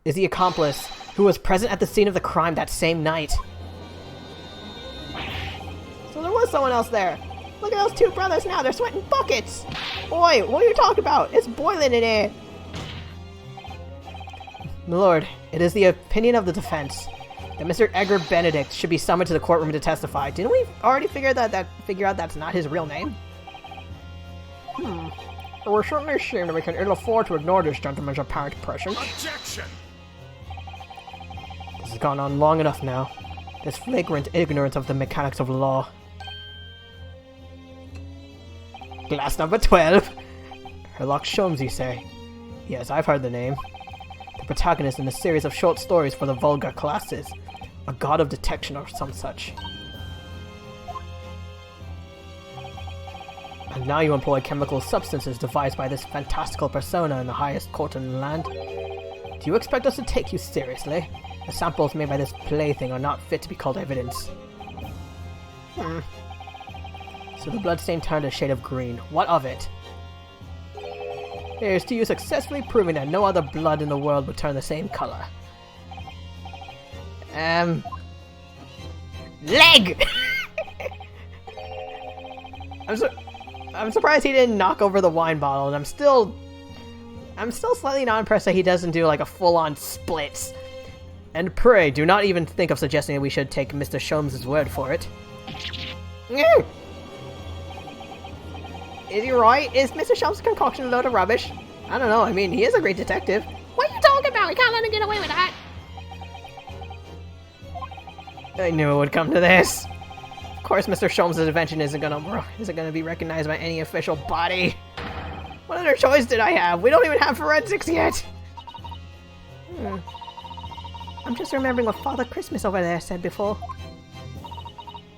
is the accomplice who was present at the scene of the crime that same night. So there was someone else there. Look at those two brothers now, they're sweating buckets! Boy, what are you talking about? It's boiling in here! My lord, it is the opinion of the defense that Mr. Edgar Benedict should be summoned to the courtroom to testify. Didn't we already figure out that's not his real name? It would certainly seem that we can ill afford to ignore this gentleman's apparent presence. Objection! This has gone on long enough now. This flagrant ignorance of the mechanics of law. Glass number 12. Sherlock Sholmes, you say? Yes, I've heard the name. The protagonist in a series of short stories for the vulgar classes. A god of detection or some such. And now you employ chemical substances devised by this fantastical persona in the highest court in the land? Do you expect us to take you seriously? The samples made by this plaything are not fit to be called evidence. So the bloodstain turned a shade of green. What of it? Here's to you successfully proving that no other blood in the world would turn the same color. Leg! I'm surprised he didn't knock over the wine bottle, and I'm still slightly not impressed that he doesn't do like a full-on splits. And pray, do not even think of suggesting that we should take Mr. Sholmes' word for it. Is he right? Is Mr. Sholmes' concoction a load of rubbish? I don't know, I mean, he is a great detective. What are you talking about? We can't let him get away with that. I knew it would come to this. Of course, Mr. Sholmes' invention isn't gonna be recognized by any official body. What other choice did I have? We don't even have forensics yet. I'm just remembering what Father Christmas over there said before.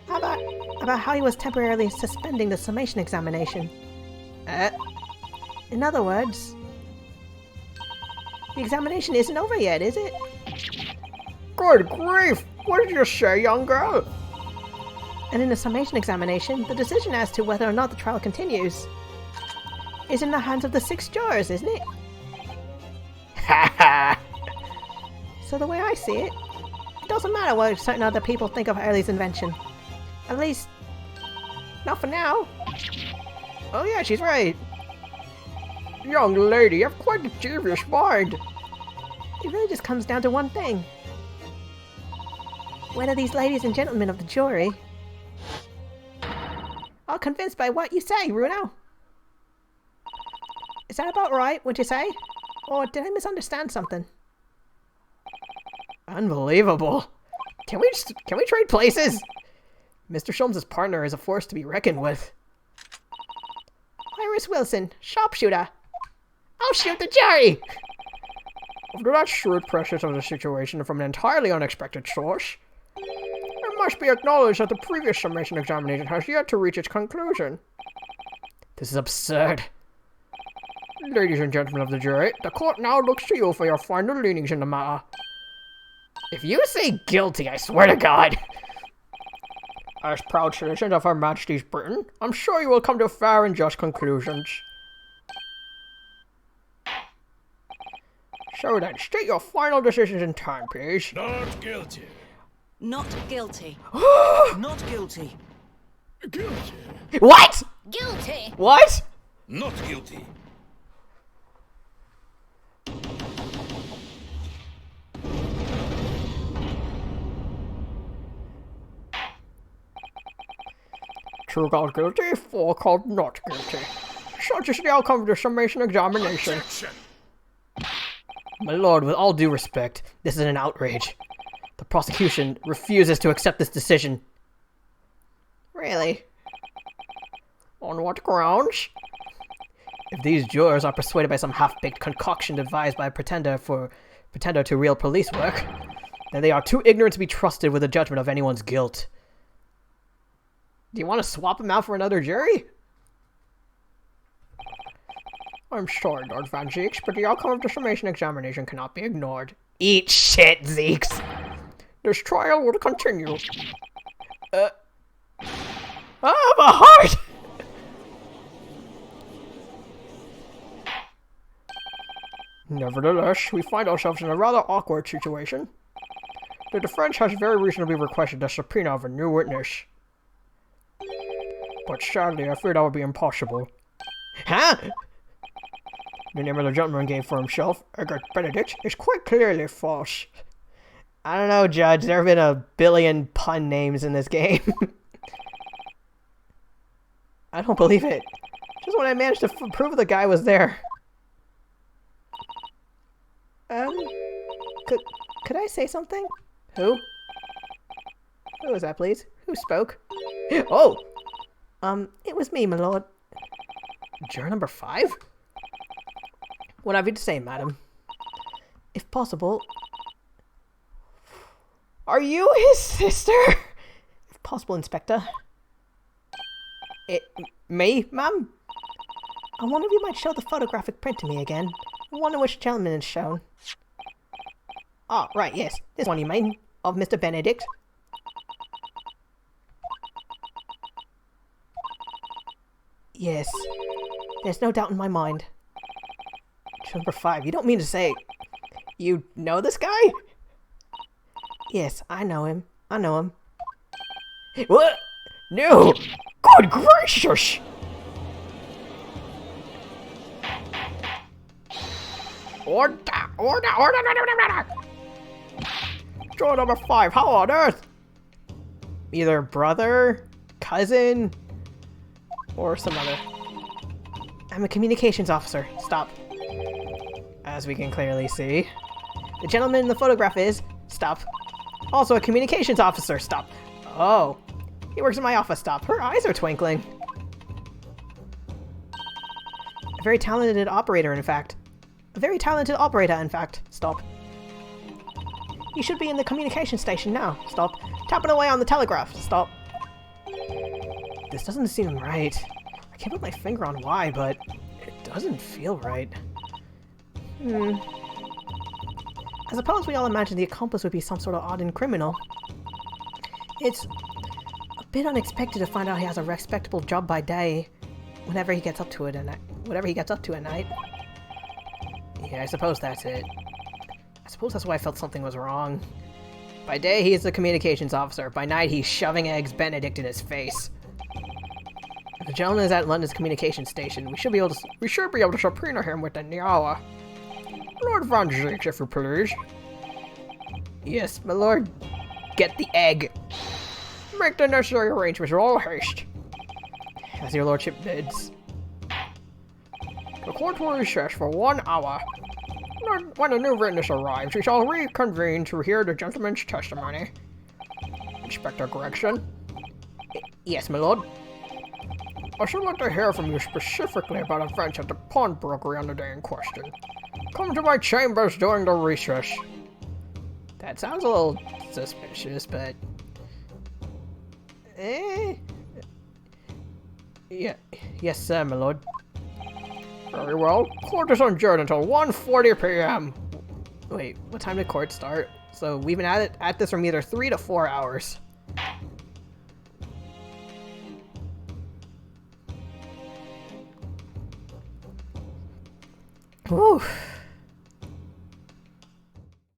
How about how he was temporarily suspending the summation examination? In other words, the examination isn't over yet, is it? Good grief! What did you say, young girl? And in the summation examination, the decision as to whether or not the trial continues is in the hands of the 6 jurors, isn't it? Ha ha! So the way I see it, it doesn't matter what certain other people think of Early's invention. At least, not for now. Oh yeah, she's right. Young lady, you have quite a devious mind. It really just comes down to one thing. Whether these ladies and gentlemen of the jury are convinced by what you say, Bruno. Is that about right, would you say? Or did I misunderstand something? Unbelievable. Can we trade places? Mr. Sholmes' partner is a force to be reckoned with. Iris Wilson, sharpshooter. I'll shoot the jury! After that shrewd pressures of the situation from an entirely unexpected source, it must be acknowledged that the previous summation examination has yet to reach its conclusion. This is absurd. Ladies and gentlemen of the jury, the court now looks to you for your final leanings in the matter. If you say guilty, I swear to God. As proud citizens of Her Majesty's Britain, I'm sure you will come to fair and just conclusions. So then, state your final decisions in time, please. Not guilty. Not guilty. Not guilty. Guilty. What? Guilty! What? Not guilty. Two called guilty, 4 called not guilty. Such is the outcome of the summation examination. Objection. My lord, with all due respect, this is an outrage. The prosecution refuses to accept this decision. Really? On what grounds? If these jurors are persuaded by some half-baked concoction devised by a pretender to real police work, and they are too ignorant to be trusted with the judgment of anyone's guilt. Do you want to swap them out for another jury? I'm sorry, Lord Van Zeeks, but the outcome of the summation examination cannot be ignored. Eat shit, Zeeks. This trial will continue. Oh, my heart! Nevertheless, we find ourselves in a rather awkward situation. The defense has very reasonably requested the subpoena of a new witness. But sadly, I fear that would be impossible. Huh? The name of the gentleman gave for himself, Edgar Benedict, is quite clearly false. I don't know, Judge. There have been a billion pun names in this game. I don't believe it. Just when I managed to prove the guy was there. Could I say something? Who? Who was that, please? Who spoke? Oh! It was me, my lord. Juror number 5? What have you to say, madam? If possible... Are you his sister? If possible, Inspector. Me, ma'am? I wonder if you might show the photographic print to me again. I wonder which gentleman is shown. Oh, right, yes. This one you mean, of Mr. Benedict. Yes. There's no doubt in my mind. Number 5, you don't mean to say... You know this guy? Yes, I know him. I know him. What? No! Good gracious! Order! Juror number 5, how on earth? Either brother, cousin, or some other. I'm a communications officer. Stop. As we can clearly see. The gentleman in the photograph is... Stop. Also a communications officer. Stop. Oh. He works in my office. Stop. Her eyes are twinkling. A very talented operator, in fact. A very talented operator, in fact. Stop. You should be in the communication station now. Stop. Tapping away on the telegraph. Stop. This doesn't seem right. I can't put my finger on why, but it doesn't feel right. I suppose we all imagined the accomplice would be some sort of odd criminal. It's a bit unexpected to find out he has a respectable job by day, whenever he gets up to it at night. Whatever he gets up to at night. Yeah, I suppose that's it. I suppose that's why I felt something was wrong. By day, he is the communications officer. By night, he's shoving eggs Benedict in his face. If the gentleman is at London's communication station, we should be able to subpoena him within the hour. Lord Van Zeeks, if you please. Yes, my lord. Get the egg. Make the necessary arrangements with all haste. As your lordship bids. The court will recess for 1 hour. When a new witness arrives, we shall reconvene to hear the gentleman's testimony. Inspector Gregson? Yes, my lord. I should like to hear from you specifically about events at the pawnbrokery on the day in question. Come to my chambers during the recess. That sounds a little suspicious, but... Yeah, yes, sir, my lord. Very well. Court is adjourned until 1:40 p.m. Wait, what time did court start? So we've been at this from either 3 to 4 hours. Whew.